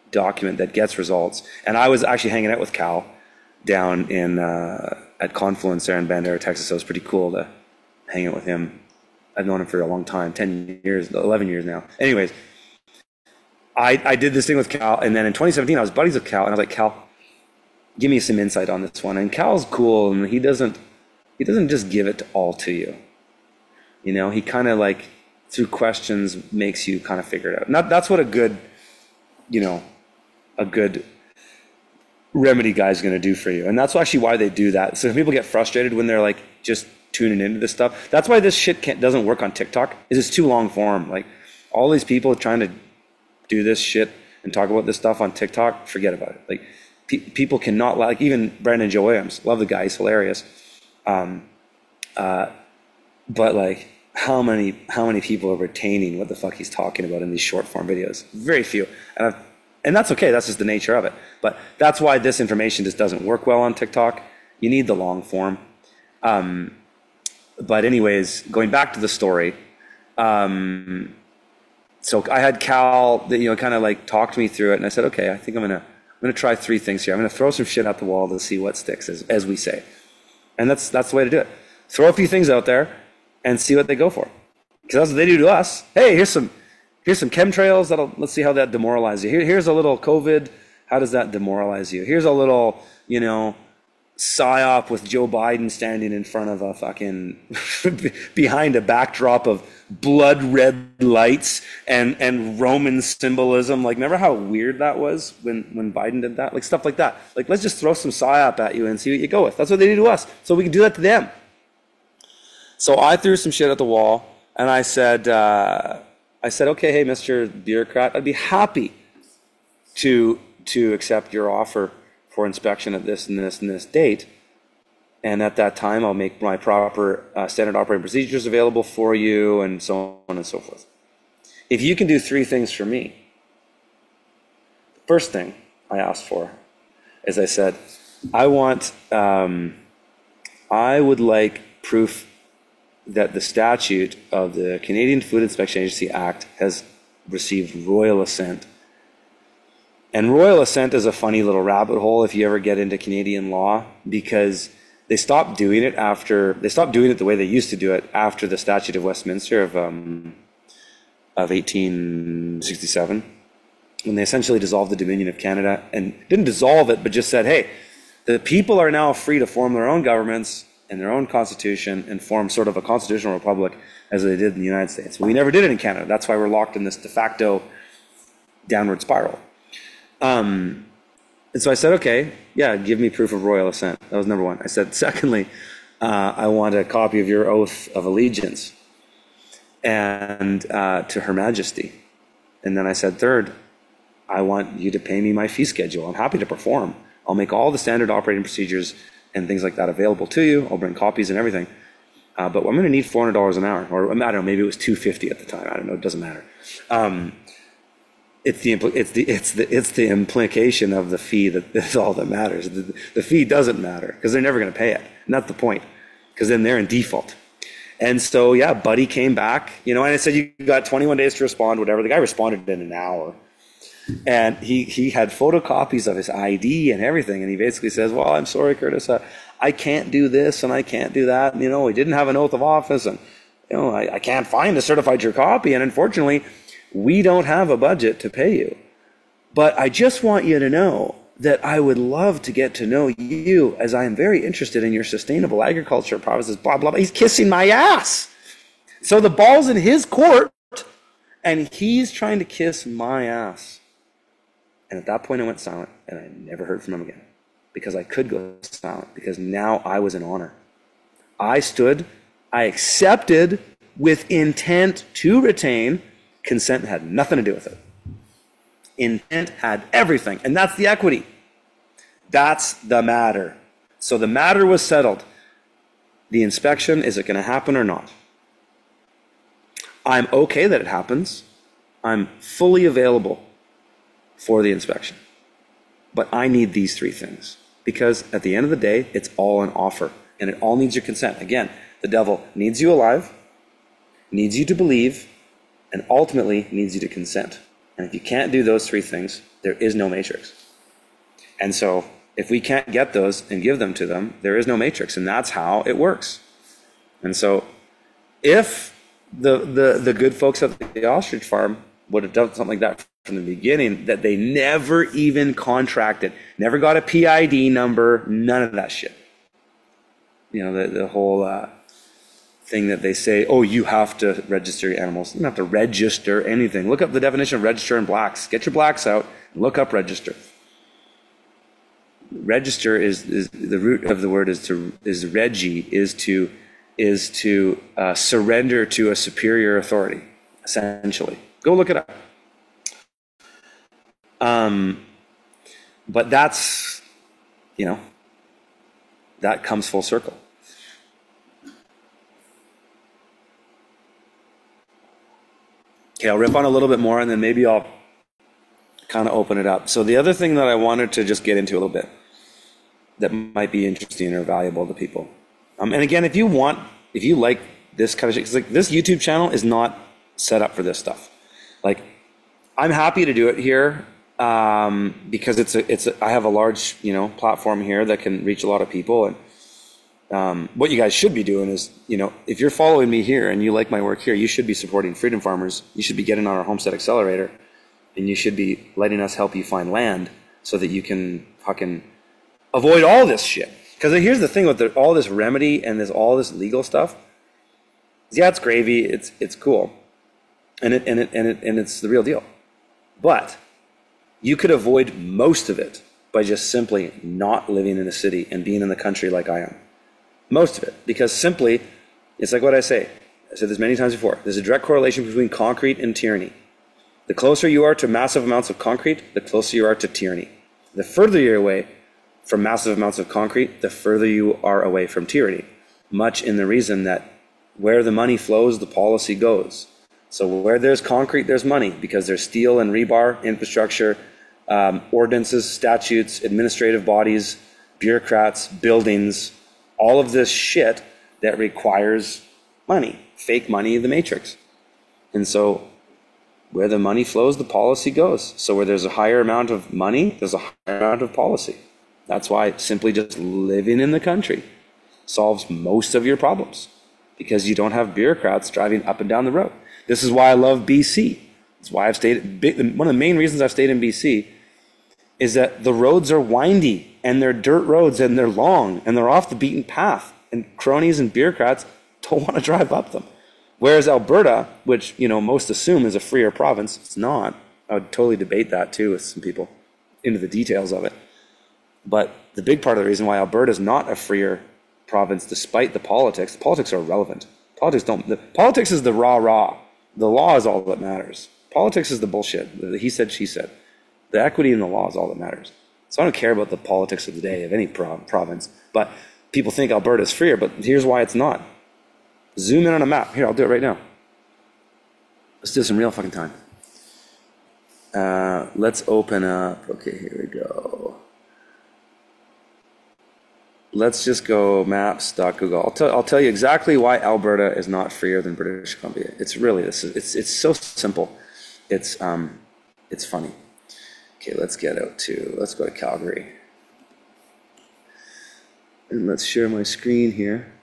document that gets results. And I was actually hanging out with Cal down in at Confluence there in Bandera, Texas. So it was pretty cool to hang out with him. I've known him for a long time, 10 years, 11 years now. Anyways, I did this thing with Cal, and then in 2017 I was buddies with Cal, and I was like, Cal, give me some insight on this one. And Cal's cool, and he doesn't just give it all to you. He kind of like through questions makes you kind of figure it out. That's what a good remedy guy is going to do for you. And that's actually why they do that. So if people get frustrated when they're like just tuning into this stuff, that's why this shit doesn't work on TikTok, is it's too long form. Like all these people trying to do this shit and talk about this stuff on TikTok, forget about it. Like people cannot, like even Brandon Joe Williams, love the guy, he's hilarious. But like how many people are retaining what the fuck he's talking about in these short form videos? Very few. And that's okay, that's just the nature of it. But that's why this information just doesn't work well on TikTok. You need the long form. But anyways, going back to the story, so I had Cal that kind of like talked me through it, and I said, okay, I think I'm gonna try three things here. I'm gonna throw some shit out the wall to see what sticks, as we say, and that's the way to do it. Throw a few things out there and see what they go for, because that's what they do to us. Hey, here's some chemtrails. Let's see how that demoralizes you. Here's a little COVID. How does that demoralize you? Here's a little psyop with Joe Biden standing in front of a fucking behind a backdrop of blood red lights and Roman symbolism. Like, remember how weird that was when Biden did that? Like stuff like that. Like, let's just throw some psyop at you and see what you go with. That's what they do to us. So we can do that to them. So I threw some shit at the wall, and I said, okay, hey, Mr. Bureaucrat, I'd be happy to accept your offer for inspection at this and this and this date. And at that time, I'll make my proper standard operating procedures available for you, and so on and so forth. If you can do three things for me, the first thing I asked for is I said, I would like proof that the statute of the Canadian Food Inspection Agency Act has received royal assent. And royal assent is a funny little rabbit hole if you ever get into Canadian law, because they stopped doing it the way they used to do it after the Statute of Westminster of 1867, when they essentially dissolved the Dominion of Canada, and didn't dissolve it, but just said, hey, the people are now free to form their own governments and their own constitution and form sort of a constitutional republic as they did in the United States. We never did it in Canada. That's why we're locked in this de facto downward spiral. And so I said, okay, yeah, give me proof of royal assent. That was number one. I said, secondly, I want a copy of your oath of allegiance and to Her Majesty. And then I said, third, I want you to pay me my fee schedule. I'm happy to perform. I'll make all the standard operating procedures and things like that available to you. I'll bring copies and everything. But I'm going to need $400 an hour, or I don't know, maybe it was $250 at the time. I don't know. It doesn't matter. It's the implication of the fee that's all that matters. The fee doesn't matter because they're never going to pay it. And that's the point, because then they're in default. And so, yeah, Buddy came back, and I said, you got 21 days to respond, whatever. The guy responded in an hour. And he had photocopies of his ID and everything. And he basically says, well, I'm sorry, Curtis, I can't do this and I can't do that. And, he didn't have an oath of office, and, I can't find a certified your copy. And unfortunately, we don't have a budget to pay you. But I just want you to know that I would love to get to know you, as I am very interested in your sustainable agriculture promises, blah, blah, blah. He's kissing my ass. So the ball's in his court, and he's trying to kiss my ass. And at that point, I went silent, and I never heard from him again. because I could go silent, because now I was in honor. I accepted with intent to retain. Consent had nothing to do with it. Intent had everything, and that's the equity. That's the matter. So the matter was settled. The inspection, is it going to happen or not? I'm okay that it happens. I'm fully available for the inspection. But I need these three things, because at the end of the day, it's all an offer, and it all needs your consent. Again, the devil needs you alive, needs you to believe, and ultimately needs you to consent. And if you can't do those three things, there is no matrix. And so if we can't get those and give them to them, there is no matrix, and that's how it works. And so if the good folks at the ostrich farm would have done something like that from the beginning, that they never even contracted, never got a PID number, none of that shit. You know, the whole thing that they say, oh, you have to register your animals. You don't have to register anything. Look up the definition of register in blacks. Get your blacks out and look up register. Register is the root of the word is regi, is to surrender to a superior authority, essentially. Go look it up. But that's, that comes full circle. Okay, I'll rip on a little bit more, and then maybe I'll kind of open it up. So the other thing that I wanted to just get into a little bit that might be interesting or valuable to people. And again, if you like this kind of shit, because like this YouTube channel is not set up for this stuff. Like, I'm happy to do it here because I have a large platform here that can reach a lot of people. And what you guys should be doing is, if you're following me here and you like my work here, you should be supporting Freedom Farmers. You should be getting on our Homestead Accelerator, and you should be letting us help you find land so that you can fucking avoid all this shit. Because here's the thing with all this remedy and all this legal stuff. Yeah, it's gravy. It's cool, and it's the real deal. But you could avoid most of it by just simply not living in a city and being in the country like I am. Most of it, because simply, it's like what I say. I said this many times before. There's a direct correlation between concrete and tyranny. The closer you are to massive amounts of concrete, the closer you are to tyranny. The further you're away from massive amounts of concrete, the further you are away from tyranny. Much in the reason that where the money flows, the policy goes. So where there's concrete, there's money, because there's steel and rebar, infrastructure, ordinances, statutes, administrative bodies, bureaucrats, buildings, all of this shit that requires money, fake money, the matrix. And so where the money flows, the policy goes. So where there's a higher amount of money, there's a higher amount of policy. That's why simply just living in the country solves most of your problems, because you don't have bureaucrats driving up and down the road. This is why I love BC. It's why I've stayed. One of the main reasons I've stayed in BC is that the roads are windy, and they're dirt roads, and they're long, and they're off the beaten path, and cronies and bureaucrats don't want to drive up them. Whereas Alberta, which most assume is a freer province, it's not. I would totally debate that too with some people into the details of it. But the big part of the reason why Alberta is not a freer province, despite the politics are irrelevant. Politics is the rah-rah. The law is all that matters. Politics is the bullshit. The he said, she said. The equity in the law is all that matters. So I don't care about the politics of the day of any province. But people think Alberta is freer, but here's why it's not. Zoom in on a map. Here, I'll do it right now. Let's do some real fucking time. Let's open up. Okay, here we go. Let's just go maps.google. I'll tell you exactly why Alberta is not freer than British Columbia. It's so simple. It's funny. Okay, let's go to Calgary. And let's share my screen here.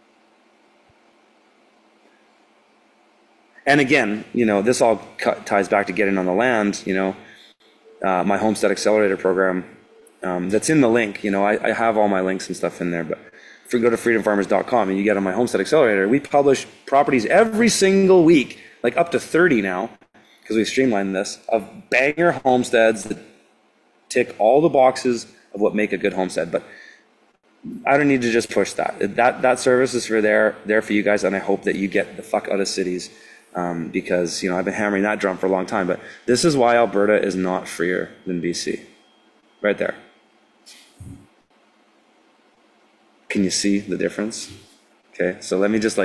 And again, this all ties back to getting on the land, my Homestead Accelerator program. That's in the link. I have all my links and stuff in there, but if you go to freedomfarmers.com and you get on my Homestead Accelerator, we publish properties every single week, like up to 30 now, because we've streamlined this, of banger homesteads that tick all the boxes of what make a good homestead. But I don't need to just push that. That service is there for you guys, and I hope that you get the fuck out of cities, because, you know, I've been hammering that drum for a long time. But this is why Alberta is not freer than BC, right there. Can you see the difference? Okay, so let me just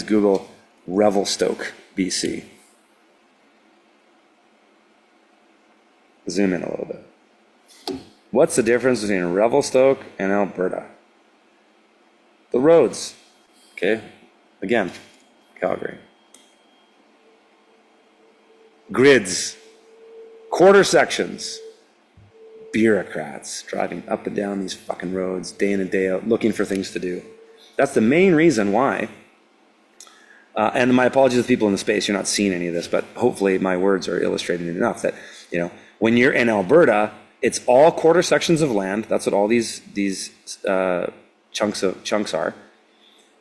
Google Revelstoke, BC. Zoom in a little bit. What's the difference between Revelstoke and Alberta? The roads. Okay, again, Calgary. Grids, quarter sections, bureaucrats driving up and down these fucking roads day in and day out looking for things to do. That's the main reason why. And my apologies to people in the space, you're not seeing any of this, but hopefully my words are illustrating enough that, you know, when you're in Alberta, it's all quarter sections of land. That's what all these chunks are,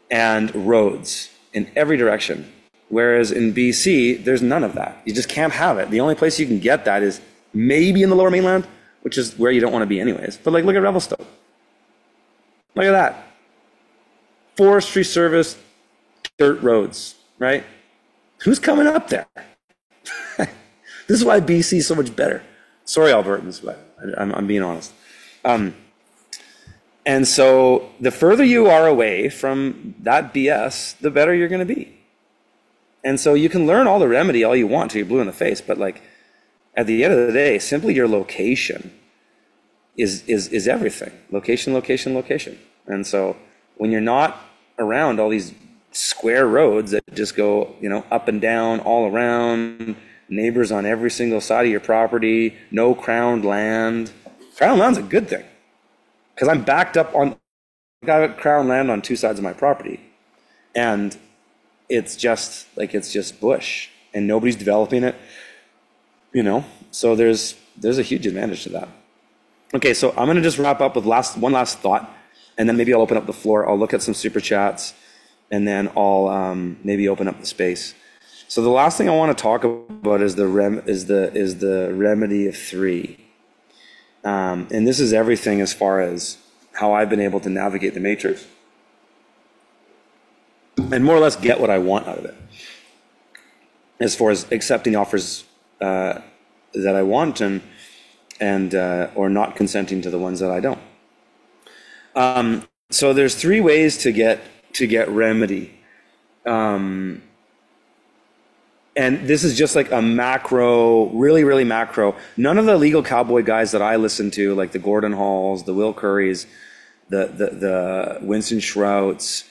and roads in every direction. Whereas in BC, there's none of that. You just can't have it. The only place you can get that is maybe in the Lower Mainland, which is where you don't want to be anyways. But like, look at Revelstoke. Look at that. Forestry Service, dirt roads, right? Who's coming up there? This is why BC is so much better. Sorry, Albertans, but I'm being honest. And so the further you are away from that BS, the better you're going to be. And so you can learn all the remedy all you want till you're blue in the face, but like at the end of the day, simply your location is everything. Location, location, location. And so when you're not around all these square roads that just go, you know, up and down, all around, neighbors on every single side of your property, no crowned land. Crowned land's a good thing, because I'm backed up on, I got crowned land on two sides of my property, and it's just bush, and nobody's developing it, you know. So there's a huge advantage to that. Okay, so I'm going to just wrap up with one last thought, and then maybe I'll open up the floor. I'll look at some super chats, and then I'll maybe open up the space. So the last thing I want to talk about is the remedy of three, and this is everything as far as how I've been able to navigate the matrix and more or less get what I want out of it, as far as accepting offers that I want and or not consenting to the ones that I don't. So there's three ways to get remedy. And this is just like a macro, really, really macro. None of the legal cowboy guys that I listen to, like the Gordon Halls, the Will Currys, the Winston Schrouts,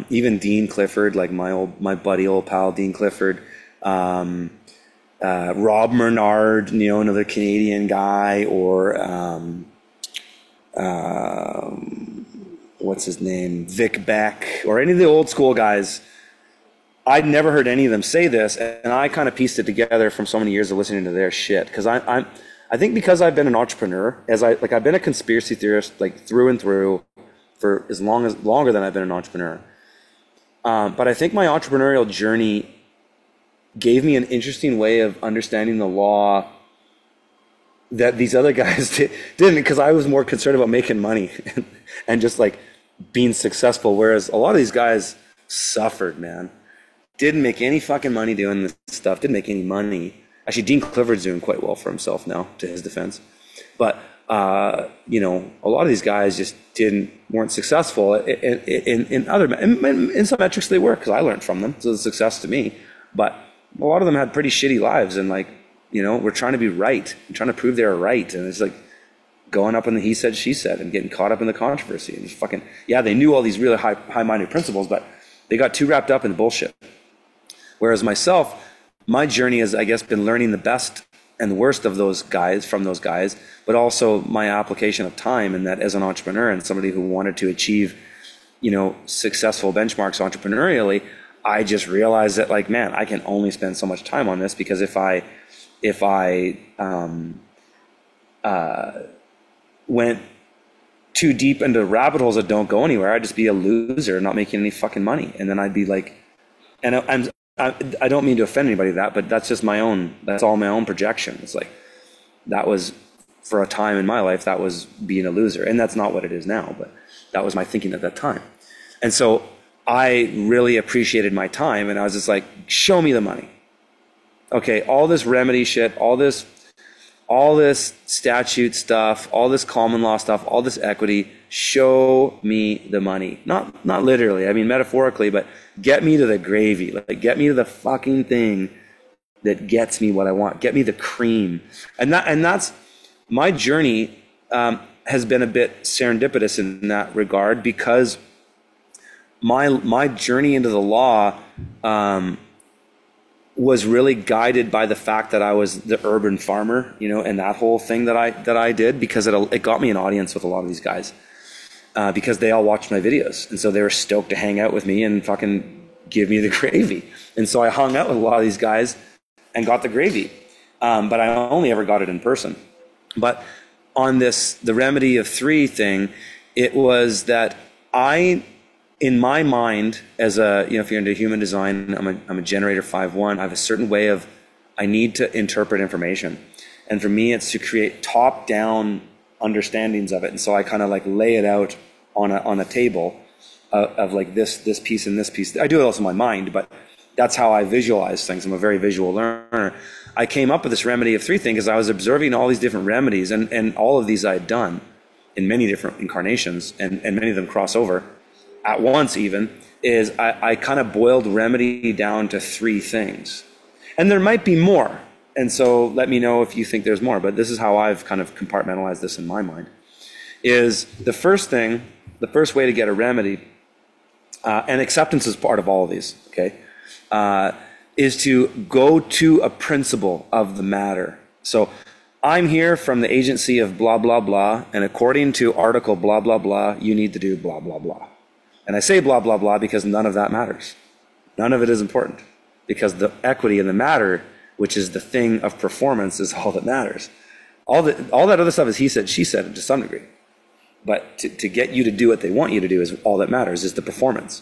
even Dean Clifford, like my buddy, old pal Dean Clifford, Rob Bernard, you know, another Canadian guy, or what's his name, Vic Beck, or any of the old school guys. I'd never heard any of them say this, and I kind of pieced it together from so many years of listening to their shit. Because I think because I've been an entrepreneur, I've been a conspiracy theorist like through and through for longer than I've been an entrepreneur. But I think my entrepreneurial journey gave me an interesting way of understanding the law that these other guys didn't, because I was more concerned about making money and just like being successful, whereas a lot of these guys suffered, man. Didn't make any fucking money doing this stuff. Didn't make any money. Actually, Dean Clifford's doing quite well for himself now, to his defense. But you know, a lot of these guys just weren't successful. In some metrics they were, because I learned from them. So it's a success to me. But a lot of them had pretty shitty lives, and like, you know, we're trying to be right. We're trying to prove they're right, and it's like going up in the he said, she said, and getting caught up in the controversy. And just fucking, yeah, they knew all these really high-minded principles, but they got too wrapped up in the bullshit. Whereas myself, my journey has, I guess, been learning the best and the worst of those guys, from those guys, but also my application of time, and that as an entrepreneur and somebody who wanted to achieve, you know, successful benchmarks entrepreneurially, I just realized that, like, man, I can only spend so much time on this, because if I went too deep into rabbit holes that don't go anywhere, I'd just be a loser, not making any fucking money. And then I'd be like, and I don't mean to offend anybody with that, but that's just that's all my own projection. It's like, that was for a time in my life, that was being a loser. And that's not what it is now, but that was my thinking at that time. And so I really appreciated my time, and I was just like, show me the money. Okay, all this remedy shit, all this statute stuff, all this common law stuff, all this equity, show me the money. Not literally, I mean metaphorically, but get me to the gravy. Like, get me to the fucking thing that gets me what I want. Get me the cream. And that's my journey has been a bit serendipitous in that regard, because my journey into the law was really guided by the fact that I was the urban farmer, and that whole thing that I did, because it got me an audience with a lot of these guys, because they all watched my videos, and so they were stoked to hang out with me and fucking give me the gravy. And so I hung out with a lot of these guys and got the gravy, but I only ever got it in person. But on the remedy of 3 thing, it was that in my mind, as if you're into human design, I'm a generator 5-1. I have a certain way I need to interpret information. And for me, it's to create top-down understandings of it. And so I kind of like lay it out on a table of like this piece and this piece. I do it also in my mind, but that's how I visualize things. I'm a very visual learner. I came up with this remedy of 3 thing because I was observing all these different remedies, and all of these I had done in many different incarnations, and many of them cross over at once. Even is I kind of boiled remedy down to 3 things, and there might be more, and so let me know if you think there's more, but this is how I've kind of compartmentalized this in my mind. Is the first way to get a remedy, and acceptance is part of all of these, okay, is to go to a principle of the matter. So I'm here from the agency of blah, blah, blah, and according to article blah, blah, blah, you need to do blah, blah, blah. And I say blah, blah, blah because none of that matters. None of it is important, because the equity in the matter, which is the thing of performance, is all that matters. All that other stuff is he said, she said to some degree. But to get you to do what they want you to do is all that matters, is the performance.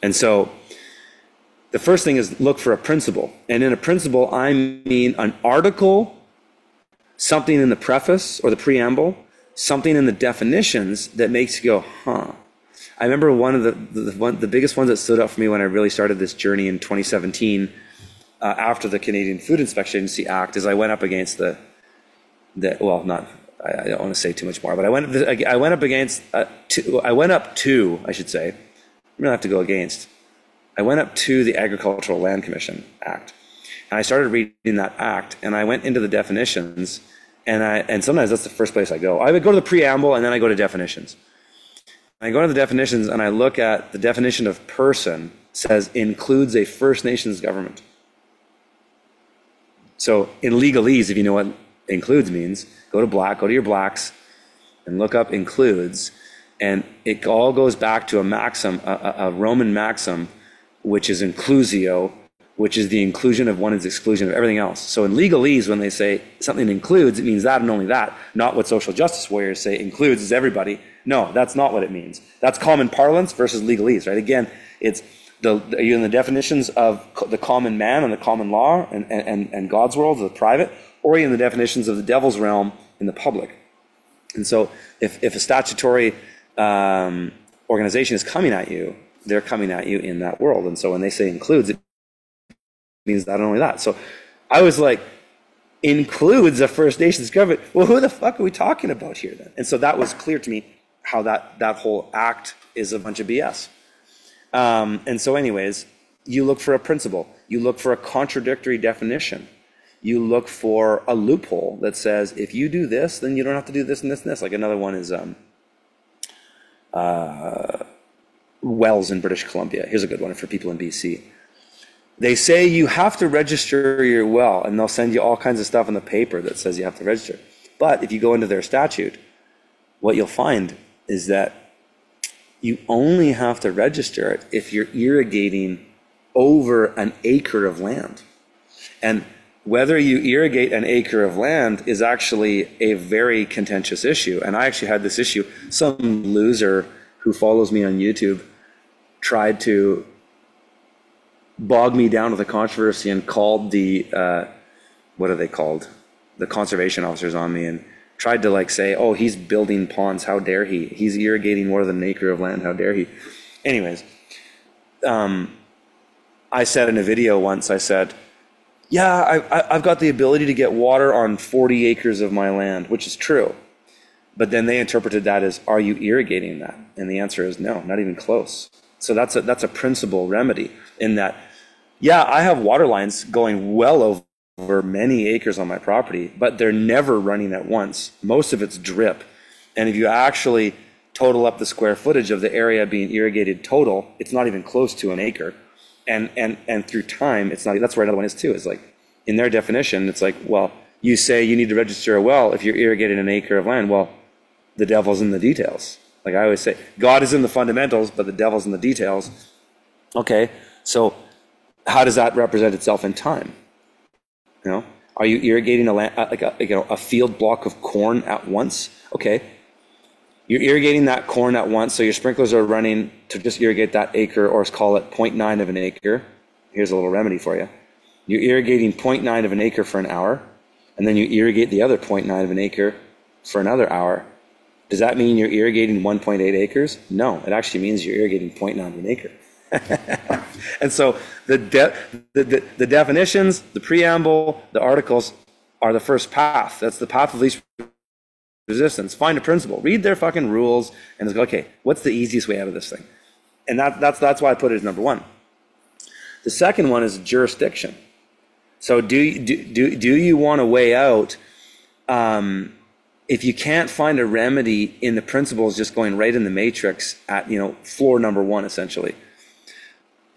And so the first thing is look for a principle. And in a principle, I mean an article, something in the preface or the preamble, something in the definitions that makes you go, huh. I remember one of the biggest ones that stood out for me when I really started this journey in 2017, after the Canadian Food Inspection Agency Act, is I went up against I don't want to say too much more, but I went up to, I should say, I'm going to have to go against. I went up to the Agricultural Land Commission Act, and I started reading that act, and I went into the definitions, and sometimes that's the first place I go. I would go to the preamble, and then I go to definitions. I go to the definitions, and I look at the definition of person, says includes a First Nations government. So in legalese, if you know what includes means, go to your blacks, and look up includes, and it all goes back to a maxim, a Roman maxim, which is inclusio, which is the inclusion of one is exclusion of everything else. So in legalese, when they say something includes, it means that and only that, not what social justice warriors say includes is everybody. No, that's not what it means. That's common parlance versus legalese, right? Again, are you in the definitions of the common man and the common law and God's world, the private, or are you in the definitions of the devil's realm in the public? And so if a statutory organization is coming at you, they're coming at you in that world. And so when they say includes, it means that and only that. So I was like, includes a First Nations government. Well, who the fuck are we talking about here then? And so that was clear to me how that whole act is a bunch of BS. And so anyways, you look for a principle. You look for a contradictory definition. You look for a loophole that says, if you do this, then you don't have to do this and this and this. Like another one is wells in British Columbia. Here's a good one for people in BC. They say you have to register your well, and they'll send you all kinds of stuff in the paper that says you have to register. But if you go into their statute, what you'll find is that you only have to register it if you're irrigating over an acre of land. And whether you irrigate an acre of land is actually a very contentious issue. And I actually had this issue. Some loser who follows me on YouTube tried to bog me down with a controversy and called the, what are they called? The conservation officers on me and tried to like say, oh, he's building ponds, how dare he? He's irrigating more than an acre of land, how dare he? Anyways, I said in a video once, I said, yeah, I've got the ability to get water on 40 acres of my land, which is true. But then they interpreted that as, are you irrigating that? And the answer is no, not even close. So that's a principal remedy in that, yeah, I have water lines going well over many acres on my property, but they're never running at once. Most of it's drip. And if you actually total up the square footage of the area being irrigated total, it's not even close to an acre. And through time, it's not, that's where another one is too. It's like, in their definition, it's like, well, you say you need to register a well if you're irrigating an acre of land. Well, the devil's in the details. Like I always say, God is in the fundamentals, but the devil's in the details. Okay, so how does that represent itself in time? You know, are you irrigating a field block of corn at once? Okay, you're irrigating that corn at once, so your sprinklers are running to just irrigate that acre, or let's call it 0.9 of an acre. Here's a little remedy for you. You're irrigating 0.9 of an acre for an hour, and then you irrigate the other 0.9 of an acre for another hour. Does that mean you're irrigating 1.8 acres? No, it actually means you're irrigating 0.9 of an acre. And so the definitions, the preamble, the articles are the first path. That's the path of least resistance. Find a principle, read their fucking rules, and just go, okay, what's the easiest way out of this thing? And that's why I put it as number one. The second one is jurisdiction. So do you want to weigh out, if you can't find a remedy in the principles, just going right in the matrix at, floor number one, essentially.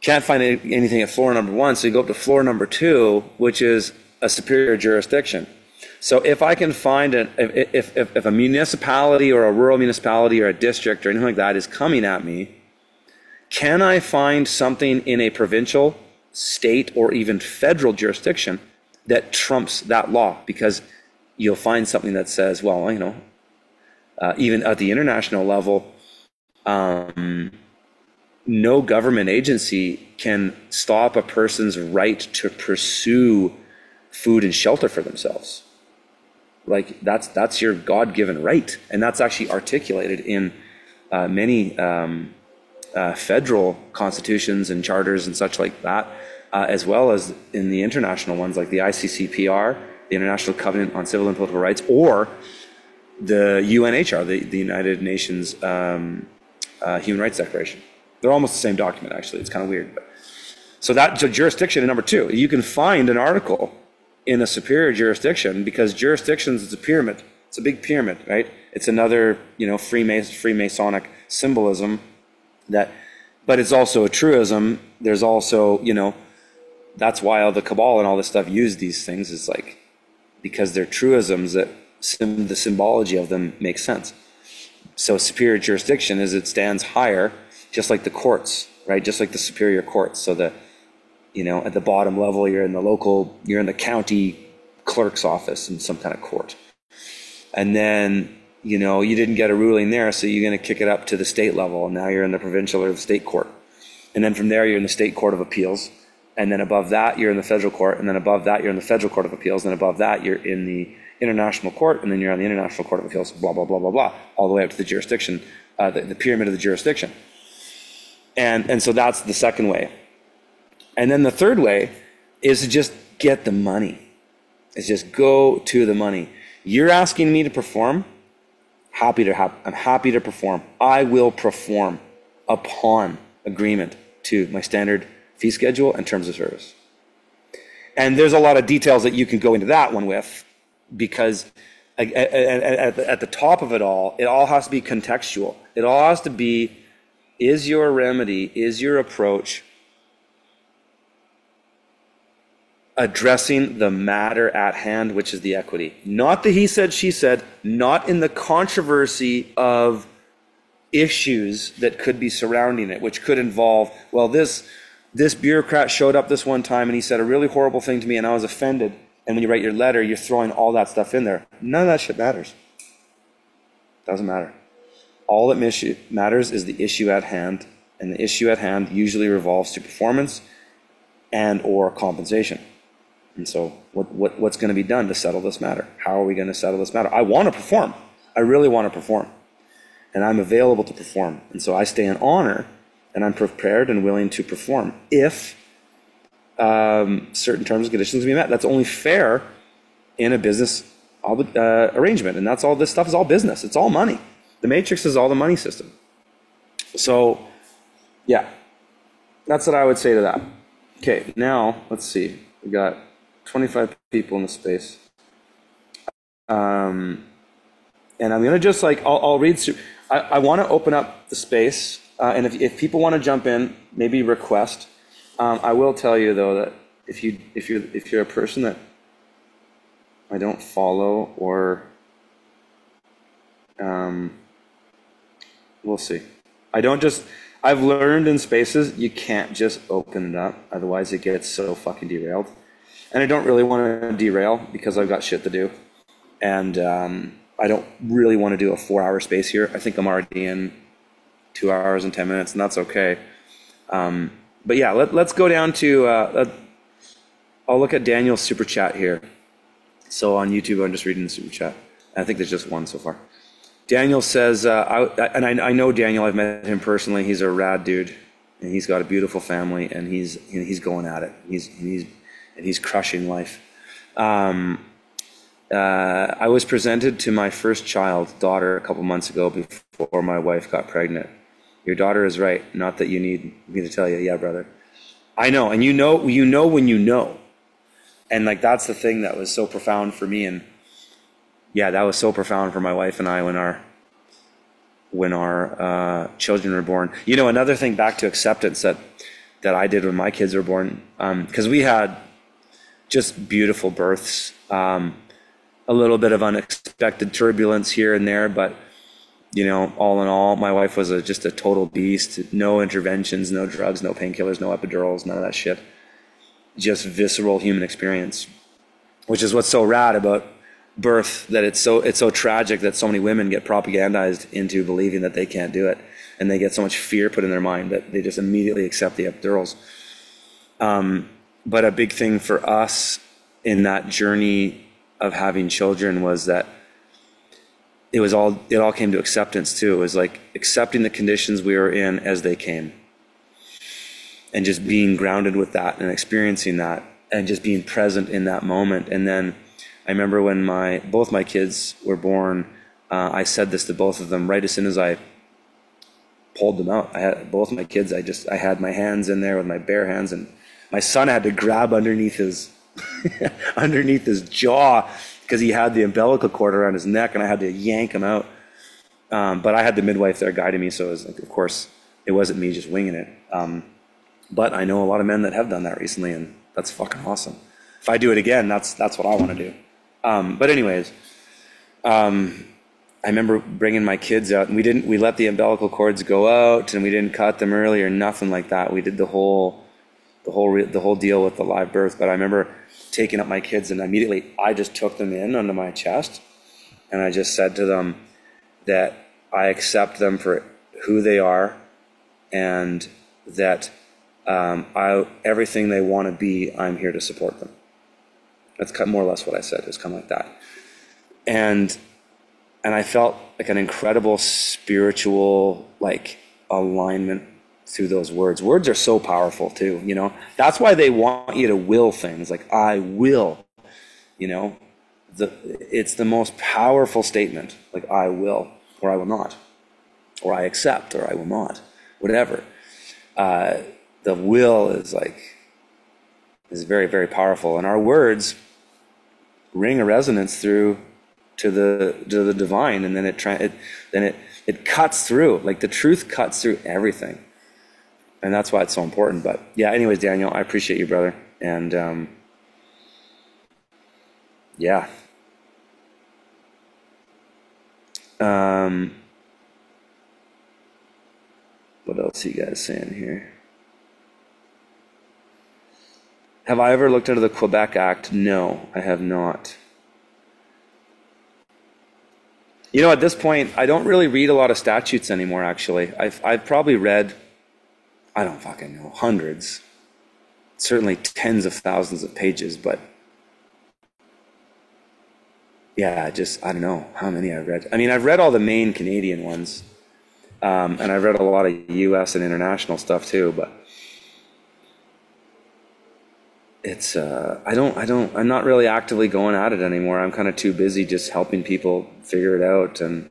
Can't find anything at floor number one, so you go up to floor number two, which is a superior jurisdiction. So if I can find if a municipality or a rural municipality or a district or anything like that is coming at me, can I find something in a provincial, state, or even federal jurisdiction that trumps that law? Because you'll find something that says, well, even at the international level, no government agency can stop a person's right to pursue food and shelter for themselves. Like that's your God-given right, and that's actually articulated in many federal constitutions and charters and such like that, as well as in the international ones like the ICCPR, the International Covenant on Civil and Political Rights, or the UNHR, the United Nations Human Rights Declaration. They're almost the same document, actually. It's kind of weird. So jurisdiction is number two. You can find an article in a superior jurisdiction, because jurisdictions is a pyramid. It's a big pyramid, right? It's another, Freemasonic symbolism but it's also a truism. There's also, that's why all the Cabal and all this stuff use these things, is like, because they're truisms that the symbology of them makes sense. So superior jurisdiction is it stands higher, just like the courts, right? Just like the superior courts. So that, at the bottom level, you're in the county clerk's office in some kind of court. And then, you didn't get a ruling there, so you're going to kick it up to the state level. And now you're in the provincial or the state court. And then from there, you're in the state court of appeals. And then above that, you're in the federal court. And then above that, you're in the federal court of appeals. And above that, you're in the international court. And then you're on the international court of appeals, blah, blah, blah, blah, blah, all the way up to the jurisdiction, the pyramid of the jurisdiction. And so that's the second way. And then the third way is to just get the money. It's just go to the money. You're asking me to perform. I'm happy to perform. I will perform upon agreement to my standard fee schedule and terms of service. And there's a lot of details that you can go into that one with, because at the top of it all has to be contextual. It all has to be, is your remedy, is your approach addressing the matter at hand, which is the equity. Not the he said, she said, not in the controversy of issues that could be surrounding it, which could involve, well, this bureaucrat showed up this one time and he said a really horrible thing to me and I was offended. And when you write your letter, you're throwing all that stuff in there. None of that shit matters. Doesn't matter. All that matters is the issue at hand, and the issue at hand usually revolves to performance and or compensation. And so what's going to be done to settle this matter? How are we going to settle this matter? I want to perform. I really want to perform. And I'm available to perform. And so I stay in honor, and I'm prepared and willing to perform if certain terms and conditions can be met. That's only fair in a business arrangement. And that's all, this stuff is all business. It's all money. The Matrix is all the money system. So, yeah, that's what I would say to that. Okay, now, let's see. We got 25 people in the space. And I'm going to just I'll read through. I want to open up the space. And if people want to jump in, maybe request. I will tell you, though, that if you're a person that I don't follow, or we'll see. I've learned in spaces, you can't just open it up. Otherwise it gets so fucking derailed. And I don't really want to derail because I've got shit to do. And I don't really want to do a 4-hour space here. I think I'm already in 2 hours and 10 minutes, and that's okay. But yeah, let's go down to, I'll look at Daniel's super chat here. So on YouTube, I'm just reading the super chat. I think there's just one so far. Daniel says, I know Daniel, I've met him personally. He's a rad dude, and he's got a beautiful family, and he's going at it. He's crushing life. I was presented to my first daughter, a couple months ago before my wife got pregnant. Your daughter is right. Not that you need me to tell you. Yeah, brother. I know, and you know when you know. And that's the thing that was so profound for me, and yeah, that was so profound for my wife and I when our children were born. Another thing, back to acceptance, that I did when my kids were born, because we had just beautiful births, a little bit of unexpected turbulence here and there, but all in all, my wife was just a total beast. No interventions, no drugs, no painkillers, no epidurals, none of that shit. Just visceral human experience, which is what's so rad about birth, that it's so tragic that so many women get propagandized into believing that they can't do it, and they get so much fear put in their mind that they just immediately accept the epidurals. But a big thing for us in that journey of having children was that it all came to acceptance too. It was like accepting the conditions we were in as they came, and just being grounded with that and experiencing that and just being present in that moment. And then I remember when both my kids were born, I said this to both of them right as soon as I pulled them out. I had both my kids, I had my hands in there with my bare hands, and my son had to grab underneath his jaw because he had the umbilical cord around his neck, and I had to yank him out. But I had the midwife there guiding me, so it was of course, it wasn't me just winging it. But I know a lot of men that have done that recently, and that's fucking awesome. If I do it again, that's what I want to do. But anyways, I remember bringing my kids out, and we let the umbilical cords go out, and we didn't cut them early or nothing like that. We did the whole deal with the live birth. But I remember taking up my kids, and immediately I just took them in under my chest, and I just said to them that I accept them for who they are, and that everything they want to be, I'm here to support them. That's more or less what I said. It was kind of like that. And I felt like an incredible spiritual alignment through those words. Words are so powerful too, That's why they want you to will things, like I will, it's the most powerful statement, like I will, or I will not, or I accept, or I will not, whatever. The will is very, very powerful, and our words ring a resonance through to the divine, and then it cuts through, the truth cuts through everything, and that's why it's so important. But yeah, anyways, Daniel, I appreciate you, brother, and yeah. What else are you guys saying here? Have I ever looked into the Quebec Act? No, I have not. At this point, I don't really read a lot of statutes anymore, actually. I've probably read, I don't fucking know, hundreds, certainly tens of thousands of pages, but yeah, just, I don't know how many I've read. I mean, I've read all the main Canadian ones, and I've read a lot of US and international stuff too, but it's, I'm not really actively going at it anymore. I'm kind of too busy just helping people figure it out. And,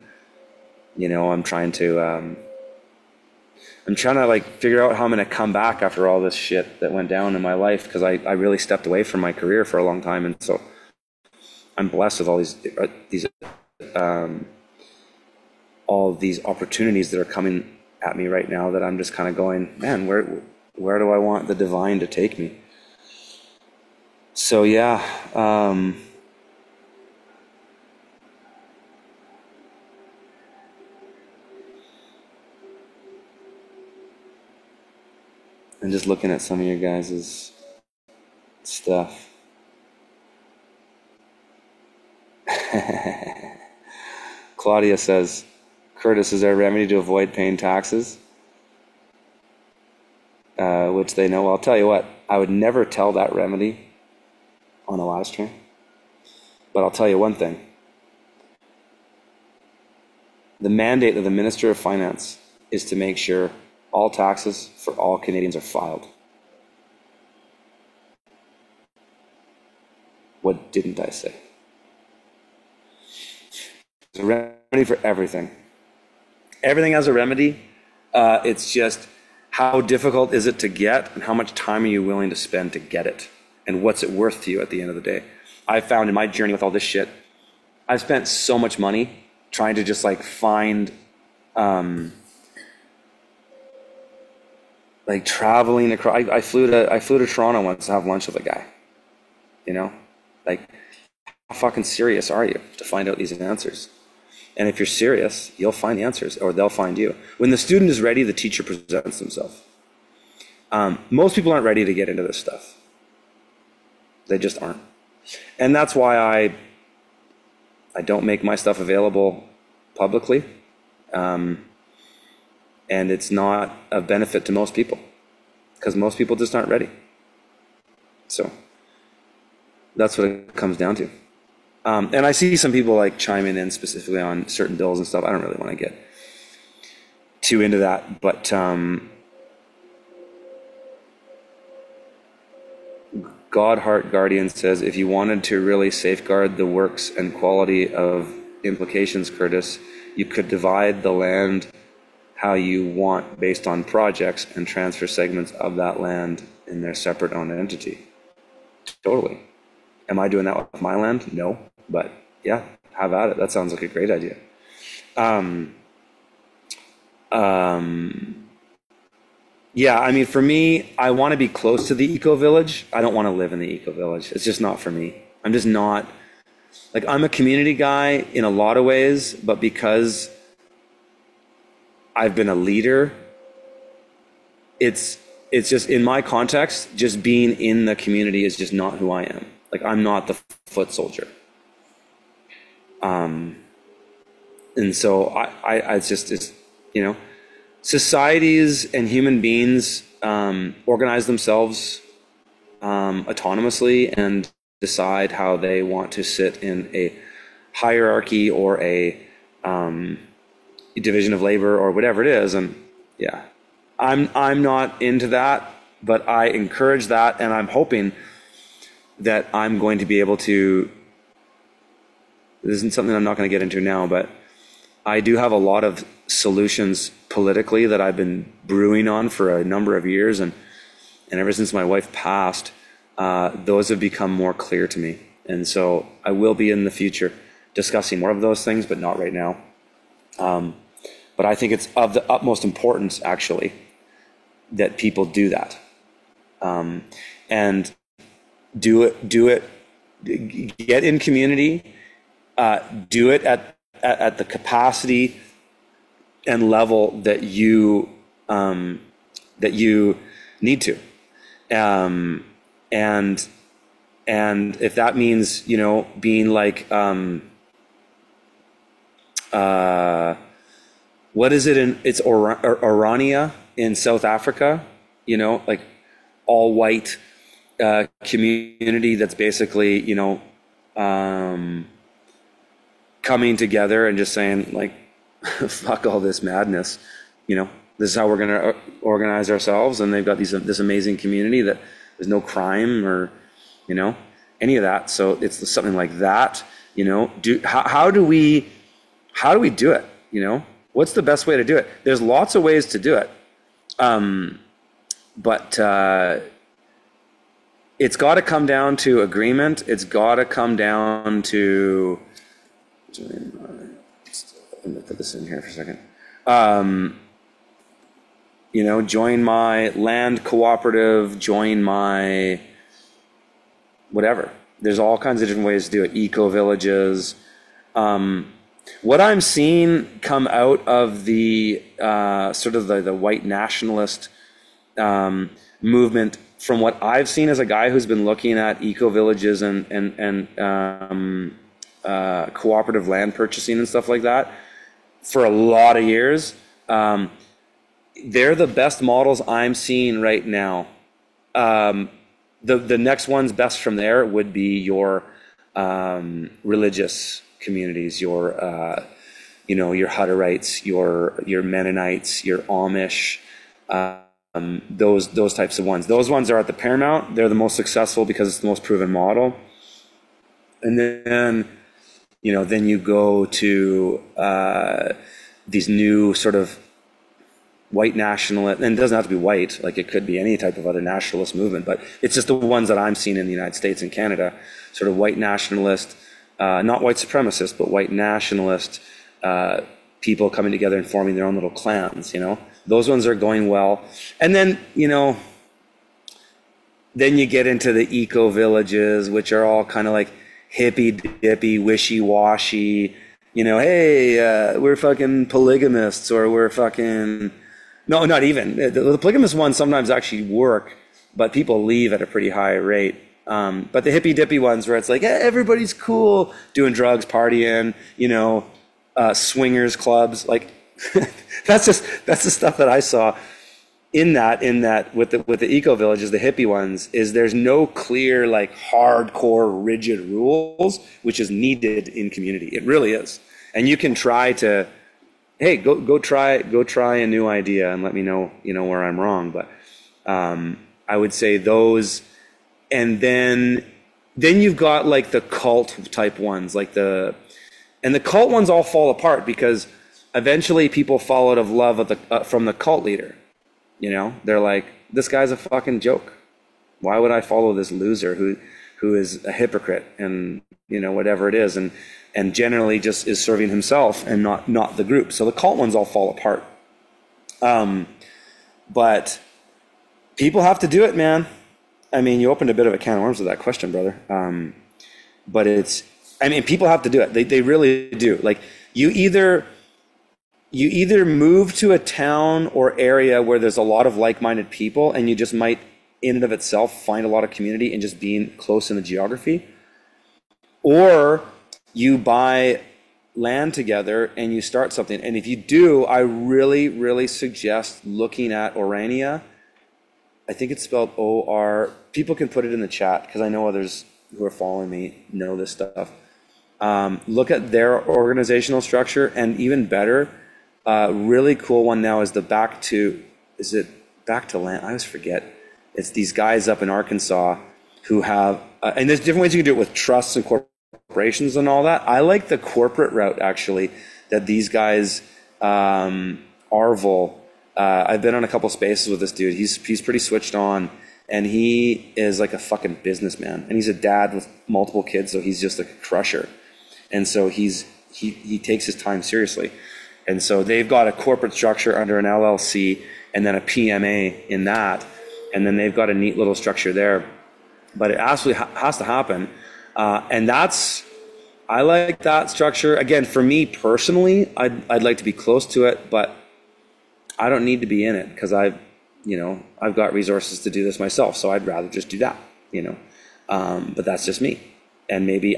I'm trying to like figure out how I'm going to come back after all this shit that went down in my life, because I really stepped away from my career for a long time. And so I'm blessed with all these opportunities that are coming at me right now, that I'm just kind of going, man, where do I want the divine to take me? So yeah, I'm just looking at some of your guys' stuff. Claudia says, Curtis, is there a remedy to avoid paying taxes? Which they know. Well, I'll tell you what, I would never tell that remedy on a live stream. But I'll tell you one thing. The mandate of the Minister of Finance is to make sure all taxes for all Canadians are filed. What didn't I say? There's a remedy for everything. Everything has a remedy. It's just, how difficult is it to get, and how much time are you willing to spend to get it? And what's it worth to you at the end of the day? I found in my journey with all this shit, I've spent so much money trying to just like find, like traveling across. I flew to Toronto once to have lunch with a guy. Like, how fucking serious are you to find out these answers? And if you're serious, you'll find the answers, or they'll find you. When the student is ready, the teacher presents themselves. Most people aren't ready to get into this stuff. They just aren't. And that's why I don't make my stuff available publicly. And it's not of benefit to most people, because most people just aren't ready. So that's what it comes down to. And I see some people like chiming in specifically on certain bills and stuff. I don't really want to get too into that, but Godheart Guardian says, if you wanted to really safeguard the works and quality of implications, Curtis, you could divide the land how you want based on projects and transfer segments of that land in their separate owned entity. Totally. Am I doing that with my land? No. But yeah, have at it. That sounds like a great idea. Yeah, I mean, for me, I want to be close to the eco-village. I don't want to live in the eco-village. It's just not for me. I'm just not, like, I'm a community guy in a lot of ways, but because I've been a leader, it's just, in my context, just being in the community is just not who I am. Like, I'm not the foot soldier. And so it's societies and human beings organize themselves autonomously and decide how they want to sit in a hierarchy or a division of labor or whatever it is. And yeah, I'm not into that, but I encourage that, and I'm hoping that I'm going to be able to. This isn't something I'm not going to get into now, but I do have a lot of solutions politically that I've been brewing on for a number of years, and ever since my wife passed, those have become more clear to me. And so I will be in the future discussing more of those things, but not right now. But I think it's of the utmost importance, actually, that people do that, and do it. Get in community. Do it at the capacity and level that you need to, and if that means being like what is it it's Orania in South Africa, like all white community that's basically coming together and just saying like, fuck all this madness, you know, this is how we're going to organize ourselves. And they've got this amazing community that there's no crime or, you know, any of that. So it's something like that, you know, how do we do it? You know, what's the best way to do it? There's lots of ways to do it. But it's got to come down to agreement. It's got to come down to, let me put this in here for a second. You know, join my land cooperative, join my whatever. There's all kinds of different ways to do it. Eco villages. What I'm seeing come out of the sort of the white nationalist movement, from what I've seen as a guy who's been looking at eco villages and cooperative land purchasing and stuff like that for a lot of years, they're the best models I'm seeing right now. The next ones best from there would be your religious communities, your you know, your Hutterites, your Mennonites, your Amish, those types of ones. Those ones are at the paramount. They're the most successful because it's the most proven model. And then, you know, then you go to these new sort of white nationalist, and it doesn't have to be white, like it could be any type of other nationalist movement, but it's just the ones that I'm seeing in the United States and Canada, sort of white nationalist, not white supremacist, but white nationalist people coming together and forming their own little clans, you know. Those ones are going well. And then, you know, then you get into the eco villages, which are all kind of like hippy dippy, wishy washy, you know, hey, we're fucking polygamists, or we're fucking, no, not even. The polygamous ones sometimes actually work, but people leave at a pretty high rate. But the hippy dippy ones where it's like, hey, everybody's cool, doing drugs, partying, you know, swingers clubs, like that's the stuff that I saw in that with the eco villages, the hippie ones, is there's no clear, like, hardcore rigid rules, which is needed in community. It really is. And you can try to, hey, go try a new idea and let me know, you know, where I'm wrong. But I would say those, and then you've got like the cult type ones, like and the cult ones all fall apart because eventually people fall out of love from the cult leader. You know, they're like, this guy's a fucking joke. Why would I follow this loser who is a hypocrite and, you know, whatever it is, and generally just is serving himself and not the group. So the cult ones all fall apart. But people have to do it, man. I mean, you opened a bit of a can of worms with that question, brother. But people have to do it. They really do. Like, you either move to a town or area where there's a lot of like-minded people, and you just might, in and of itself, find a lot of community in just being close in the geography, or you buy land together and you start something. And if you do, I really, really suggest looking at Orania. I think it's spelled O-R. People can put it in the chat because I know others who are following me know this stuff. Look at their organizational structure, and even better, really cool one now is Back to Land? I always forget. It's these guys up in Arkansas who have, and there's different ways you can do it with trusts and corporations and all that. I like the corporate route, actually, that these guys, Arvel, I've been on a couple spaces with this dude. He's pretty switched on, and he is like a fucking businessman, and he's a dad with multiple kids, so he's just a crusher. And so he takes his time seriously. And so they've got a corporate structure under an LLC and then a PMA in that. And then they've got a neat little structure there. But it absolutely has to happen. And I like that structure. Again, for me personally, I'd like to be close to it, but I don't need to be in it because I've got resources to do this myself. So I'd rather just do that, you know. But that's just me. And maybe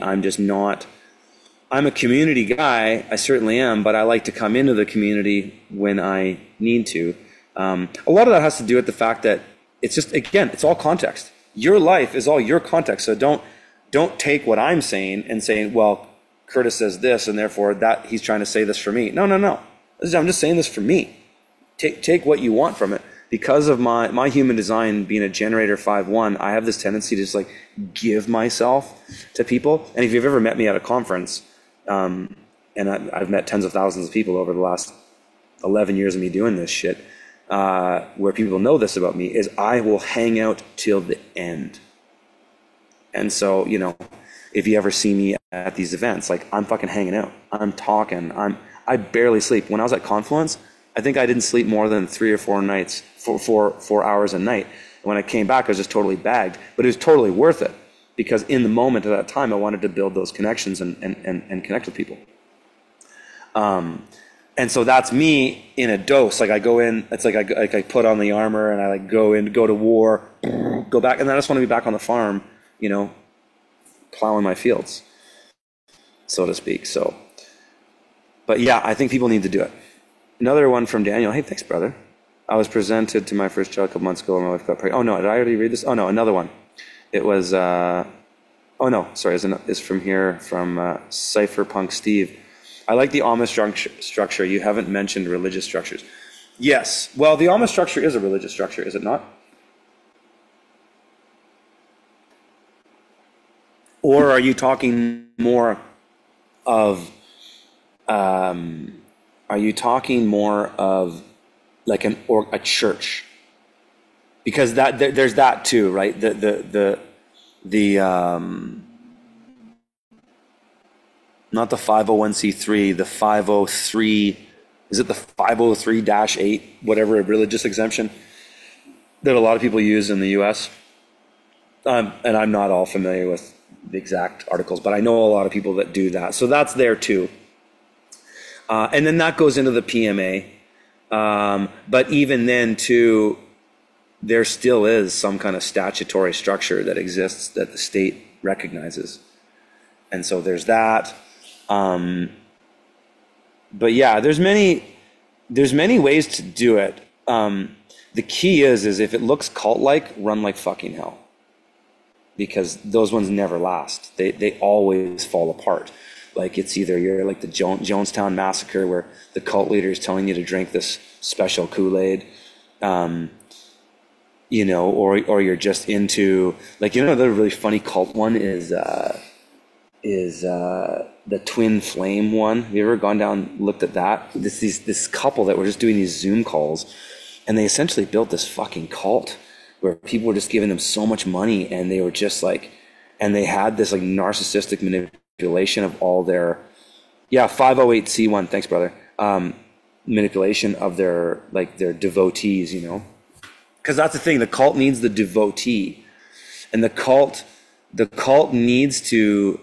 I'm a community guy, I certainly am, but I like to come into the community when I need to. A lot of that has to do with the fact that it's just, again, it's all context. Your life is all your context, so don't take what I'm saying and saying, well, Curtis says this, and therefore that he's trying to say this for me. No. I'm just saying this for me. Take what you want from it. Because of my human design being a generator 5-1, I have this tendency to just like give myself to people. And if you've ever met me at a conference, and I've met tens of thousands of people over the last 11 years of me doing this shit, where people know this about me, is I will hang out till the end. And so, you know, if you ever see me at these events, like I'm fucking hanging out, I'm talking, I barely sleep. When I was at Confluence, I think I didn't sleep more than 3 or 4 nights, 4 hours a night. When I came back, I was just totally bagged, but it was totally worth it because in the moment at that time, I wanted to build those connections and connect with people. And so that's me in a dose. Like I go in, it's like I put on the armor and I like go to war, go back, and then I just want to be back on the farm, you know, plowing my fields, so to speak. So, but yeah, I think people need to do it. Another one from Daniel. Hey, thanks, brother. I was presented to my first child a couple months ago and my wife got pregnant. Oh, no, did I already read this? Oh, no, another one. It was, oh, no, sorry, it's from here, from Cypherpunk Steve. I like the Amish structure. You haven't mentioned religious structures. Yes. Well, the Amish structure is a religious structure, is it not? Or are you talking more of like a church? Because there's that too, right? The not the 501c3, the 503, is it the 503-8, whatever, a religious exemption that a lot of people use in the US? And I'm not all familiar with the exact articles, but I know a lot of people that do that. So that's there too. And then that goes into the PMA. But even then too, there still is some kind of statutory structure that exists that the state recognizes. And so there's that. But yeah, there's many ways to do it. The key is if it looks cult-like, run like fucking hell. Because those ones never last. They always fall apart. Like it's either you're like the Jonestown Massacre where the cult leader is telling you to drink this special Kool-Aid, you know, or you're just into, like, you know, the really funny cult one is the Twin Flame one. Have you ever gone down, looked at that? This couple that were just doing these Zoom calls, and they essentially built this fucking cult where people were just giving them so much money, and they were just like, and they had this like narcissistic manipulation of all their, 508c1, thanks brother, manipulation of their devotees, you know, because that's the thing, the cult needs the devotee, and the cult needs to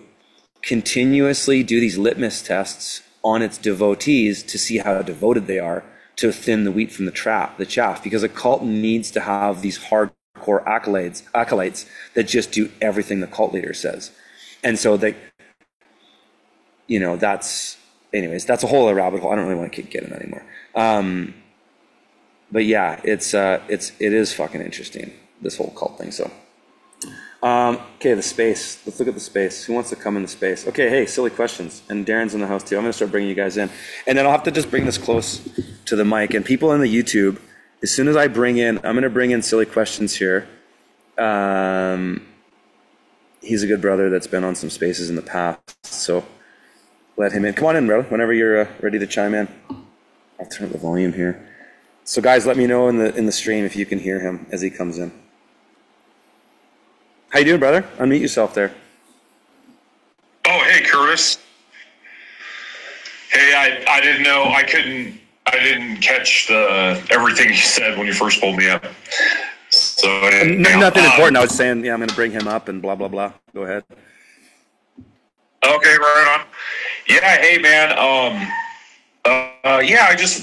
continuously do these litmus tests on its devotees to see how devoted they are, to thin the wheat from the chaff, because a cult needs to have these hardcore acolytes that just do everything the cult leader says. And so they, you know, that's a whole other rabbit hole. I don't really want to keep getting that anymore. But yeah, it is fucking interesting, this whole cult thing. So, okay, the space. Let's look at the space. Who wants to come in the space? Okay, hey, silly questions. And Darren's in the house too. I'm going to start bringing you guys in. And then I'll have to just bring this close to the mic. And people in the YouTube, as soon as I'm going to bring in silly questions here. He's a good brother that's been on some spaces in the past. So let him in. Come on in, brother, whenever you're ready to chime in. I'll turn up the volume here. So guys, let me know in the stream if you can hear him as he comes in. How you doing, brother? Unmute yourself there. Oh, hey, Curtis. Hey, I didn't know, I didn't catch everything you said when you first pulled me up. So nothing important. I was saying, I'm going to bring him up and blah, blah, blah. Go ahead. Okay, right on. Yeah, hey, man.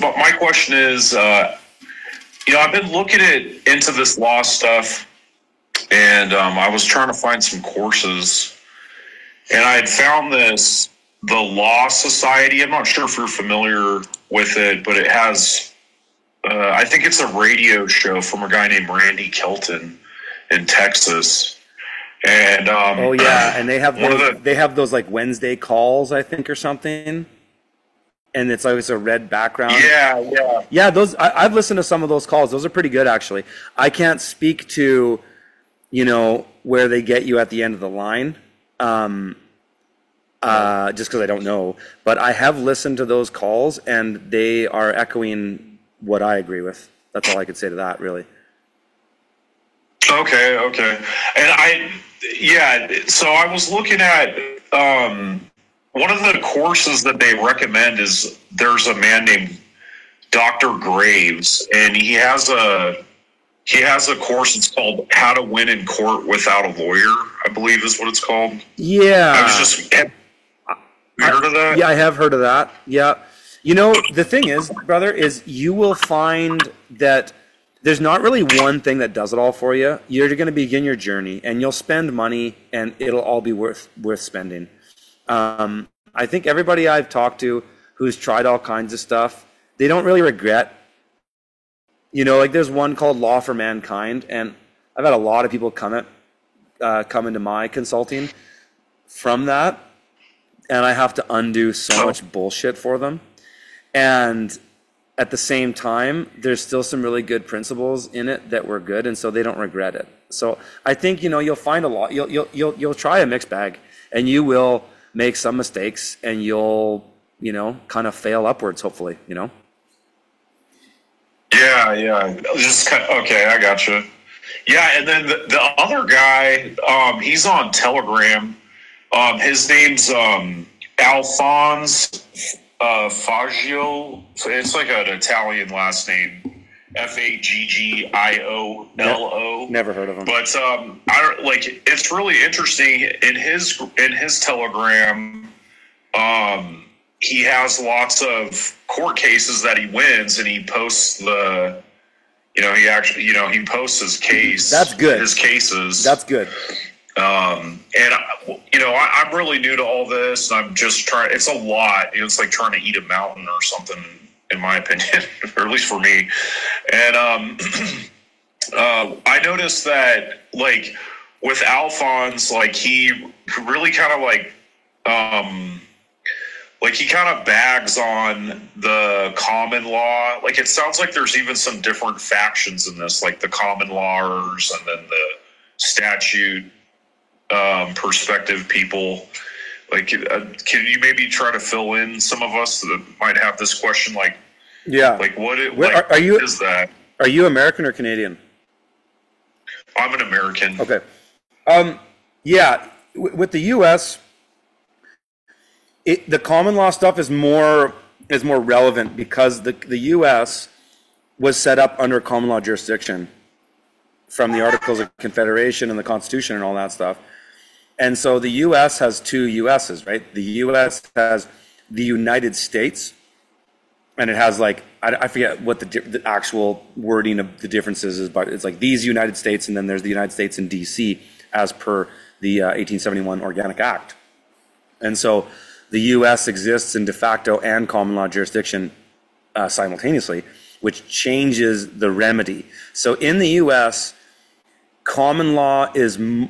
My question is, I've been looking into this law stuff, and I was trying to find some courses, and I had found the Law Society. I'm not sure if you're familiar with it, but it has, I think it's a radio show from a guy named Randy Kelton in Texas. And Oh yeah, and they have one of those, the they have those like Wednesday calls, I think, or something, and it's always a red background. yeah. Yeah, those I've listened to some of those calls. Those are pretty good, actually. I can't speak to, where they get you at the end of the line, just because I don't know. But I have listened to those calls, and they are echoing what I agree with. That's all I could say to that, really. Okay. So I was looking at one of the courses that they recommend is there's a man named Dr. Graves, and he has a course. It's called How to Win in Court Without a Lawyer, I believe is what it's called. Yeah. Have you heard of that? Yeah, I have heard of that. Yeah. The thing is, brother, is you will find that there's not really one thing that does it all for you. You're going to begin your journey, and you'll spend money, and it'll all be worth spending. I think everybody I've talked to who's tried all kinds of stuff, they don't really regret. Like there's one called Law for Mankind, and I've had a lot of people come into my consulting from that, and I have to undo so much bullshit for them. And at the same time, there's still some really good principles in it that were good, and so they don't regret it. So I think you'll find a lot. You'll try a mixed bag, and you will make some mistakes, and you'll kind of fail upwards, hopefully. Yeah. Okay, I gotcha. Yeah, and then the other guy, he's on Telegram. His name's Alphonse Faggio. It's like an Italian last name, Faggiolo. Never heard of him. But it's really interesting in his Telegram. He has lots of court cases that he wins, and he posts he posts his case. That's good. His cases. That's good. I'm really new to all this, and I'm just trying. It's a lot. It's like trying to eat a mountain or something, in my opinion, or at least for me. And I noticed that, like, with Alphonse, like, he really kind of he kind of bags on the common law. Like, it sounds like there's even some different factions in this, like the common lawers and then the statute perspective people. Like, can you maybe try to fill in some of us that might have this question? Like, yeah, like what is that? Are you American or Canadian? I'm an American. Okay. Yeah, with the U.S., the common law stuff is more relevant because the U.S. was set up under common law jurisdiction from the Articles of Confederation and the Constitution and all that stuff. And so the U.S. has two U.S.'s, right? The U.S. has the United States, and it has, like, I forget what the actual wording of the differences is, but it's like these United States, and then there's the United States in D.C. as per the 1871 Organic Act. And so the U.S. exists in de facto and common law jurisdiction simultaneously, which changes the remedy. So in the U.S., common law isn't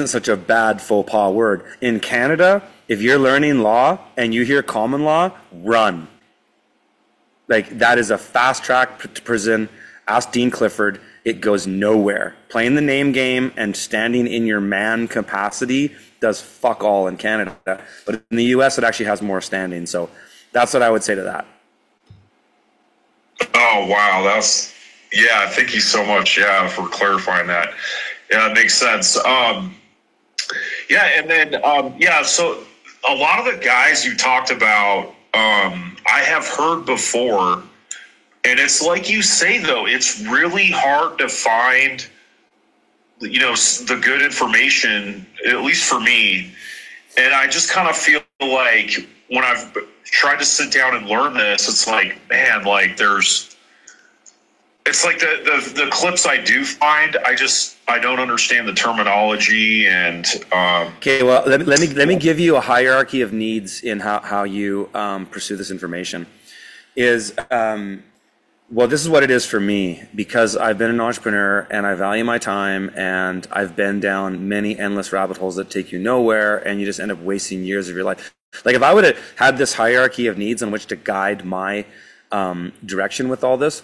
such a bad faux pas word. In Canada, if you're learning law and you hear common law, run. Like, that is a fast track to prison. Ask Dean Clifford. It goes nowhere. Playing the name game and standing in your man capacity does fuck all in Canada. But in the U.S., it actually has more standing. So that's what I would say to that. Oh, wow. Thank you so much, for clarifying that. Yeah, it makes sense. So a lot of the guys you talked about, I have heard before, and it's like you say, though, it's really hard to find, the good information, at least for me. And I just kind of feel like when I've tried to sit down and learn this, it's like, man, like it's like the clips I do find, I don't understand the terminology and. Okay, well, let me give you a hierarchy of needs in how you pursue this information. Well, this is what it is for me, because I've been an entrepreneur and I value my time, and I've been down many endless rabbit holes that take you nowhere, and you just end up wasting years of your life. Like if I would have had this hierarchy of needs on which to guide my direction with all this,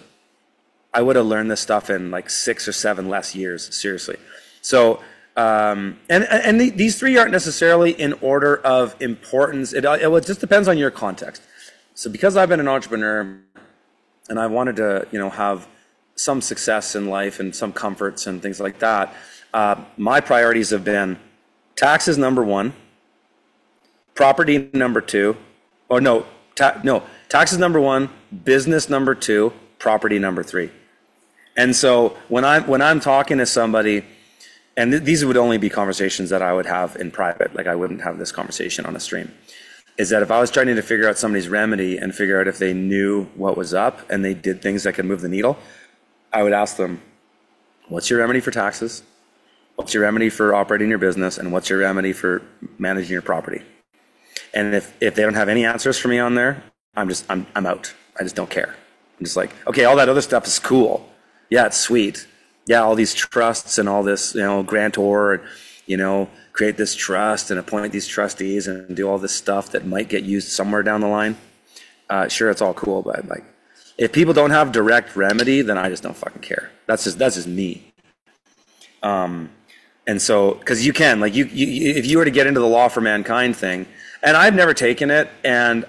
I would have learned this stuff in like 6 or 7 less years, seriously. So, these three aren't necessarily in order of importance. It just depends on your context. So because I've been an entrepreneur, and I wanted to, have some success in life and some comforts and things like that, my priorities have been taxes number one, property number two, or taxes number one, business number two, property number three. And so when I'm talking to somebody, and these would only be conversations that I would have in private, like I wouldn't have this conversation on a stream, is that if I was trying to figure out somebody's remedy and figure out if they knew what was up and they did things that could move the needle, I would ask them, what's your remedy for taxes? What's your remedy for operating your business? And what's your remedy for managing your property? And if they don't have any answers for me on there, I'm out. I just don't care. I'm just like, okay, all that other stuff is cool. Yeah, it's sweet. Yeah, all these trusts and all this, grantor, create this trust and appoint these trustees and do all this stuff that might get used somewhere down the line. Sure, it's all cool, but like, if people don't have direct remedy, then I just don't fucking care. That's just me. And so, because you can, like, you if you were to get into the Law for Mankind thing, and I've never taken it, and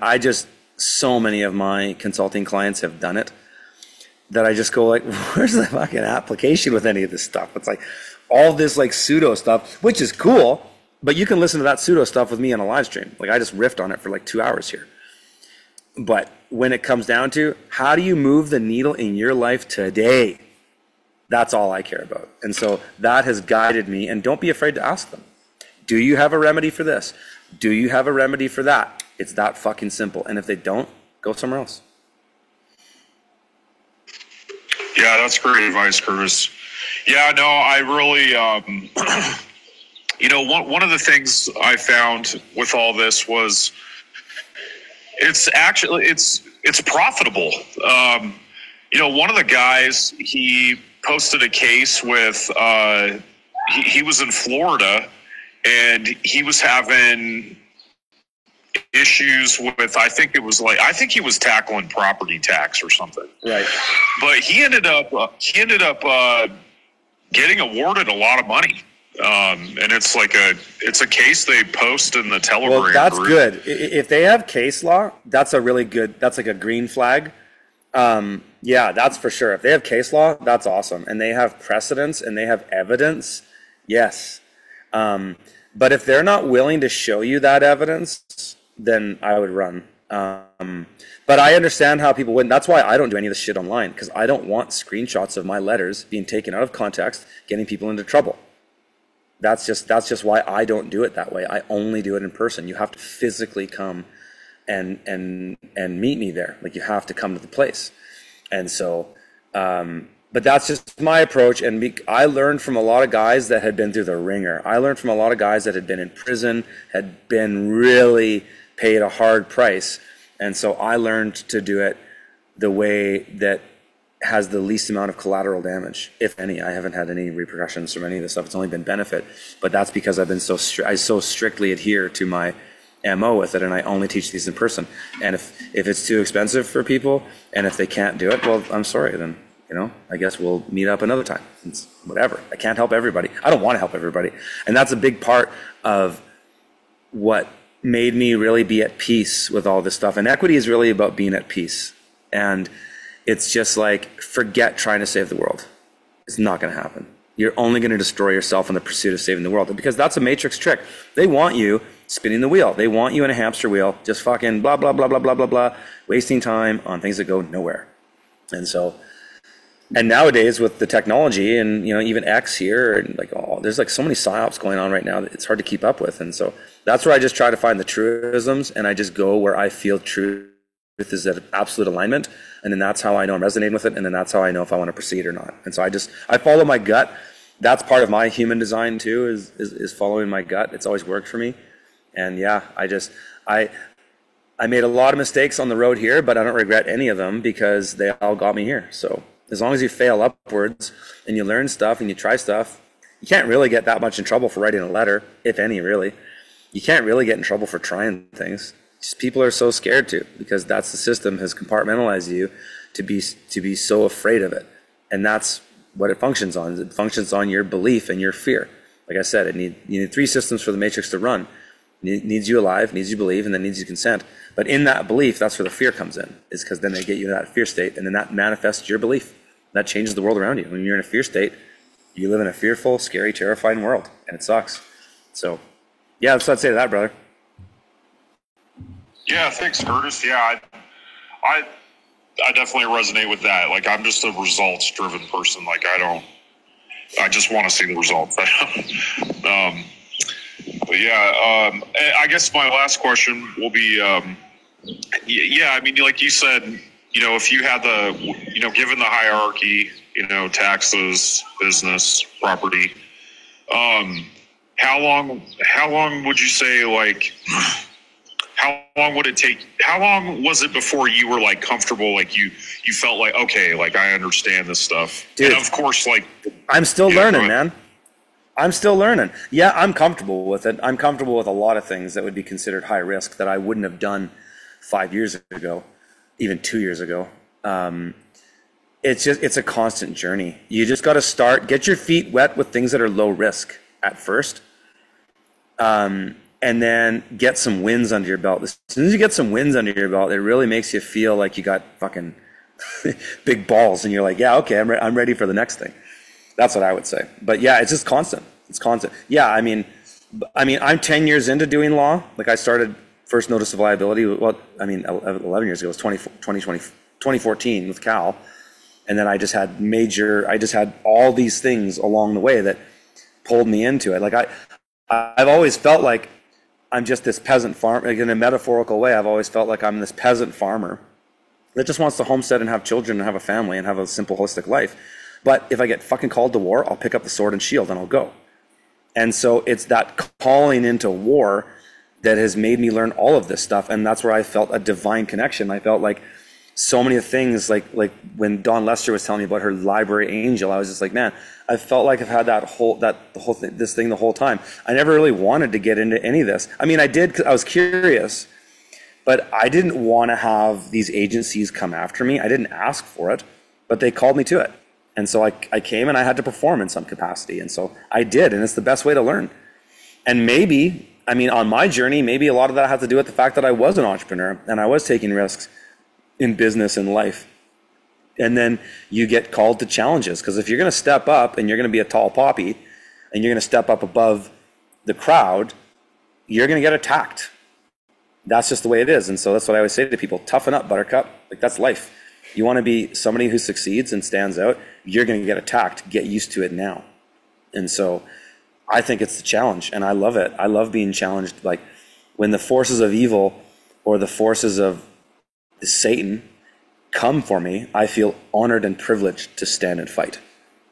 so many of my consulting clients have done it, that I just go like, where's the fucking application with any of this stuff? It's like all this like pseudo stuff, which is cool, but you can listen to that pseudo stuff with me on a live stream. Like I just riffed on it for like 2 hours here. But when it comes down to how do you move the needle in your life today, that's all I care about. And so that has guided me, and don't be afraid to ask them. Do you have a remedy for this? Do you have a remedy for that? It's that fucking simple. And if they don't, go somewhere else. Yeah, that's great advice, Curtis. Yeah, no, I really, one of the things I found with all this was it's profitable. One of the guys, he posted a case with, he was in Florida and he was having issues with, I think he was tackling property tax or something. Right. But he ended up getting awarded a lot of money. And it's a case they post in the Telegram Well, that's group. good. If they have case law, that's a really good, that's like a green flag. Yeah, that's for sure. If they have case law, that's awesome. And they have precedents and they have evidence, yes. But if they're not willing to show you that evidence, then I would run. But I understand how people wouldn't. That's why I don't do any of this shit online, because I don't want screenshots of my letters being taken out of context, getting people into trouble. That's just why I don't do it that way. I only do it in person. You have to physically come and meet me there. Like you have to come to the place. And so, but that's just my approach. And I learned from a lot of guys that had been through the ringer. I learned from a lot of guys that had been in prison, had been really paid a hard price. And so I learned to do it the way that has the least amount of collateral damage, if any. I haven't had any repercussions from any of this stuff. It's only been benefit. But that's because I've been I so strictly adhere to my MO with it, and I only teach these in person. And if it's too expensive for people, and if they can't do it, well, I'm sorry, then, I guess we'll meet up another time. It's whatever. I can't help everybody. I don't want to help everybody. And that's a big part of what made me really be at peace with all this stuff. And equity is really about being at peace. And it's just like, forget trying to save the world. It's not going to happen. You're only going to destroy yourself in the pursuit of saving the world, because that's a matrix trick. They want you spinning the wheel. They want you in a hamster wheel, just fucking blah, blah, blah, blah, blah, blah, blah, wasting time on things that go nowhere. And so, and nowadays with the technology and, even X here, and there's like so many psyops going on right now that it's hard to keep up with. And so that's where I just try to find the truisms, and I just go where I feel truth is at absolute alignment. And then that's how I know I'm resonating with it. And then that's how I know if I want to proceed or not. And so I follow my gut. That's part of my human design too, is following my gut. It's always worked for me. And yeah, I made a lot of mistakes on the road here, but I don't regret any of them because they all got me here. So as long as you fail upwards and you learn stuff and you try stuff, you can't really get that much in trouble for writing a letter, if any, really. You can't really get in trouble for trying things. Just people are so scared to, because that's the system has compartmentalized you to be so afraid of it. And that's what it functions on. It functions on your belief and your fear. Like I said, you need 3 systems for the matrix to run. It needs you alive, needs you believe, and then needs you consent. But in that belief, that's where the fear comes in, is because then they get you in that fear state, and then that manifests your belief. That changes the world around you. When you're in a fear state, you live in a fearful, scary, terrifying world, and it sucks. So, yeah, that's what I'd say to that, brother. Yeah, thanks, Curtis. Yeah, I definitely resonate with that. Like, I'm just a results-driven person. Like, I just want to see the results. But yeah, I guess my last question will be, yeah, I mean, like you said, if you had given the hierarchy, taxes, business, property, how long would you say, like, how long would it take? How long was it before you were like comfortable? Like you felt like, okay, like I understand this stuff. Dude, and of course, like I'm still learning, man. I'm still learning. Yeah, I'm comfortable with it. I'm comfortable with a lot of things that would be considered high risk that I wouldn't have done 5 years ago, even 2 years ago. It's a constant journey. You just got to get your feet wet with things that are low risk at first. And then get some wins under your belt. As soon as you get some wins under your belt, it really makes you feel like you got fucking big balls, and you're like, yeah, okay, I'm ready for the next thing. That's what I would say. But yeah, it's just constant. It's constant. Yeah, I mean, I'm 10 years into doing law. Like I started first notice of liability. Well, 11 years ago. It was 2014 with Cal, and then I just had all these things along the way that pulled me into it. Like I've always felt like I'm just this peasant farmer. Like in a metaphorical way, I've always felt like I'm this peasant farmer that just wants to homestead and have children and have a family and have a simple, holistic life. But if I get fucking called to war, I'll pick up the sword and shield and I'll go. And so it's that calling into war that has made me learn all of this stuff. And that's where I felt a divine connection. I felt like so many things, like when Dawn Lester was telling me about her library angel, I was just like, man, I felt like I've had this thing the whole time. I never really wanted to get into any of this. I mean, I did, 'cause I was curious, but I didn't want to have these agencies come after me. I didn't ask for it, but they called me to it. And so I came and I had to perform in some capacity. And so I did, and it's the best way to learn. And maybe, on my journey, maybe a lot of that had to do with the fact that I was an entrepreneur and I was taking risks in business and life. And then you get called to challenges, because if you're going to step up and you're going to be a tall poppy and you're going to step up above the crowd, you're going to get attacked. That's just the way it is. And so that's what I always say to people: toughen up, buttercup. Like, that's life. You want to be somebody who succeeds and stands out, you're going to get attacked. Get used to it now. And so I think it's the challenge, and I love it. I love being challenged. Like when the forces of evil or the forces of Satan come for me, I feel honored and privileged to stand and fight.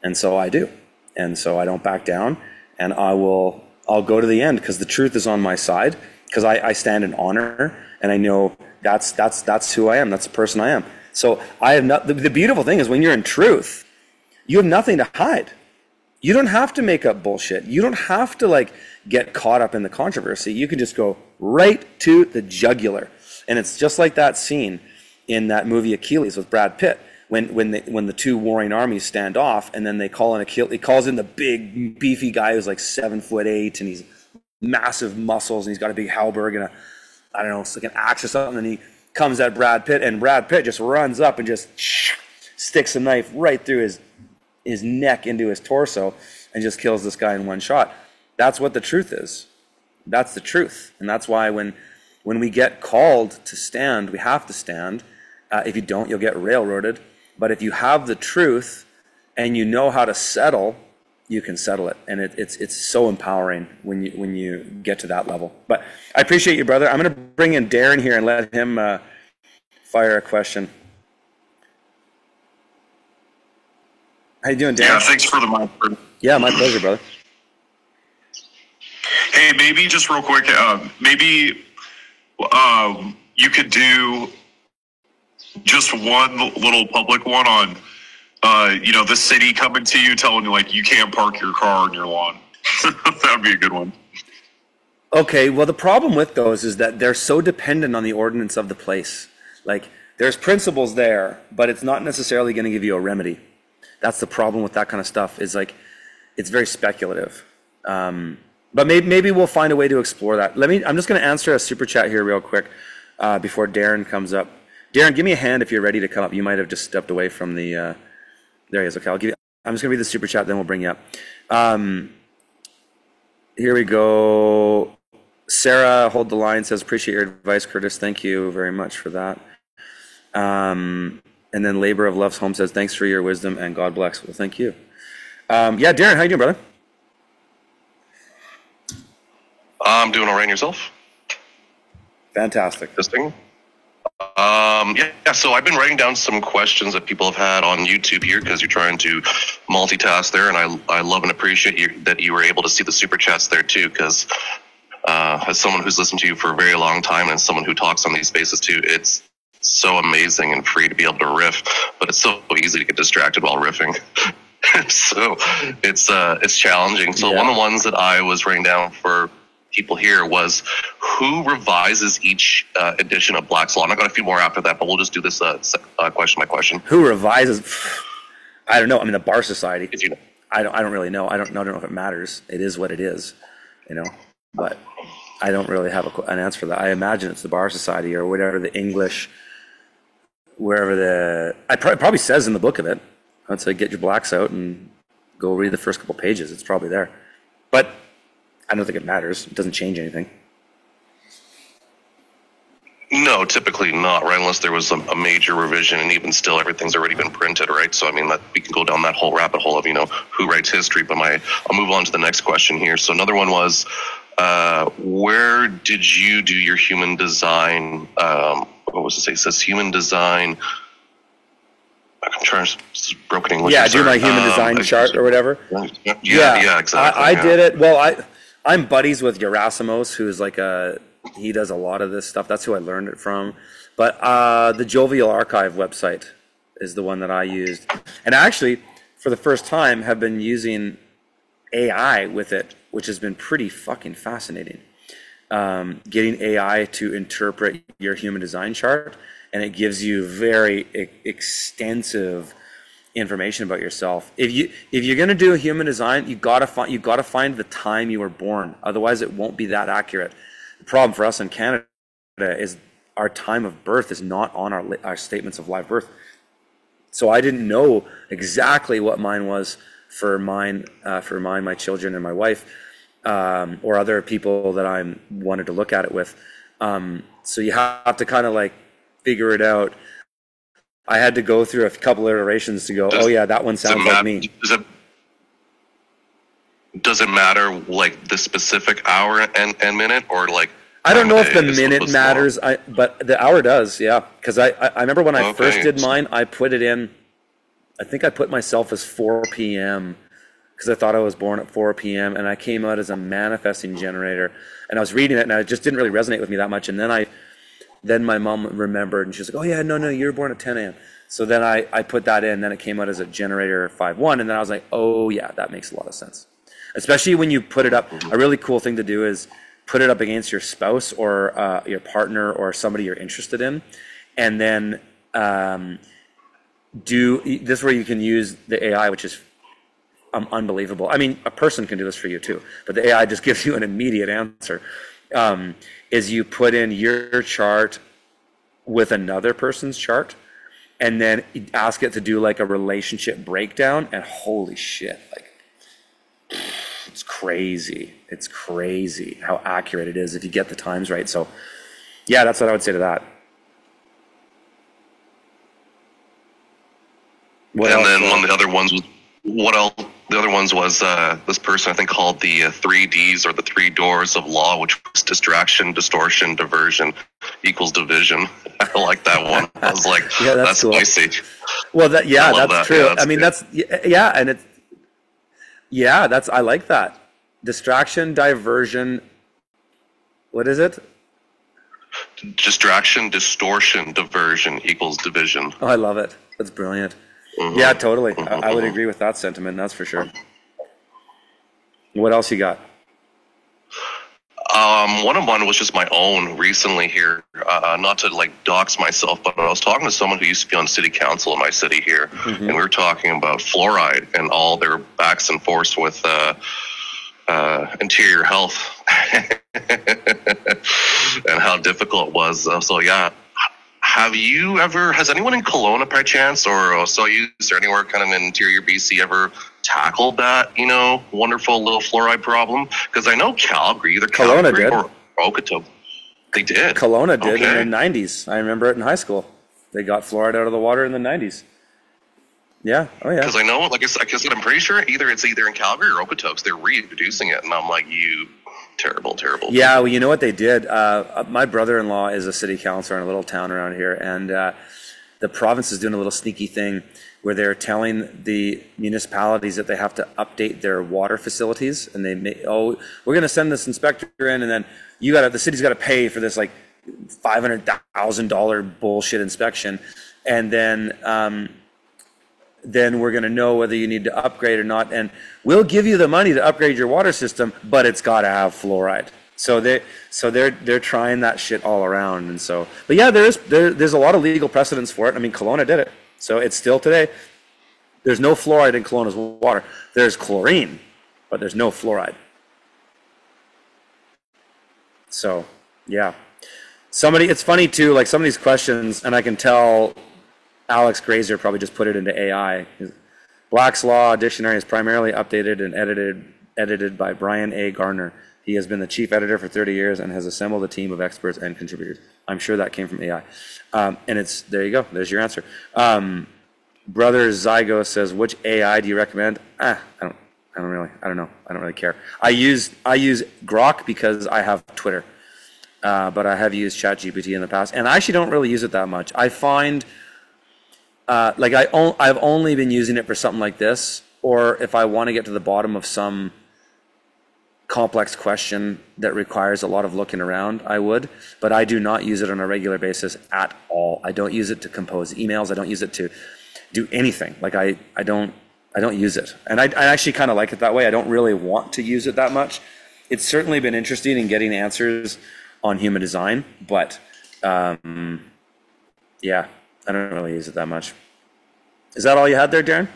And so I do. And so I don't back down, and I'll go to the end, because the truth is on my side, because I stand in honor, and I know that's who I am. That's the person I am. So I have the beautiful thing is when you're in truth, you have nothing to hide. You don't have to make up bullshit. You don't have to get caught up in the controversy. You can just go right to the jugular. And it's just like that scene in that movie Achilles with Brad Pitt, when the two warring armies stand off, and then they call in Achilles. He calls in the big beefy guy who's like 7'8", and he's massive muscles, and he's got a big halberd and it's like an axe or something. And he comes at Brad Pitt, and Brad Pitt just runs up and just sticks a knife right through his neck into his torso and just kills this guy in one shot. That's what the truth is. That's the truth. And that's why when we get called to stand, we have to stand. If you don't, you'll get railroaded. But if you have the truth and you know how to settle, you can settle it. And it's so empowering when you get to that level. But I appreciate you, brother. I'm going to bring in Darren here and let him fire a question. How you doing, Darren? Yeah, thanks for the mic. Yeah, my pleasure, brother. Hey, maybe just real quick, you could do just one little public one on, the city coming to you, telling you like you can't park your car on your lawn. That would be a good one. Okay, well, the problem with those is that they're so dependent on the ordinance of the place. Like, there's principles there, but it's not necessarily going to give you a remedy. That's the problem with that kind of stuff, is like, it's very speculative. But maybe we'll find a way to explore that. I'm just going to answer a super chat here real quick before Darren comes up. Darren, give me a hand if you're ready to come up. You might have just stepped away from the, there he is. Okay, I'm just going to read the super chat, then we'll bring you up. Here we go. Sarah, hold the line, says, appreciate your advice, Curtis. Thank you very much for that. And then Labor of Love's Home says, thanks for your wisdom and God bless. Well, thank you. Yeah, Darren, how you doing, brother? I'm doing all right, and yourself? Fantastic. Testing. So I've been writing down some questions that people have had on YouTube here because you're trying to multitask there, and I love and appreciate that you were able to see the super chats there too, because as someone who's listened to you for a very long time and someone who talks on these spaces too, it's so amazing and free to be able to riff, but it's so easy to get distracted while riffing. So it's challenging. So one of the ones that I was writing down for people here was, who revises each edition of Black's Law? And I've got a few more after that, but we'll just do this question by question. Who revises? I don't know. I mean, the Bar Society. If you know. I don't really know. I don't know if it matters. It is what it is, but I don't really have an answer for that. I imagine it's the Bar Society or whatever the English, wherever it probably says in the book of it. I'd say get your blacks out and go read the first couple pages. It's probably there. But I don't think it matters. It doesn't change anything. No, typically not, right? Unless there was a major revision, and even still, everything's already been printed, right? So, I mean, we can go down that whole rabbit hole of, who writes history. But I'll move on to the next question here. So another one was, where did you do your human design? What was it say? It says human design. I'm trying to, broken English. Yeah, do my human design chart or whatever. Yeah, exactly. I did it. Well, I'm buddies with Gerasimos, who's like he does a lot of this stuff. That's who I learned it from. But the Jovial Archive website is the one that I used. And actually, for the first time, have been using AI with it, which has been pretty fucking fascinating. Getting AI to interpret your human design chart, and it gives you very extensive information about yourself. If you're going to do a human design, you got to find the time you were born. Otherwise, it won't be that accurate. The problem for us in Canada is our time of birth is not on our statements of live birth. So I didn't know exactly what mine was for my children and my wife, or other people that I wanted to look at it with. So you have to kind of like figure it out. I had to go through a couple iterations to go, oh yeah, that one sounds like me. Does it matter like the specific hour and minute, or like? I don't know if the minute matters, but the hour does, yeah. Because I remember when I first did mine, I put it in, I think I put myself as 4 p.m. because I thought I was born at 4 p.m. and I came out as a manifesting generator. And I was reading it and it just didn't really resonate with me that much. And then my mom remembered and she was like, oh yeah, no, you were born at 10 a.m. So then I put that in, then it came out as a generator 5-1. And then I was like, oh yeah, that makes a lot of sense. Especially when you put it up. A really cool thing to do is put it up against your spouse or your partner or somebody you're interested in. And then this where you can use the AI, which is unbelievable. I mean, a person can do this for you too, but the AI just gives you an immediate answer. Is you put in your chart with another person's chart, and then ask it to do like a relationship breakdown, and holy shit, like it's crazy. It's crazy how accurate it is if you get the times right. So yeah, that's what I would say to that. One of the other ones was this person I think called the 3 Ds, or the 3 doors of law, which was distraction, distortion, diversion equals division. I like that one. I was like, yeah, that's cool. Spicy. Well, that's true. Yeah, I mean, good. I like that. Distraction, diversion. What is it? Distraction, distortion, diversion equals division. Oh, I love it. That's brilliant. Mm-hmm. Yeah, totally. I would agree with that sentiment. That's for sure. What else you got? One was just my own recently here. Not to like dox myself, but I was talking to someone who used to be on city council in my city here, and we were talking about fluoride and all their backs and forth with interior health and how difficult it was. So yeah, has anyone in Kelowna by chance, or is there anywhere kind of in interior BC ever tackled that, wonderful little fluoride problem? Because I know Calgary, either Kelowna did. Or Okotoks, they did. Kelowna did in the 90s. I remember it in high school. They got fluoride out of the water in the 90s. Yeah. Oh, yeah. Because I know, like I said, I'm pretty sure it's either in Calgary or Okotoks. They're reintroducing it, and I'm like, you terrible. Yeah, well, you know what they did? My brother-in-law is a city councilor in a little town around here, and the province is doing a little sneaky thing where they're telling the municipalities that they have to update their water facilities, and we're going to send this inspector in, and then the city's got to pay for this like $500,000 bullshit inspection, and then we're going to know whether you need to upgrade or not, and we'll give you the money to upgrade your water system, but it's got to have fluoride. So they're trying that shit all around, and so. But yeah, there's a lot of legal precedents for it. I mean, Kelowna did it, so it's still today. There's no fluoride in Kelowna's water. There's chlorine, but there's no fluoride. So yeah, it's funny too. Like some of these questions, and I can tell. Alex Grazer probably just put it into AI. Black's Law Dictionary is primarily updated and edited by Brian A. Garner. He has been the chief editor for 30 years and has assembled a team of experts and contributors. I'm sure that came from AI. And there you go. There's your answer. Brother Zygo says, which AI do you recommend? I don't know. I don't really care. I use Grok because I have Twitter. But I have used ChatGPT in the past, and I actually don't really use it that much. I find I've only been using it for something like this, or if I want to get to the bottom of some complex question that requires a lot of looking around, I would, but I do not use it on a regular basis at all. I don't use it to compose emails. I don't use it to do anything. Like I don't use it. And I actually kind of like it that way. I don't really want to use it that much. It's certainly been interesting in getting answers on human design, but yeah. I don't really use it that much. Is that all you had there, Darren?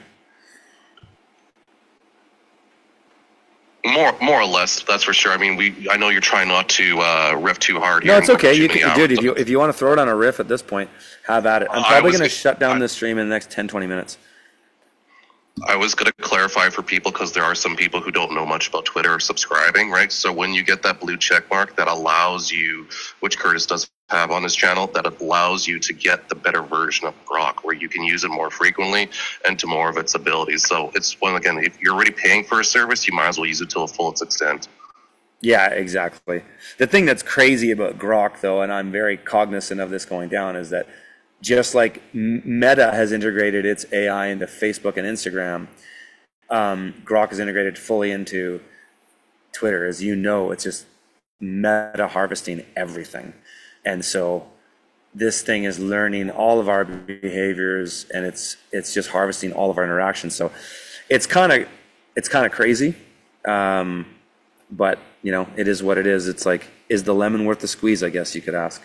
More or less, that's for sure. I mean, I know you're trying not to riff too hard. No, it's okay. Dude, if you want to throw it on a riff at this point, have at it. I'm probably going to shut down this stream in the next 10, 20 minutes. I was going to clarify for people because there are some people who don't know much about Twitter or subscribing, right? So when you get that blue check mark that allows you, which Curtis does have on his channel, that allows you to get the better version of Grok where you can use it more frequently and to more of its abilities. So it's again, if you're already paying for a service, you might as well use it to the fullest extent. Yeah, exactly. The thing that's crazy about Grok, though, and I'm very cognizant of this going down, is that just like Meta has integrated its AI into Facebook and Instagram, Grok is integrated fully into Twitter. As you know, it's just meta harvesting everything. And so this thing is learning all of our behaviors, and it's just harvesting all of our interactions. So it's kind of crazy. But it is what it is. It's like, is the lemon worth the squeeze, I guess you could ask.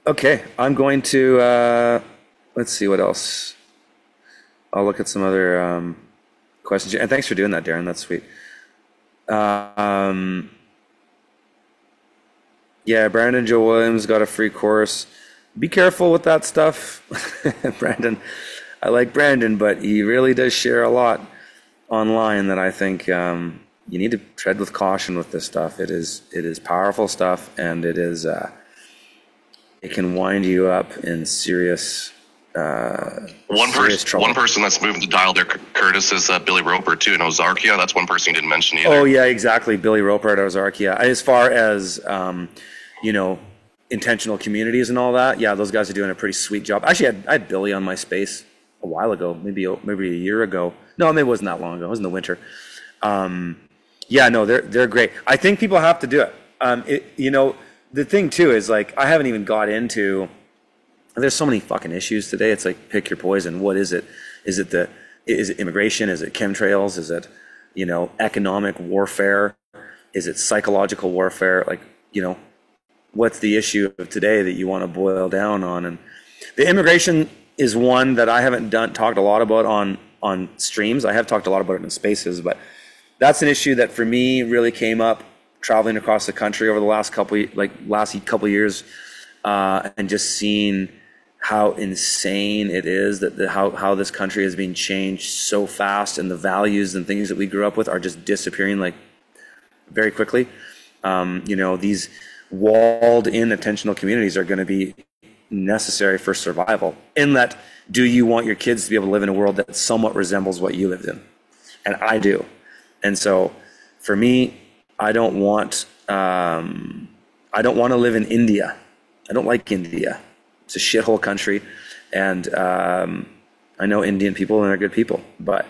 Okay, I'm going to, let's see what else. I'll look at some other questions here. And thanks for doing that, Darren. That's sweet. Yeah, Brandon Joe Williams got a free course. Be careful with that stuff, Brandon. I like Brandon, but he really does share a lot online that I think you need to tread with caution with this stuff. It is powerful stuff, and it is it can wind you up in serious trouble. One person that's moving the dial there, Curtis, is Billy Roper too in Ozarkia. That's one person you didn't mention either. Oh yeah, exactly. Billy Roper at Ozarkia. As far as intentional communities and all that, yeah, those guys are doing a pretty sweet job. Actually, I had Billy on my space a while ago, maybe a year ago. No, maybe it wasn't that long ago. It was in the winter. Yeah, no, they're great. I think people have to do it. The thing too is like, I haven't even got into, there's so many fucking issues today. It's like, pick your poison. What is it? Is it immigration? Is it chemtrails? Is it, economic warfare? Is it psychological warfare? Like, what's the issue of today that you want to boil down on? And the immigration is one that I haven't talked a lot about on streams. I have talked a lot about it in spaces, but that's an issue that for me really came up traveling across the country over the last couple years, and just seeing how insane it is that how this country is being changed so fast, and the values and things that we grew up with are just disappearing like very quickly. These walled-in attentional communities are going to be necessary for survival. In that, do you want your kids to be able to live in a world that somewhat resembles what you lived in? And I do. And so, for me, I don't want to live in India. I don't like India. It's a shithole country, and I know Indian people and they're good people, but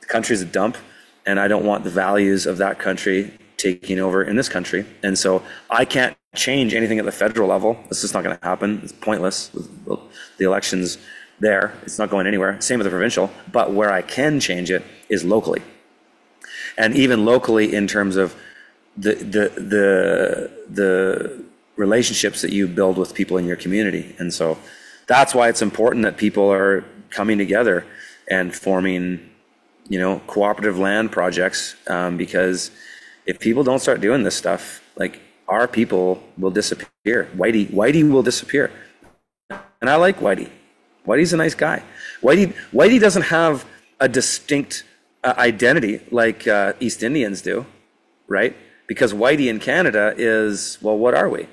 the country's a dump, and I don't want the values of that country taking over in this country. And so I can't change anything at the federal level. It's just not going to happen. It's pointless with the elections there. It's not going anywhere. Same with the provincial. But where I can change it is locally, and even locally in terms of the relationships that you build with people in your community. And so that's why it's important that people are coming together and forming, cooperative land projects, because if people don't start doing this stuff, like, our people will disappear. Whitey will disappear. And I like Whitey. Whitey's a nice guy. Whitey doesn't have a distinct identity like East Indians do, right? Because Whitey in Canada is, well, what are we?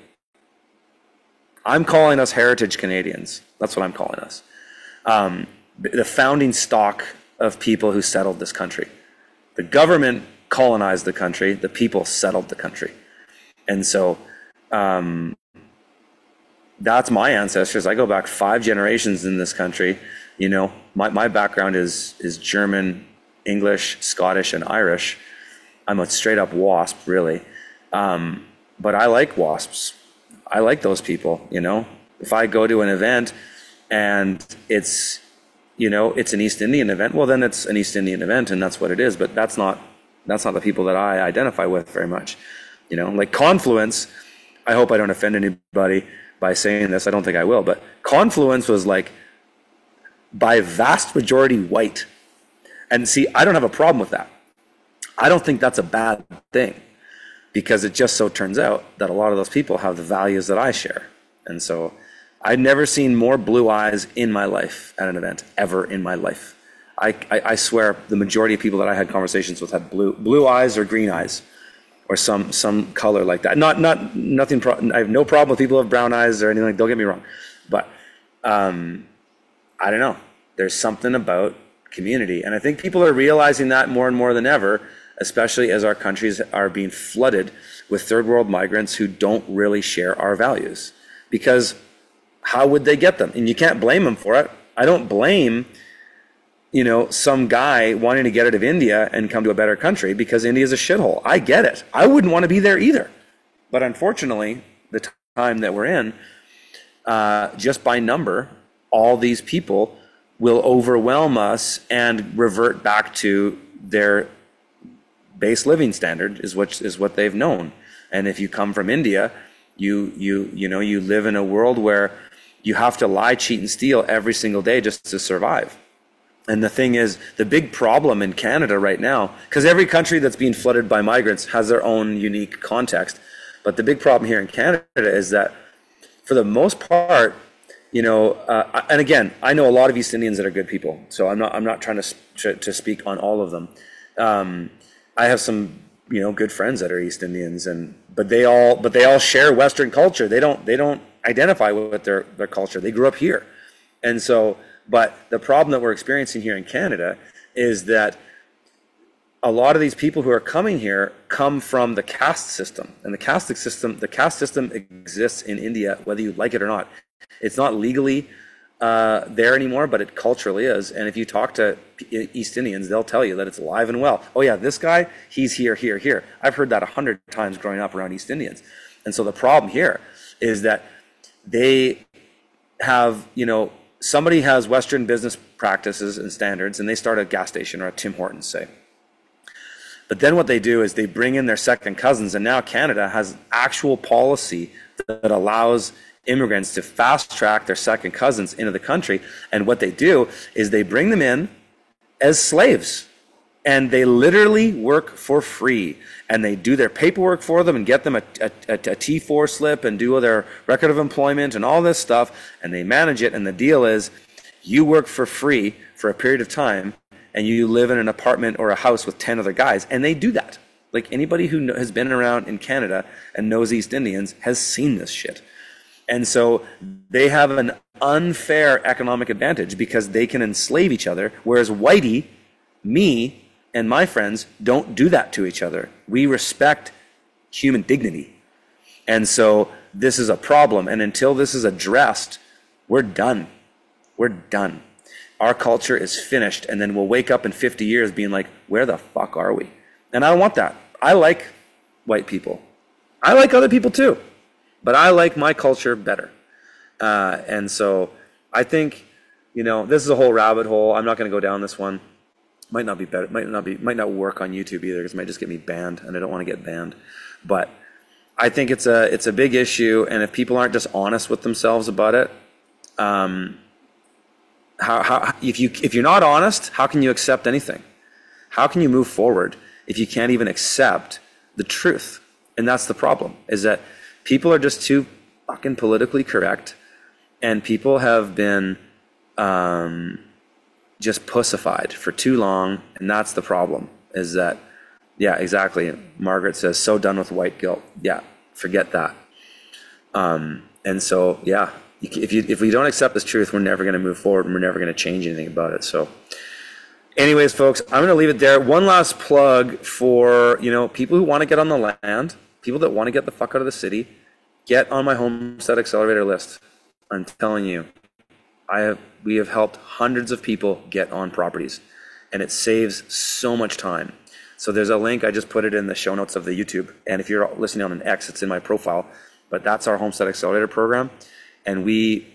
I'm calling us heritage Canadians. That's what I'm calling us. The founding stock of people who settled this country. The government colonized the country. The people settled the country. And so that's my ancestors. I go back 5 generations in this country. My background is German, English, Scottish, and Irish. I'm a straight up WASP, really. But I like WASPs. I like those people, If I go to an event and it's an East Indian event, well, then it's an East Indian event, and that's what it is. But that's not the people that I identify with very much. Like Confluence, I hope I don't offend anybody by saying this. I don't think I will, but Confluence was like by vast majority white. And see, I don't have a problem with that. I don't think that's a bad thing, because it just so turns out that a lot of those people have the values that I share. And so I'd never seen more blue eyes in my life at an event, ever in my life. I swear the majority of people that I had conversations with had blue eyes or green eyes, or some color like that. Nothing. I have no problem with people who have brown eyes or anything like. Don't get me wrong, but I don't know. There's something about community, and I think people are realizing that more and more than ever, especially as our countries are being flooded with third world migrants who don't really share our values. Because how would they get them? And you can't blame them for it. I don't blame some guy wanting to get out of India and come to a better country, because India is a shithole. I get it. I wouldn't want to be there either. But unfortunately, the time that we're in, just by number, all these people will overwhelm us and revert back to their base living standard, is what they've known. And if you come from India, you live in a world where you have to lie, cheat, and steal every single day just to survive. And the thing is, the big problem in Canada right now, because every country that's being flooded by migrants has their own unique context, but the big problem here in Canada is that, for the most part, and again, I know a lot of East Indians that are good people, so I'm not trying to speak on all of them. I have some good friends that are East Indians, but they all share Western culture. They don't identify with their culture. They grew up here, and so. But the problem that we're experiencing here in Canada is that a lot of these people who are coming here come from the caste system, and the caste system exists in India, whether you like it or not. It's not legally there anymore, but it culturally is. And if you talk to East Indians, they'll tell you that it's alive and well. Oh yeah, this guy, he's here. I've heard that 100 times growing up around East Indians. And so the problem here is that they have, somebody has Western business practices and standards, and they start a gas station or a Tim Hortons, say. But then what they do is they bring in their second cousins, and now Canada has actual policy that allows immigrants to fast track their second cousins into the country. And what they do is they bring them in as slaves, and they literally work for free, and they do their paperwork for them and get them a T4 slip and do their record of employment and all this stuff, and they manage it. And the deal is you work for free for a period of time, and you live in an apartment or a house with 10 other guys. And they do that. Like, anybody who has been around in Canada and knows East Indians has seen this shit. And so they have an unfair economic advantage because they can enslave each other, whereas Whitey, me, and my friends don't do that to each other. We respect human dignity. And so this is a problem. And until this is addressed, we're done. We're done. Our culture is finished. And then we'll wake up in 50 years being like, where the fuck are we? And I don't want that. I like white people. I like other people too. But I like my culture better. And so I think, this is a whole rabbit hole. I'm not going to go down this one. Might not be better. Might not work on YouTube either, because it might just get me banned, and I don't want to get banned. But I think it's a big issue, and if people aren't just honest with themselves about it, if you're not honest, how can you accept anything? How can you move forward if you can't even accept the truth? And that's the problem, is that people are just too fucking politically correct, and people have been just pussified for too long, and that's the problem, is that, yeah, exactly. Margaret says, so done with white guilt. Yeah, forget that. And so, yeah, if we don't accept this truth, we're never going to move forward, and we're never going to change anything about it. So anyways, folks, I'm going to leave it there. One last plug for, people who want to get on the land, people that want to get the fuck out of the city, get on my Homestead Accelerator list. I'm telling you, we have helped hundreds of people get on properties, and it saves so much time. So there's a link. I just put it in the show notes of the YouTube. And if you're listening on an X, it's in my profile. But that's our Homestead Accelerator program. And we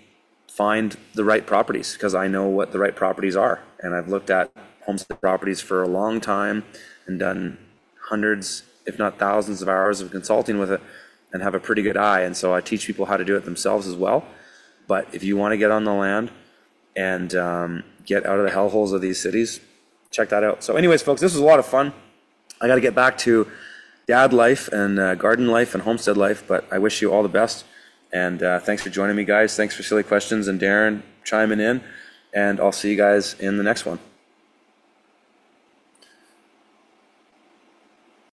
find the right properties because I know what the right properties are. And I've looked at homestead properties for a long time and done hundreds, if not thousands of hours of consulting with it and have a pretty good eye. And so I teach people how to do it themselves as well. But if you want to get on the land and get out of the hellholes of these cities, check that out. So anyways, folks, this was a lot of fun. I got to get back to dad life and garden life and homestead life, but I wish you all the best. And thanks for joining me, guys. Thanks for silly questions and Darren chiming in. And I'll see you guys in the next one.